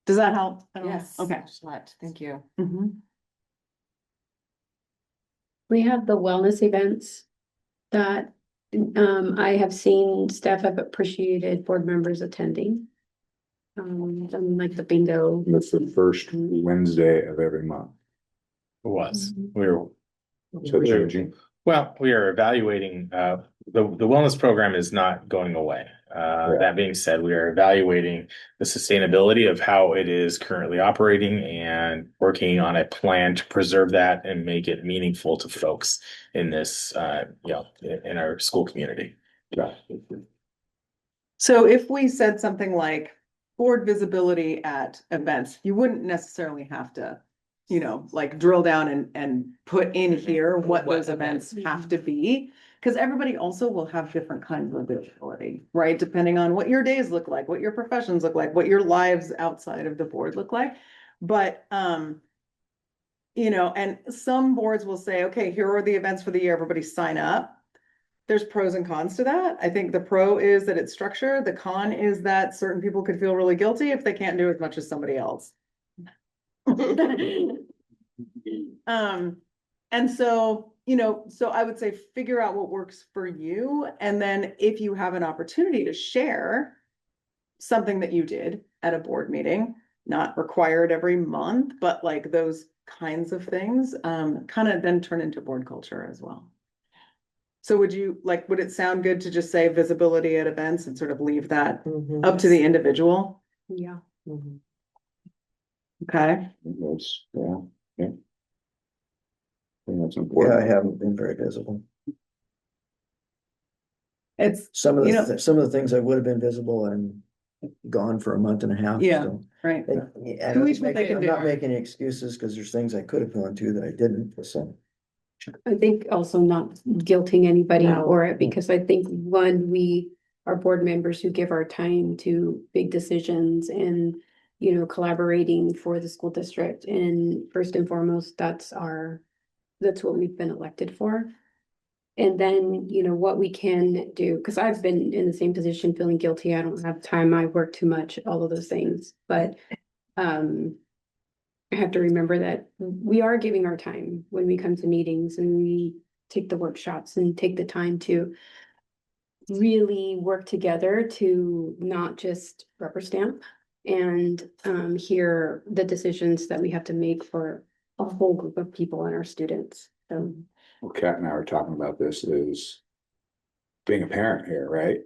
Does that help? at all? Yes. Okay. Thank you. Mhm. We have the wellness events that I have seen staff have appreciated board members attending. Like the bingo. That's the first Wednesday of every month. It was, we were, So changing. well, we are evaluating, the wellness program is not going away. That being said, we are evaluating the sustainability of how it is currently operating and working on a plan to preserve that and make it meaningful to folks in this, in our school community. Yeah. So if we said something like board visibility at events, you wouldn't necessarily have to, like drill down and put in here what those events have to be. Because everybody also will have different kinds of visibility, right? Depending on what your days look like, what your professions look like, what your lives outside of the board look like. But, and some boards will say, okay, here are the events for the year, everybody sign up. There's pros and cons to that. I think the pro is that it's structured. The con is that certain people could feel really guilty if they can't do as much as somebody else. And so, so I would say figure out what works for you. And then if you have an opportunity to share something that you did at a board meeting, not required every month, but like those kinds of things, kind of then turn into board culture as well. So would it sound good to just say visibility at events and sort of leave that up to the individual? Yeah. Okay. That's, yeah. That's Yeah, I important. haven't been very visible. It's, Some of You know- some of the things I would have been visible and gone for a month and a half, Yeah. so. right. And To each what they can I'm do. not making excuses, because there's things I could have gone to that I didn't, so. I think also not guilting anybody No. for it, because I think one, we are board members who give our time to big decisions and, you know, collaborating for the school district. And first and foremost, that's what we've been elected for. And then, you know, what we can do, because I've been in the same position, feeling guilty, I don't have time, I work too much, all of those things, but I have to remember that we are giving our time when we come to meetings and we take the workshops and take the time to really work together to not just rubber stamp and hear the decisions that we have to make for a whole group of people and our students. So Well, Kat and I were talking about this is being a parent here, right?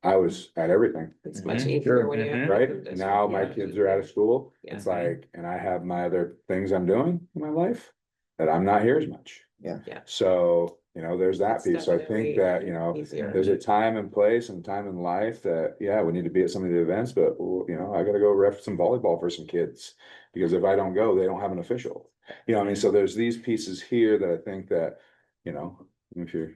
I was at everything, It's much Mhm. easier when you have. right? different districts. Now my Yeah. kids are out of school. Yeah. It's like, and I have my other things I'm doing in my life that I'm not here as much. Yeah. Yeah. So, there's that It's piece. So I definitely think that, Easier. there's a time and place and time in life that, yeah, we need to be at some of the events, but I gotta go ref some volleyball for some kids. Because if I don't go, they don't have an official. So there's these pieces here that I think that, if you're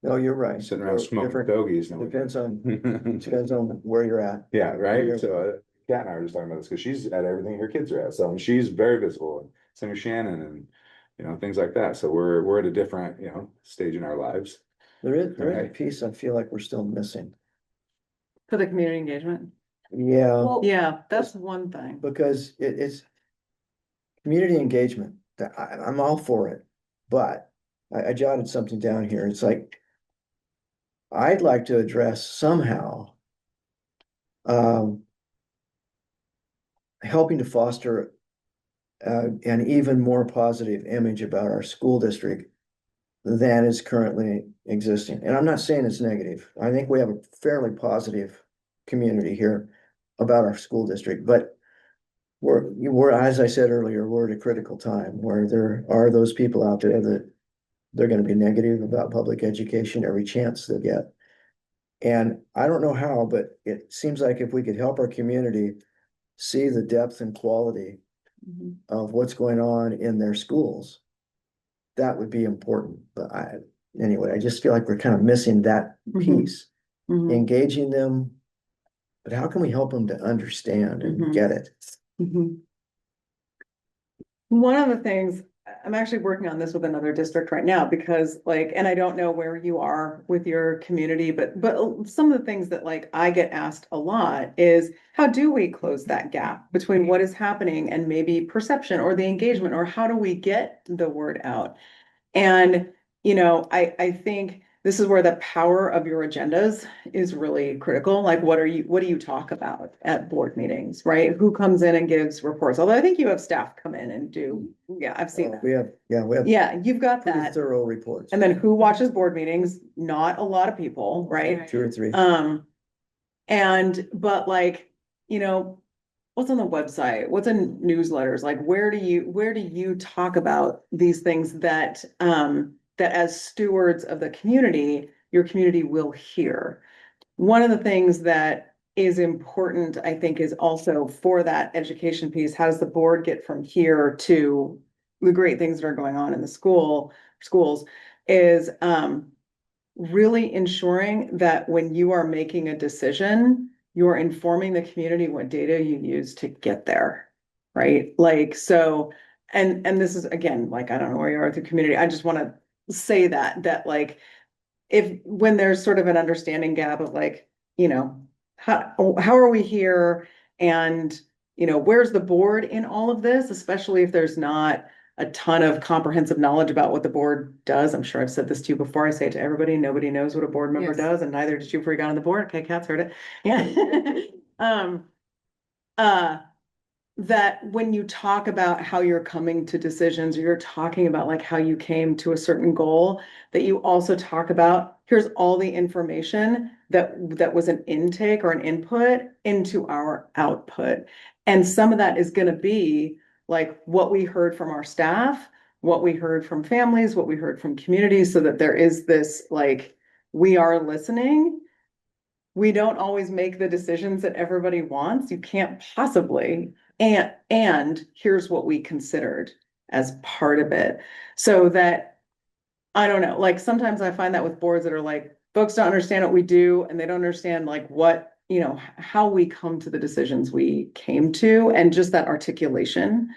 No, you're right. sitting around smoking Different- stogies. Depends on where you're at. Yeah, right. Yeah. So Kat and I were just talking about this because she's at everything her kids are at. So she's very visible, and same with Shannon, and things like that. So we're at a different stage in our lives. There is a Right. piece I feel like we're still missing. For the community engagement. Yeah, Well, Yeah, that's one thing. because it's community engagement, that I'm all for it, but I jotted something down here. It's like, I'd like to address somehow helping to foster an even more positive image about our school district than is currently existing. And I'm not saying it's negative. I think we have a fairly positive community here about our school district, but we're, as I said earlier, we're at a critical time where there are those people out there that they're gonna be negative about public education every chance they get. And I don't know how, but it seems like if we could help our community see the depth and quality of what's going on in their schools, that would be important. But anyway, I just feel like we're kind of missing that piece, Mhm. engaging them. But how can we help them to understand and Mhm. get it? Mhm. One of the things, I'm actually working on this with another district right now, because and I don't know where you are with your community, but some of the things that I get asked a lot is, how do we close that gap between what is happening and maybe perception or the engagement, or how do we get the word out? And, I think this is where the power of your agendas is really critical. Like, what do you talk about at board meetings, right? Who comes in and gives reports? Although I think you have staff come in and do, yeah, I've seen that. We have Yeah, you've got pretty that. thorough reports. And then who watches board meetings? Not a lot of people, right? Two or three. But what's on the website? What's in newsletters? Like, where do you talk about these things that that as stewards of the community, your community will hear? One of the things that is important, I think, is also for that education piece. How does the board get from here to the great things that are going on in the schools? Is really ensuring that when you are making a decision, you're informing the community what data you use to get there, right? So, and this is, again, I don't know where you are with the community. I just want to say that when there's sort of an understanding gap of how are we here, and where's the board in all of this, especially if there's not a ton of comprehensive knowledge about what the board does. I'm sure I've said this to you before. I say it to everybody. Nobody knows what a board member Yes. does, and neither did you before you got on the board. Okay, Kat's heard it. Yeah. That when you talk about how you're coming to decisions, or you're talking about how you came to a certain goal, that you also talk about, here's all the information that was an intake or an input into our output. And some of that is going to be what we heard from our staff, what we heard from families, what we heard from communities, so that there is this, like, we are listening. We don't always make the decisions that everybody wants. You can't possibly. And here's what we considered as part of it. So that, I don't know, like sometimes I find that with boards that are like, folks don't understand what we do and they don't understand like what, you know, how we come to the decisions we came to, and just that articulation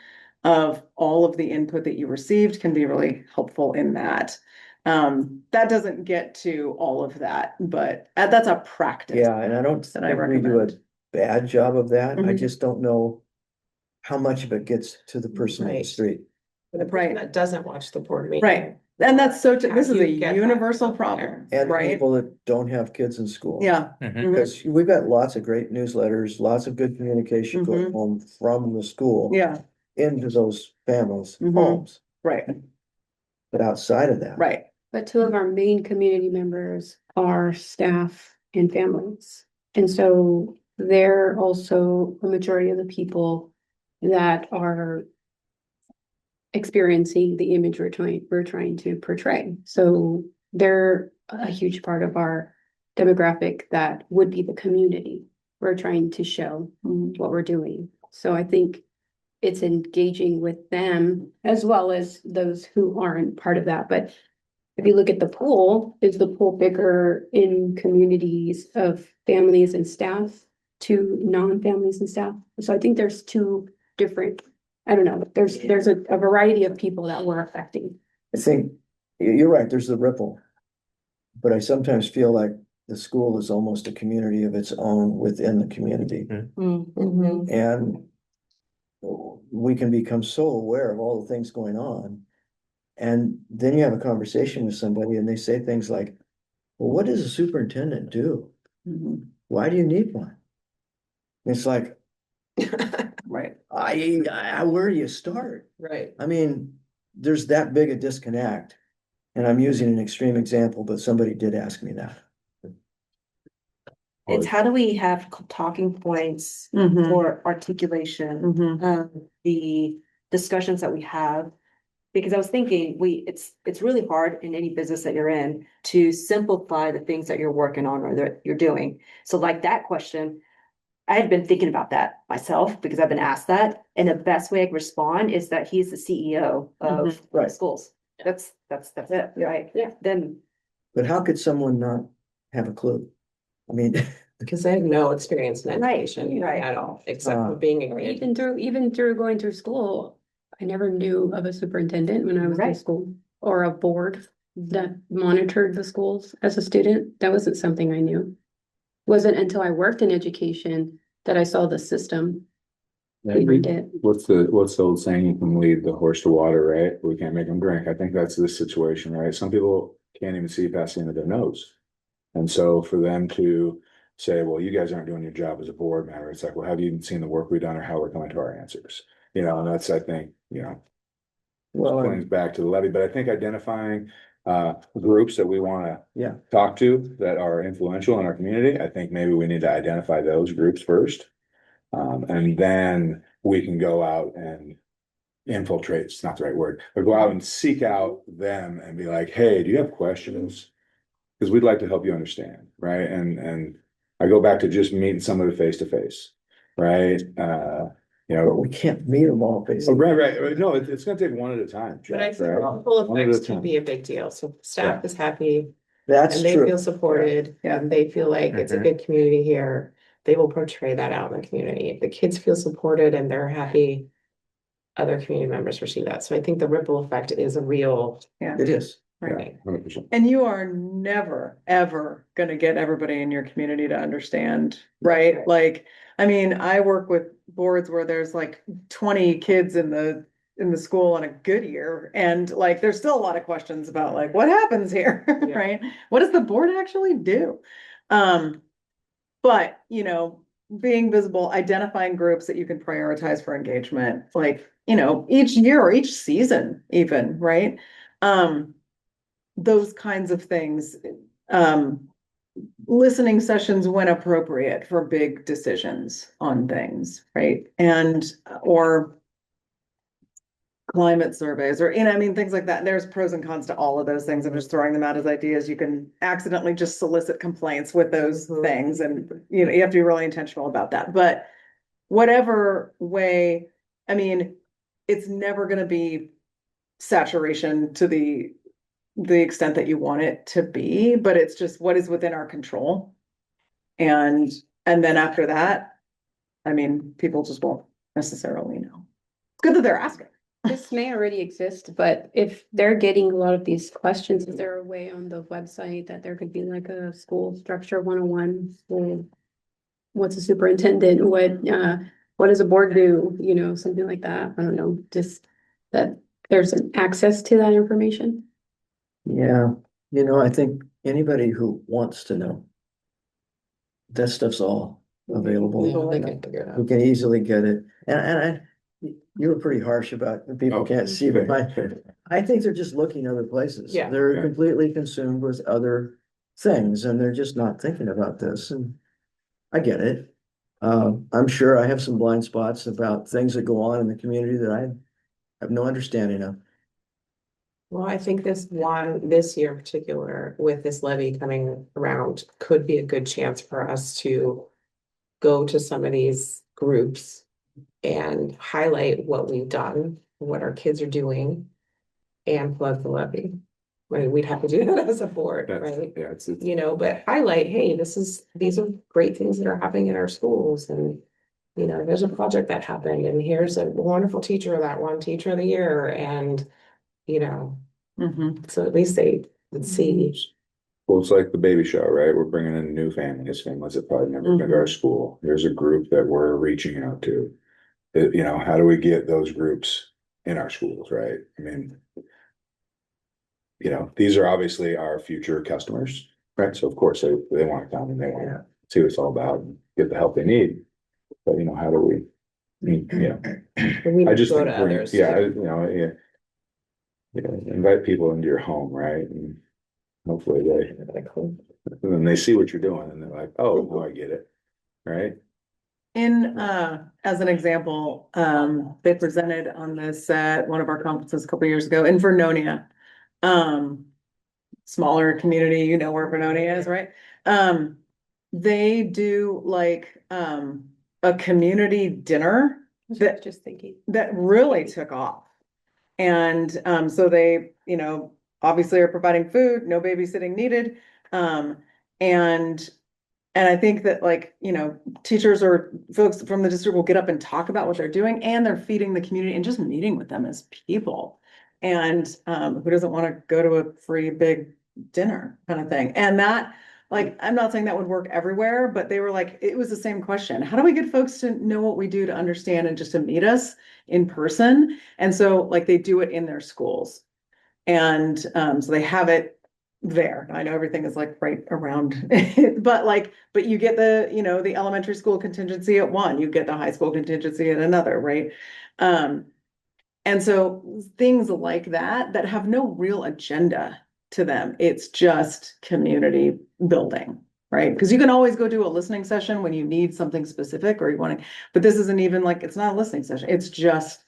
of all of the input that you received can be really helpful in that. That doesn't get to all of that, but that's a practice. Yeah, and I don't That I think we do a recommend. bad job of that. I Mhm. just don't know how much of it gets to the person on the Right. street. For the person Right. that doesn't watch the board meeting. Right. And that's so, How this is do a you get that universal out problem, And right? people that don't have kids in school. Yeah. Mhm. Mhm. Because we've got lots of great newsletters, lots of good communication going home from the school Yeah, into those families' Mhm. homes. right, But outside of that. right. But two of our main community members are staff and families. And so they're also a majority of the people that are experiencing the image we're trying to portray. So they're a huge part of our demographic that would be the community we're trying to show what we're doing. So I think it's engaging with them as well as those who aren't part of that. But if you look at the pool, is the pool bigger in communities of families and staff to non-families and staff? So I think there's two different, I don't know, there's a variety of people that we're affecting. I think you're right, there's the ripple. But I sometimes feel like the school is almost a community of its own within the community. Mhm. And we can become so aware of all the things going on. And then you have a conversation with somebody and they say things like, well, what does a superintendent do? Mhm. Why do you need one? And it's like, Right. where do you start? Right. I mean, there's that big a disconnect. And I'm using an extreme example, but somebody did ask me that. It's how do we have talking points Mhm. for articulation, Mhm. the discussions that we have. Because I was thinking, it's really hard in any business that you're in to simplify the things that you're working on or that you're doing. So like that question, I had been thinking about that myself because I've been asked that. And the best way I can respond is that he's the CEO of Right. schools. That's it, right? Yeah. Then, But how could someone not have a clue? I mean, Because I have no experience in Right, education right. at all, except for Ah. being a Or kid. even through going through school, I never knew of a superintendent when I was in Right. school or a board that monitored the schools as a student. That wasn't something I knew. Wasn't until I worked in education that I saw the system behind it. What's the old saying? You can lead the horse to water, right? We can't make them drink. I think that's this situation, right? Some people can't even see past the end of their nose. And so for them to say, well, you guys aren't doing your job as a board member, it's like, well, have you even seen the work we've done or how we're coming to our answers? You know, and that's, I think, well, brings back to the levy, but I think identifying groups that we want to yeah, talk to that are influential in our community, I think maybe we need to identify those groups first. And then we can go out and infiltrate, it's not the right word, but go out and seek out them and be like, hey, do you have questions? Because we'd like to help you understand, right? And I go back to just meeting somebody face to face, right? but we can't meet them all face. Right. No, it's gonna take one at a time. But I Jeff, think right? multiple One at a effects can time. be a big deal. So staff is happy That's and they true. feel supported Yeah. and they feel like it's a Mhm. good community here. They will portray that out in the community. If the kids feel supported and they're happy, other community members receive that. So I think the ripple effect is a real It is. thing. 100%. And you are never, ever gonna get everybody in your community to understand, right? Right. Like, I mean, I work with boards where there's like 20 kids in the school on a good year. And like, there's still a lot of questions about like, what happens here, Yeah. right? What does the board actually do? But, being visible, identifying groups that you can prioritize for engagement, like, each year or each season even, right? Those kinds of things. Listening sessions when appropriate for big decisions on things, right? And, or climate surveys or, I mean, things like that. There's pros and cons to all of those things. I'm just throwing them out as ideas. You can accidentally just solicit complaints with those Mhm. things and, you have to be really intentional about that. But whatever way, I mean, it's never gonna be saturation to the extent that you want it to be, but it's just what is within our control. And then after that, I mean, people just won't necessarily know. It's good that they're asking. This may already exist, but if they're getting a lot of these questions, is there a way on the website that there could be like a school structure 101? With what's a superintendent, what does a board do, something like that? I don't know, just that there's an access to that information. Yeah, I think anybody who wants to know. That stuff's all available. Yeah, they can figure it out. Who can easily get it. And you were pretty harsh about people Oh. can't see, but I think they're just looking other places. Yeah. They're Yeah. completely consumed with other things and they're just not thinking about this and I get it. I'm sure I have some blind spots about things that go on in the community that I have no understanding of. Well, I think this year in particular, with this levy coming around, could be a good chance for us to go to some of these groups and highlight what we've done, what our kids are doing, and plug the levy. I mean, we'd have to do that as a board, That's, right? yeah, it's, But highlight, hey, these are great things that are happening in our schools and, there's a project that happened and here's a wonderful teacher that won Teacher of the Year and, so at least they would see. well, it's like the baby shower, right? We're bringing in new families that probably never been to our school. There's a group that we're reaching out to. How do we get those groups in our schools, right? I mean, these are obviously our future customers, right? So of course they want to come and they want to see what it's all about and get the help they need. But how do we, We I just go think, to others. invite people into your home, right? And hopefully then they see what you're doing and they're like, oh, now I get it, right? As an example, they presented on this at one of our conferences a couple years ago in Vernonia. Smaller community, where Vernonia is, right? They do like, a community dinner that Just thinking. that really took off. And so they, obviously are providing food, no babysitting needed. And I think that teachers or folks from the district will get up and talk about what they're doing and they're feeding the community and just meeting with them as people. And who doesn't want to go to a free big dinner kind of thing? And that, I'm not saying that would work everywhere, but they were like, it was the same question. How do we get folks to know what we do, to understand and just to meet us in person? And so they do it in their schools. And so they have it there. I know everything is right around it, but you get the elementary school contingency at one, you get the high school contingency at another, right? And so things like that have no real agenda to them. It's just community building, right? Because you can always go do a listening session when you need something specific or you want to, but this isn't even it's not a listening session. It's just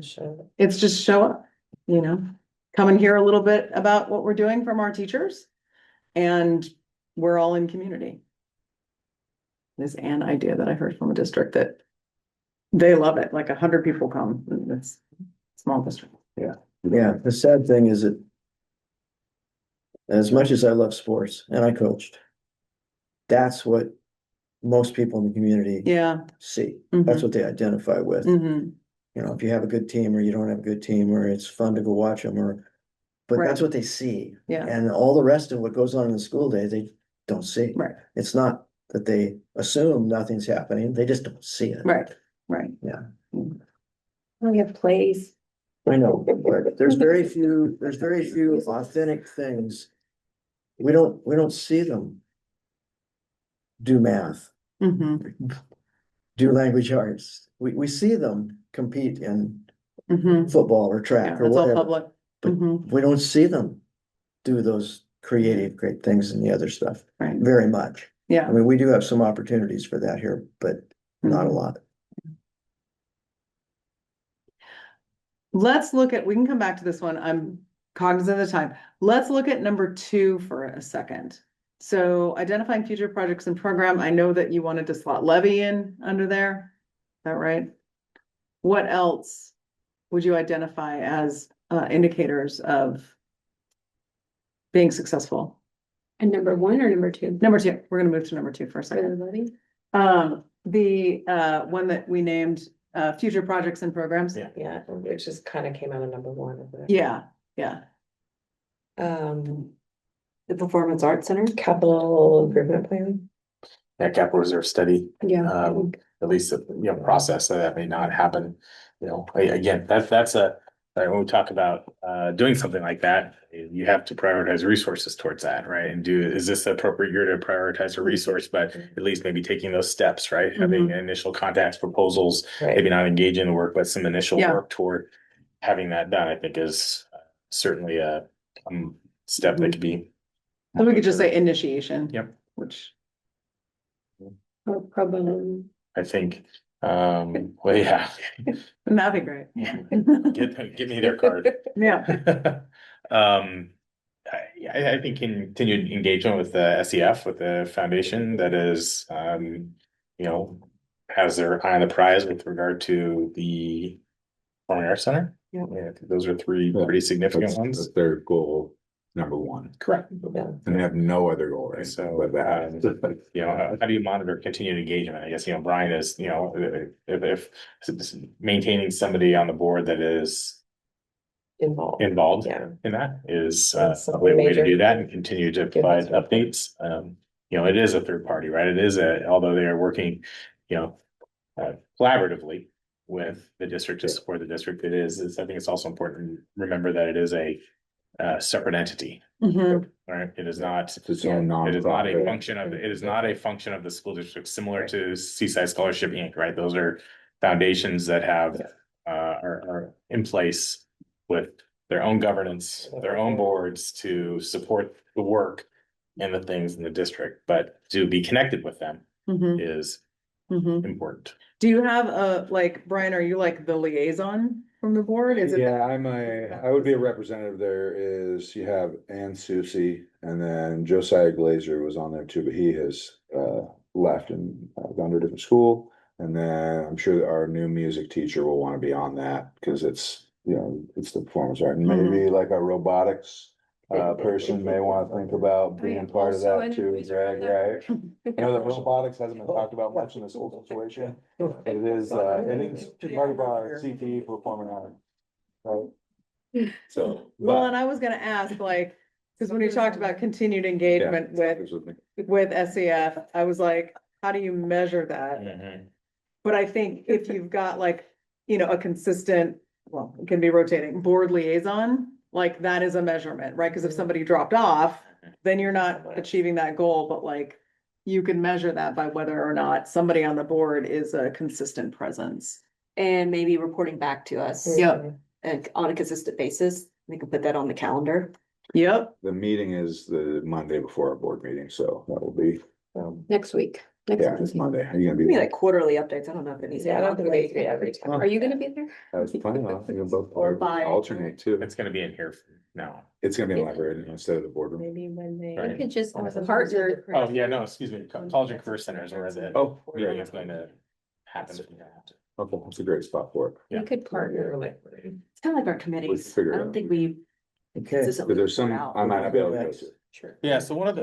show up, come and hear a little bit about what we're doing from our teachers. And we're all in community. This is an idea that I heard from a district that they love it. 100 people come. It's a small district. Yeah, the sad thing is that as much as I love sports and I coached, that's what most people in the community see. That's what they identify with. If you have a good team or you don't have a good team, or it's fun to go watch them, but that's what they see. Yeah. And all the rest of what goes on in the school day, they don't see. Right. It's not that they assume nothing's happening, they just don't see it. Right. Yeah. We have plays. I know, but there's very few authentic things. We don't see them do math, do language arts. We see them compete in football or track or That's all whatever, public. but we don't see them do those creative, great things and the other stuff Right. very much. I Yeah. mean, we do have some opportunities for that here, but not a lot. let's look at, we can come back to this one. I'm cognizant of the time. Let's look at number 2 for a second. So identifying future projects and program, I know that you wanted to slot levy in under there. Is that right? What else would you identify as indicators of being successful? And number 1 or number 2? Number 2, we're gonna move to number 2 for a For the second. levy? The one that we named future projects and programs. Yeah. Yeah, which just kind of came out of number 1. of it. Yeah, yeah. The Performance Arts Center. Capital improvement plan. That capital reserve study, Yeah. at least, process that may not happen. Again, that's when we talk about doing something like that, you have to prioritize resources towards that, right? And is this the appropriate year to prioritize a resource, but at least maybe taking those steps, right? Having initial contacts, proposals, Right. maybe not engaging in the work, but some initial Yeah. work toward having that done, I think is certainly a step that could be. So we could just say initiation. Yep. Which, Or probably. I think, well, yeah. that'd be great. Give me their card. Yeah, I think continued engagement with the SEF, with the foundation that is, has their eye on the prize with regard to the Performing Arts Center. Yeah. I think those are 3 pretty significant That's ones. their goal, number 1, Correct. Yeah. and they have no other goal, right? So, But that. how do you monitor continued engagement? I guess, Brian is, if maintaining somebody on the board that is involved Yeah. in that is That's a something way to major. do that and continue to Give provide us- updates. It is a third party, right? It is although they are working, collaboratively with the district to support the district, I think it's also important to remember that it is a separate entity, Mhm. right? It is not. It's its own It is not a nonprofit. function of, it is not a function of the school district, similar to Seaside Scholarship Inc., right? Those are foundations that have, are in place with their own governance, their own boards to support the work and the things in the district, but to be connected with them Mhm. is Mhm. important. Do you have Brian, are you like the liaison from the board? Is it? Yeah, I would be a representative there. You have Ann Susie, and then Josiah Glazer was on there too, but he has left and gone to a different school. And then I'm sure that our new music teacher will want to be on that, because it's the performance art, and maybe like a robotics person may want to think about being part of that too, Greg, right? I know that robotics hasn't been talked about much in this whole situation. It is part of our CTE performing art. Right? So. Well, and I was gonna ask, because when you talked about continued engagement with SEF, I was like, how do you measure that? Mhm. But I think if you've got a consistent, well, it can be rotating board liaison, that is a measurement, right? Because if somebody dropped off, then you're not achieving that goal, but you can measure that by whether or not somebody on the board is a consistent presence. And maybe reporting back to us. Yep. On a consistent basis. We can put that on the calendar. Yep. The meeting is the Monday before our board meeting, so that will be, Next week. Next yeah, it's Wednesday. Monday. Are you gonna be Maybe there? like quarterly updates. I don't know if it needs. Yeah, I don't think we need to be every time. Are you gonna be there? I was planning on, you both Or by- alternate too. It's gonna be in here now. It's gonna be in the library instead of the boardroom. Maybe when they. Right. You could just Or the partner. Oh, yeah, no, excuse me, College and Career Center is where the Oh, meeting is going to happen. Okay, that's a great spot for it. You could partner. It's kind of like our committees. figure it I don't out. think we. Okay. consistently But there's some, report out. I might not be able to go to. Sure. Yeah, so one of the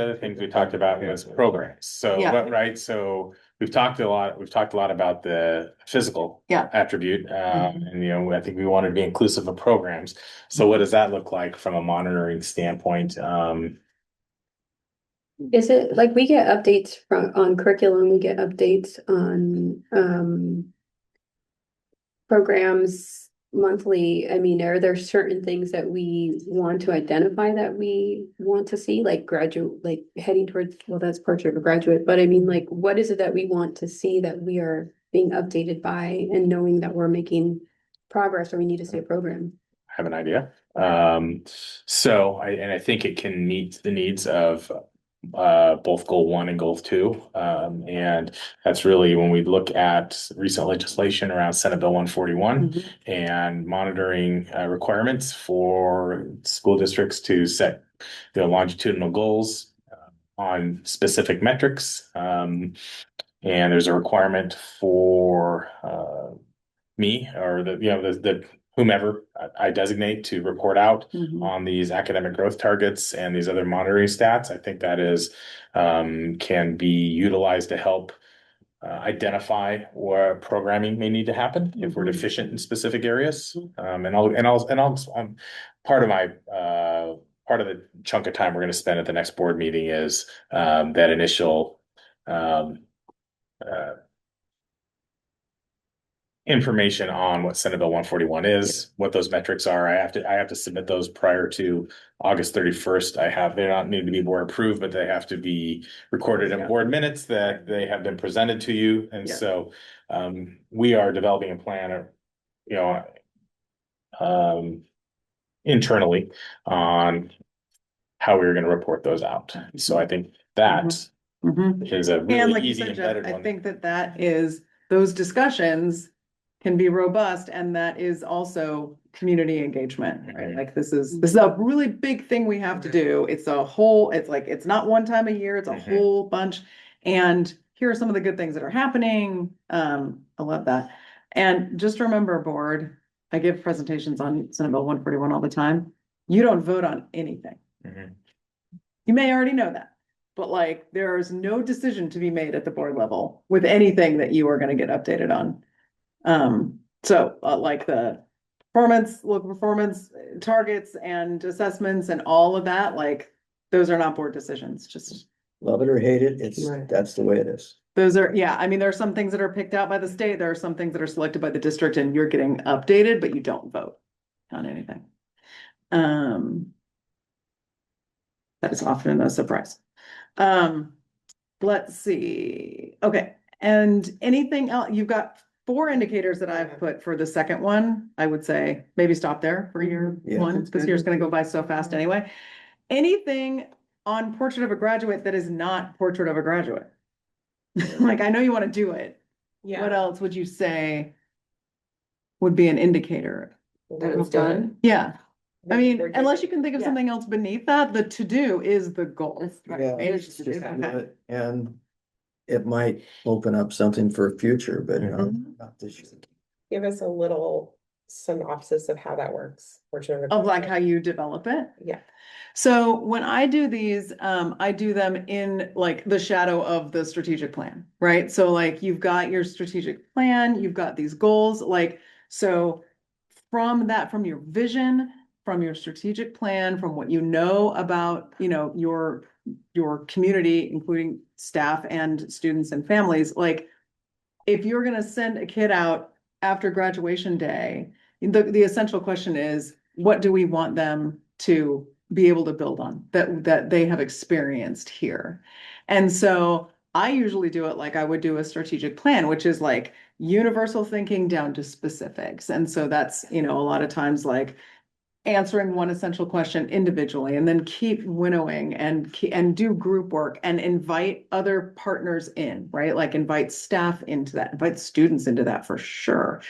other things we talked about was programs. So, Yeah. right, so we've talked a lot about the physical Yeah. attribute. And, I think we want to be inclusive of programs. So what does that look like from a monitoring standpoint? Is it like we get updates on curriculum, we get updates on programs monthly? I mean, are there certain things that we want to identify that we want to see, like graduate, like heading towards, well, that's part of a graduate, but I mean, what is it that we want to see that we are being updated by, and knowing that we're making progress, or we need to see a program? Have an idea. So I think it can meet the needs of both goal 1 and goal 2. And that's really when we look at recent legislation around Senate Bill 141 and monitoring requirements for school districts to set the longitudinal goals on specific metrics. And there's a requirement for me or the whomever I designate to report out on these academic growth targets and these other monitoring stats. I think that is can be utilized to help identify where programming may need to happen if we're deficient in specific areas. Part of my part of the chunk of time we're going to spend at the next board meeting is that initial information on what Senate Bill 141 is, what those metrics are. I have to submit those prior to August 31st. They don't need to be board approved, but they have to be recorded in board minutes that they have been presented to you. And so we are developing a plan, internally on how we're going to report those out. So I think that is a And really like you easy said, Jeff, embedded I one. think that is, those discussions can be robust, and that is also community engagement, right? Like this is a really big thing we have to do. It's it's not one time a year, it's a whole bunch. And here are some of the good things that are happening. I love that. And just remember, board, I give presentations on Senate Bill 141 all the time. You don't vote on anything. You may already know that, but like there's no decision to be made at the board level with anything that you are going to get updated on. Like the local performance targets and assessments and all of that, like those are not board decisions. Just Love it or hate it, that's the way it is. those are, I mean, there are some things that are picked out by the state. There are some things that are selected by the district and you're getting updated, but you don't vote on anything. That is often a surprise. Let's see. Okay. And anything else? You've got 4 indicators that I've put for the second one. I would say maybe stop there for year one. This year's going to go by so fast anyway. Anything on Portrait of a Graduate that is not Portrait of a Graduate? Like, I know you want to do it. Yeah. What else would you say would be an indicator? That it's done. Yeah. I mean, We're unless doing- you can think of something else beneath that, the to-do is the goal. Yeah, Right? it's just Okay. do it, and it might open up something for future, but not this year. Give us a little synopsis of how that works. Of like how you develop it. Yeah. So when I do these, I do them in like the shadow of the strategic plan, right? So like you've got your strategic plan, you've got these goals, like, so from your vision, from your strategic plan, from what you know about, your community, including staff and students and families, like if you're gonna send a kid out after graduation day, the essential question is, what do we want them to be able to build on that they have experienced here? And so I usually do it like I would do a strategic plan, which is like universal thinking down to specifics. And so that's, a lot of times like answering one essential question individually and then keep winnowing and do group work and invite other partners in, right? Like invite staff into that, invite students into that for sure.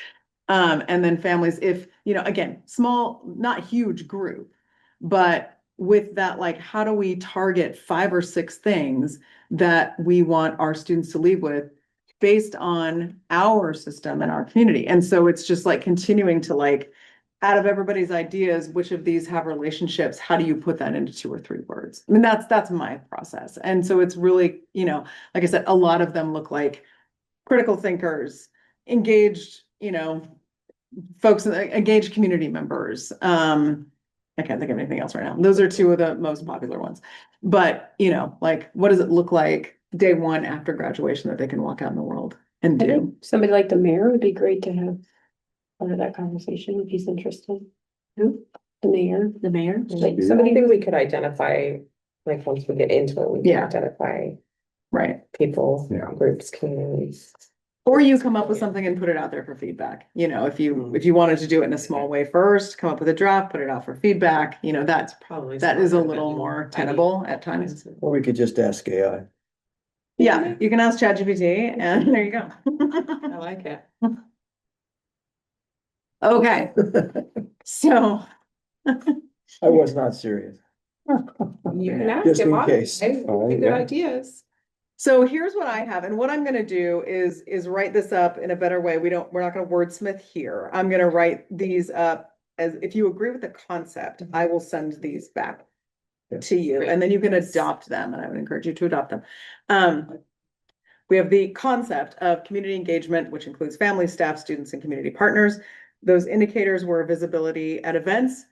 And then families, if, again, small, not huge group, but with that, like, how do we target 5 or 6 things that we want our students to leave with based on our system and our community? And so it's just like continuing to like, out of everybody's ideas, which of these have relationships? How do you put that into 2 or 3 words? I mean, that's my process. And so it's really, like I said, a lot of them look like critical thinkers, engaged, folks, engaged community members. I can't think of anything else right now. Those are 2 of the most popular ones. But, like, what does it look like day 1 after graduation that they can walk out in the world and I do? think somebody like the mayor would be great to have part of that conversation if he's interested. Who? The mayor. The mayor? Like I somebody think we could identify, like, once we get into it, we can Yeah. identify Right. people, Yeah. groups, communities. Or you come up with something and put it out there for feedback, you know, if you wanted to do it in a small way first, come up with a draft, put it out for feedback, you know, that's, Probably. that is a smarter little than more writing tenable at times. documents. Or we could just ask AI. Yeah, you can ask ChatGPT and there you go. I like it. Okay, so, I was not serious. You can ask Just him in on case. it. Oh, Good yeah. ideas. so here's what I have, and what I'm gonna do is write this up in a better way. We're not gonna wordsmith here. I'm gonna write these up as, if you agree with the concept, I will send these back to you, and then you can adopt them, and I would encourage you to adopt them. We have the concept of community engagement, which includes family, staff, students, and community partners. Those indicators were visibility at events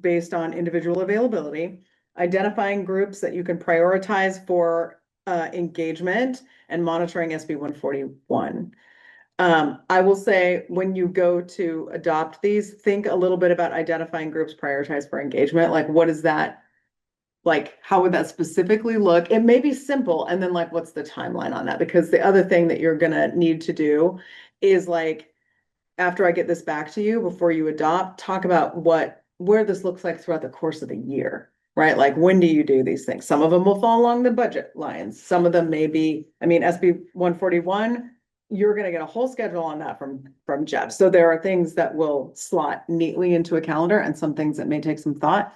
based on individual availability, identifying groups that you can prioritize for engagement, and monitoring SB 141. I will say, when you go to adopt these, think a little bit about identifying groups prioritized for engagement. Like, what is that? Like, how would that specifically look? It may be simple, and then like, what's the timeline on that? Because the other thing that you're gonna need to do is like, after I get this back to you, before you adopt, talk about where this looks like throughout the course of the year, right? Like, when do you do these things? Some of them will fall along the budget lines. Some of them may be, I mean, SB 141, you're gonna get a whole schedule on that from Jeff. So there are things that will slot neatly into a calendar and some things that may take some thought.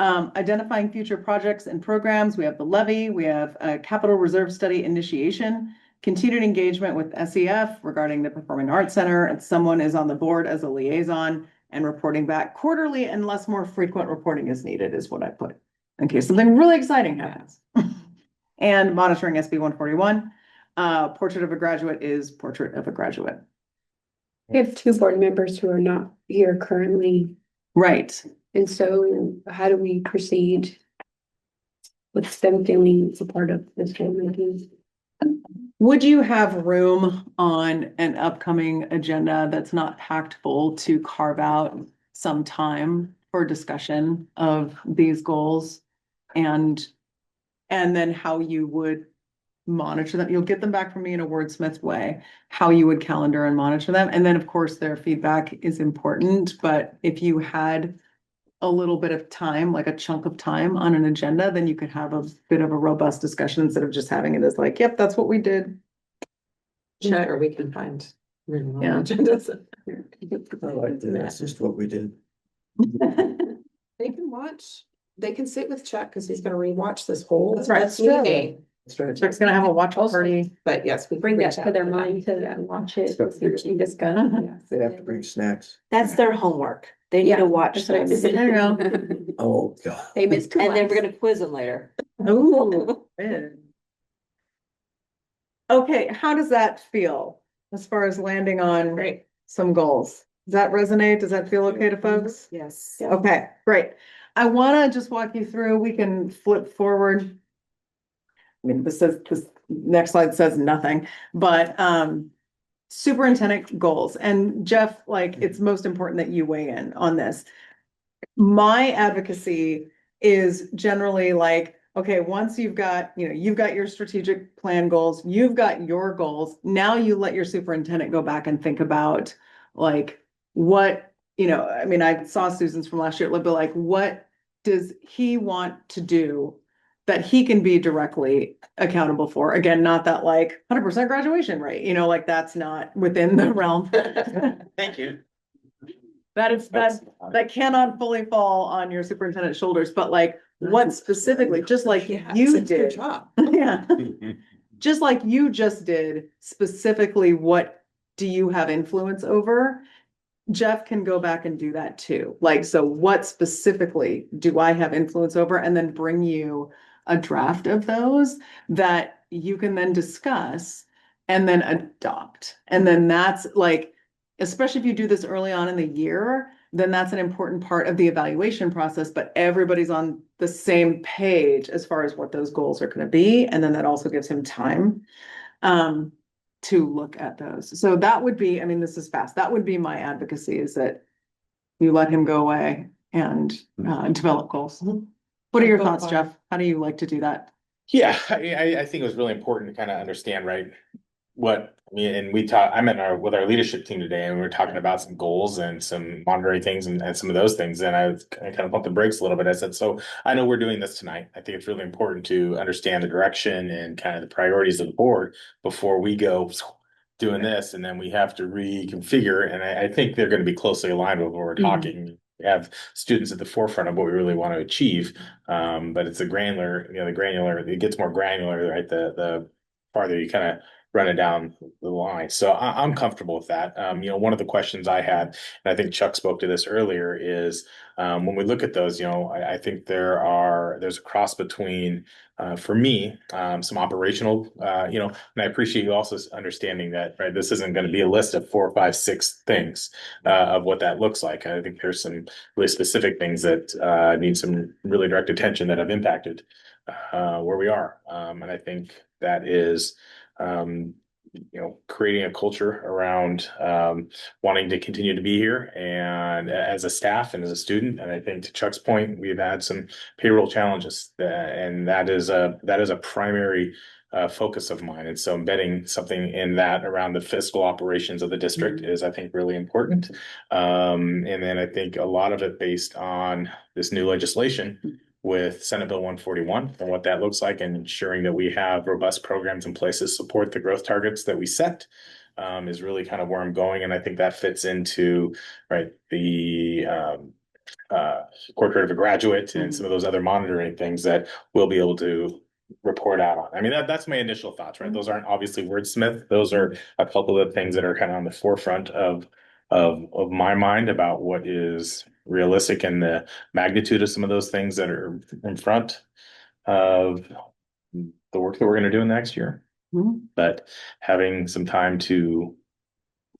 Identifying future projects and programs. We have the levy, we have a capital reserve study initiation, continued engagement with SEF regarding the Performing Arts Center, and someone is on the board as a liaison and reporting back quarterly, unless more frequent reporting is needed, is what I put, in case something really exciting happens. And monitoring SB 141. Portrait of a graduate is portrait of a graduate. We have two board members who are not here currently, Right. and so how do we proceed with them feeling a part of this board meeting? Would you have room on an upcoming agenda that's not packed full to carve out some time for discussion of these goals? And then how you would monitor them? You'll get them back from me in a wordsmith way, how you would calendar and monitor them. And then, of course, their feedback is important, but if you had a little bit of time, like a chunk of time on an agenda, then you could have a bit of a robust discussion instead of just having it as like, yep, that's what we did. Check, or we can find. written on Yeah. agendas. I like that. That's just what we did. They can watch, they can sit with Chuck, because he's gonna rewatch this whole. That's right. That's meeting. That's right. Chuck's gonna have a watch party. But yes, we Bring can that reach to out their that. mind to watch it, Stuff see what you discuss. They'd have to bring snacks. That's their homework. They need Yeah, to watch that's what I this. said. There you go. Oh, God. They missed. And then we're class. gonna quiz them later. Ooh. Okay, how does that feel as far as landing on Great. some goals? Does that resonate? Does that feel okay to folks? Yes. Okay, great. I wanna just walk you through, we can flip forward. I mean, this next slide says nothing, but superintendent goals. And Jeff, like, it's most important that you weigh in on this. My advocacy is generally like, okay, once you've got your strategic plan goals, you've got your goals. Now you let your superintendent go back and think about like what, I mean, I saw Susan's from last year, but like, what does he want to do that he can be directly accountable for? Again, not that like 100% graduation rate, like that's not within the realm. Thank you. That cannot fully fall on your superintendent's shoulders, but like what specifically, just like Yes, you it's your did. job. Yeah, just like you just did, specifically, what do you have influence over? Jeff can go back and do that too. Like, so what specifically do I have influence over? And then bring you a draft of those that you can then discuss and then adopt. And then that's like, especially if you do this early on in the year, then that's an important part of the evaluation process, but everybody's on the same page as far as what those goals are going to be. And then that also gives him time to look at those. So that would be, I mean, this is fast. That would be my advocacy, is that you let him go away and develop goals. What are your thoughts, Jeff? How do you like to do that? Yeah, I think it was really important to kind of understand, right, what and we talked, I met with our leadership team today and we were talking about some goals and some monitoring things and some of those things. And I kind of pumped the brakes a little bit. I said, so I know we're doing this tonight. I think it's really important to understand the direction and kind of the priorities of the board before we go doing this. And then we have to reconfigure. And I think they're going to be closely aligned with what we're talking. We have students at the forefront of what we really want to achieve. But it's a granular, the granular, it gets more granular, right? The farther you kind of run it down the line. So I'm comfortable with that. One of the questions I had, and I think Chuck spoke to this earlier, is when we look at those, I think there's a cross between, for me, some operational, and I appreciate you also understanding that, right? This isn't going to be a list of 4, 5, 6 things of what that looks like. I think there's some really specific things that need some really direct attention that have impacted where we are. And I think that is, creating a culture around wanting to continue to be here and as a staff and as a student. And I think to Chuck's point, we've had some payroll challenges, and that is a primary focus of mine. And so embedding something in that around the fiscal operations of the district is, I think, really important. And then I think a lot of it based on this new legislation with Senate Bill 141 and what that looks like, and ensuring that we have robust programs in place to support the growth targets that we set, is really kind of where I'm going. And I think that fits into, right, the portrait of a graduate and some of those other monitoring things that we'll be able to report out on. I mean, that's my initial thoughts, right? Those aren't obviously wordsmith. Those are a couple of things that are kind of on the forefront of my mind about what is realistic and the magnitude of some of those things that are in front of the work that we're going to do in the next year. But having some time to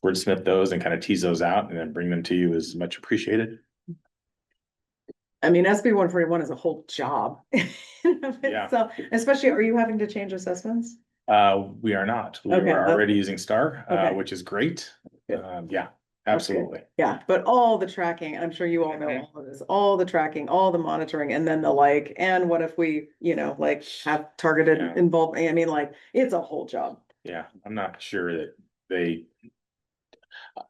wordsmith those and kind of tease those out and then bring them to you is much appreciated. I mean, SB 141 is a whole job. Yeah. So, especially, are you having to change assessments? We are not. We Okay, are already using STAR, okay. which is great. Good. Yeah, absolutely. Yeah, but all the tracking, I'm sure you all know all of this, all the tracking, all the monitoring, and then the like, and what if we, have targeted Yeah. involvement? I mean, like, it's a whole job. Yeah, I'm not sure that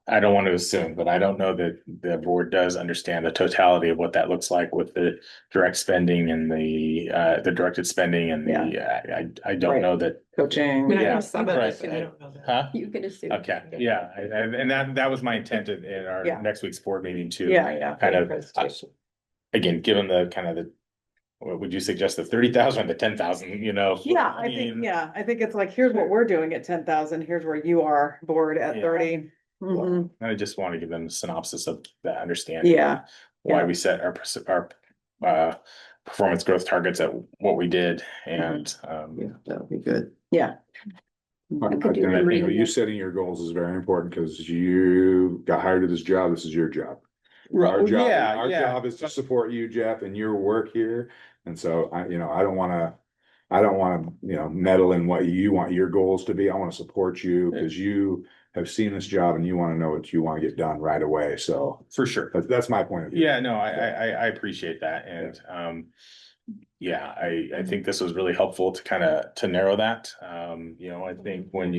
I don't want to assume, but I don't know that the board does understand the totality of what that looks like with the direct spending and the directed spending and I don't Right. know that. Coaching. Yeah, Some of right. this, I don't know that. Huh? You can assume. Okay, yeah, and that was my intent in our Yeah. next week's board meeting too. Yeah. Kind of, Presentation. again, given the kind of what would you suggest, the 30,000, the 10,000, Yeah, I think it's like, here's what we're doing at 10,000, here's where you are, board at Yeah. 30. Mhm. I just want to give them a synopsis of that understanding. Yeah, Why yeah. we set our performance growth targets at what we did, and Yeah, that would be good. Yeah. I could do And I them think reading you it. setting your goals is very important because you got hired to this job. This is your job. Our job is to support you, Jeff, and your work here. And so I don't wanna, meddle in what you want your goals to be. I wanna support you because you have seen this job and you wanna know what you wanna get done right away. So for sure. that's my point of view. Yeah, no, I appreciate that, and I think this was really helpful to kind of to narrow that. I think when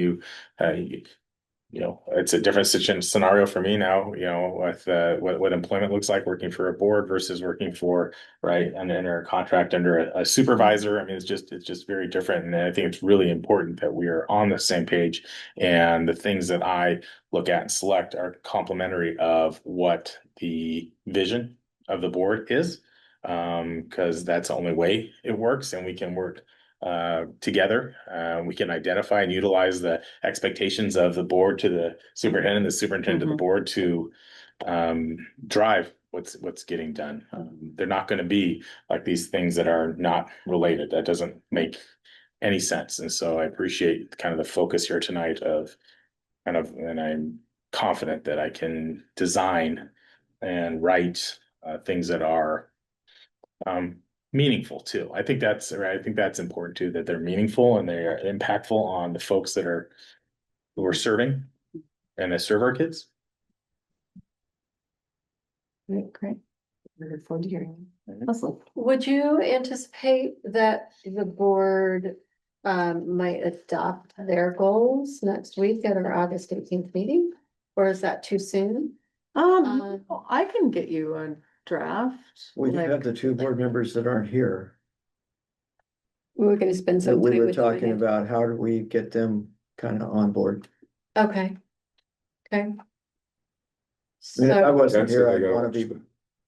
it's a different scenario for me now, with what employment looks like, working for a board versus working for, right, under a contract under a supervisor. I mean, it's just very different. And I think it's really important that we are on the same page, and the things that I look at and select are complementary of what the vision of the board is. Because that's the only way it works, and we can work together. We can identify and utilize the expectations of the board to the superintendent, the superintendent to the board to drive what's getting done. They're not going to be like these things that are not related. That doesn't make any sense. And so I appreciate kind of the focus here tonight and I'm confident that I can design and write things that are meaningful too. I think that's right. I think that's important too, that they're meaningful and they are impactful on the folks who are serving and that serve our kids. Great. I look forward to hearing. Awesome. Would you anticipate that the board might adopt their goals next week at our August 18th meeting? Or is that too soon? I can get you a draft. We do like- have the two board members that aren't here. We were gonna spend That some we time were with them talking ahead. about, how do we get them kind of on board? Okay. Okay. I mean, if I So wasn't That's here, what I I'd got. wanna be,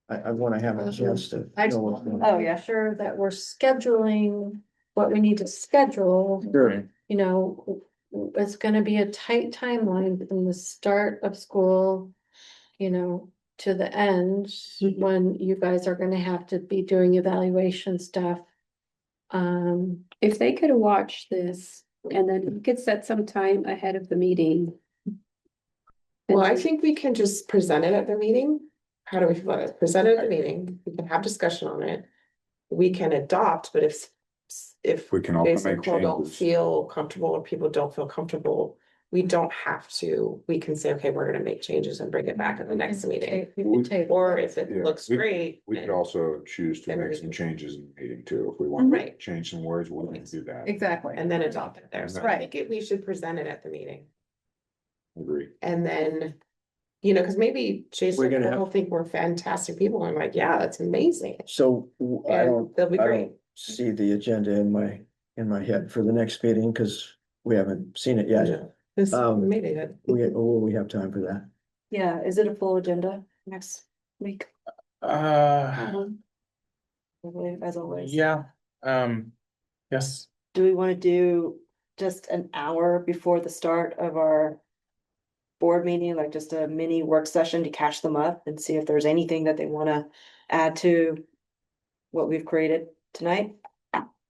I wanna have a chance to I just know what's want going to on. oh, yeah, sure that we're scheduling what we need to schedule. Sure. You know, it's gonna be a tight timeline from the start of school, you know, to the end, when you guys are gonna have to be doing evaluation stuff. If they could watch this and then we could set some time ahead of the meeting. Well, I think we can just present it at the meeting. How do we feel about it? Present it at the meeting, we can have discussion on it. We can adopt, but if We can also Jason make Cole don't changes. feel comfortable or people don't feel comfortable, we don't have to, we can say, okay, we're gonna make changes and bring it back at the next meeting. Or if it Yeah, looks we- great. We could and- also choose to Then make we some can- changes in the meeting too, if we want to Right. change some words, we can do that. Exactly. And then adopt it there, so I Right. think we should present it at the meeting. Agree. And then, you know, cause maybe Jason gonna will think we're fantastic people, and I'm like, yeah, that's amazing. So I And don't, they'll be I great. don't see the agenda in my head for the next meeting, because we haven't seen it yet. Yeah. This maybe that. Will we have time for that? Yeah, is it a full agenda next week? As always. Yeah, yes. Do we want to do just an hour before the start of our board meeting, like just a mini work session to catch them up and see if there's anything that they want to add to what we've created tonight,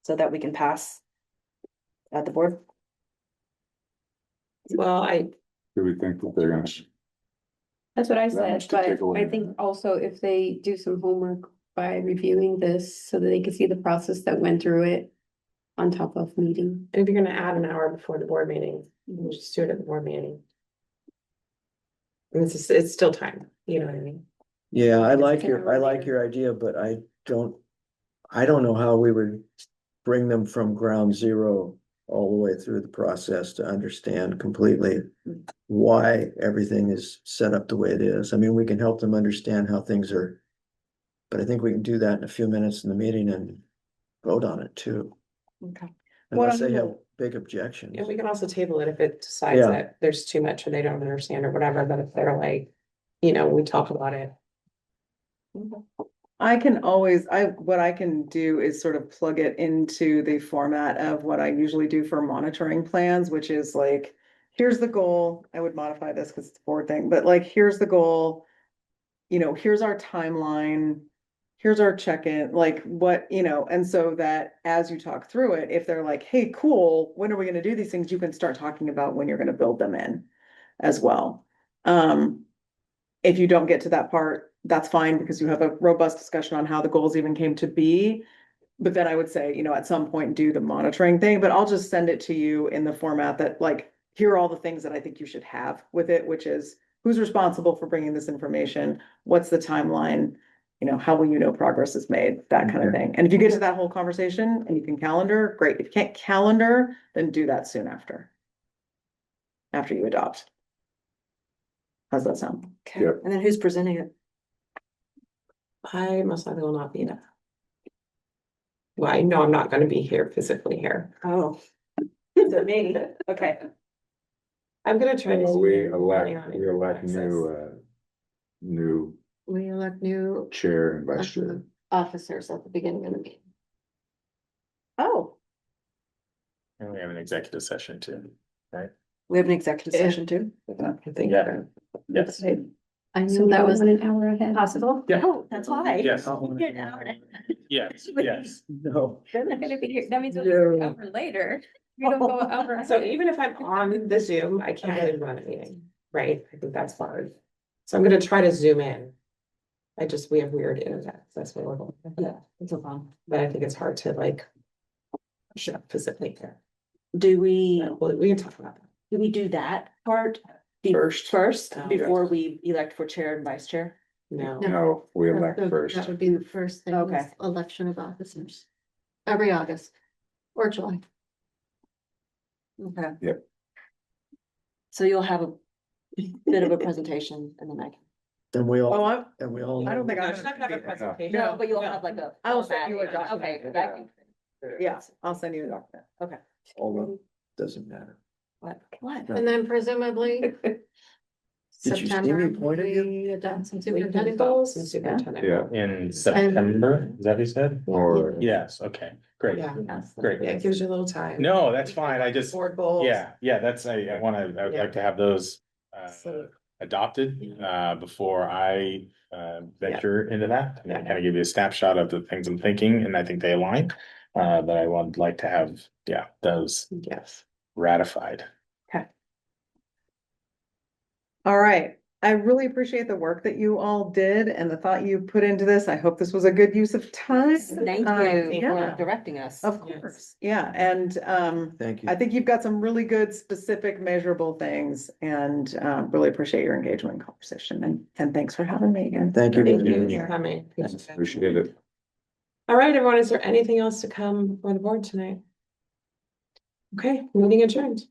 so that we can pass at the board? Well, Do we think that they're gonna? That's what I That said, much to but take away. I think also if they do some homework by reviewing this so that they can see the process that went through it on top of meeting. if you're gonna add an hour before the board meeting, we'll just do it at the board meeting. And it's still time, you know what I mean? Yeah, I It's like kind of your earlier. idea, but I don't know how we would bring them from ground zero all the way through the process to understand completely why everything is set up the way it is. I mean, we can help them understand how things are, but I think we can do that in a few minutes in the meeting and vote on it too, Okay. unless they have big objections. And we can also table it if it decides Yeah. that there's too much or they don't understand or whatever, but if they're like, you know, we talk about it. I can always, what I can do is sort of plug it into the format of what I usually do for monitoring plans, which is like, here's the goal. I would modify this because it's a board thing, but like, here's the goal. You know, here's our timeline. Here's our check-in, like what, you know, and so that as you talk through it, if they're like, hey, cool, when are we gonna do these things? You can start talking about when you're gonna build them in as well. If you don't get to that part, that's fine, because you have a robust discussion on how the goals even came to be. But then I would say, you know, at some point do the monitoring thing, but I'll just send it to you in the format that like, here are all the things that I think you should have with it, which is who's responsible for bringing this information? What's the timeline? You know, how will you know progress is made? That kind of Okay. thing. And if you get to that whole conversation and you can calendar, great. If you can't calendar, then do that soon after. After you adopt. How's that sound? Okay, Yep. and then who's presenting it? I most likely will not be there. Well, I know I'm not gonna be here physically here. Oh. Is it me? Okay. I'm gonna try to. Well, zoom we in, depending on elect access. new We elect new chair and vice chair. officers at the beginning of the meeting. Oh, And we have an executive session too, right? we have an executive Yeah. session too? I think. Yeah. Yes. I So knew that that was was an hour ahead. possible. Yeah. Oh, that's why. Yes. Get an hour and Yes, yes. No. They're not gonna be here. That means No. we'll be over later. We don't go over. So even if I'm on the Zoom, I can't really run a meeting, right? I think that's hard. So I'm gonna try to zoom in. We have weird internet, so that's what we're going. Yeah, it's a problem. But I think it's hard to like. Show up physically here. Do we We can talk about that. do that part? First, Oh, before we elect for chair and vice chair? No. No, we elect So first. That would be the first thing, Okay. is election of officers. Every August or July. Okay. Yep. So you'll have a bit of a presentation and then I can. And we Oh, all, I don't think No, I'm she's not gonna have a presentation. No, but you'll have like a. I'll send you a format. document. Okay, that. Yeah, I'll send you a document. Okay. all doesn't matter. What? And then presumably. Did you see September, me point at you? we adopt some We can superintendent vote goals. some superintendent Yeah. goals. In September, is that what you said? Or Yes, okay, great, Yeah, great. yeah, it gives you a little time. No, that's fine, I just, Board goals. yeah, that's, I would Yeah. like to have those So- adopted before I venture into that. And Yeah. kind of give you a snapshot of the things I'm thinking, and I think they align. But I would like to have, those Yes. ratified. All right. I really appreciate the work that you all did and the thought you put into this. I hope this was a good use of time. Thank you Yeah, for directing us. of Yes. course. Yeah, and Thank you. I think you've got some really good, specific, measurable things and really appreciate your engagement and conversation and thanks for having me again. Thank you. Thank very you much. for coming. appreciate it. All right, everyone, is there anything else to come for the board tonight? Okay, meeting adjourned.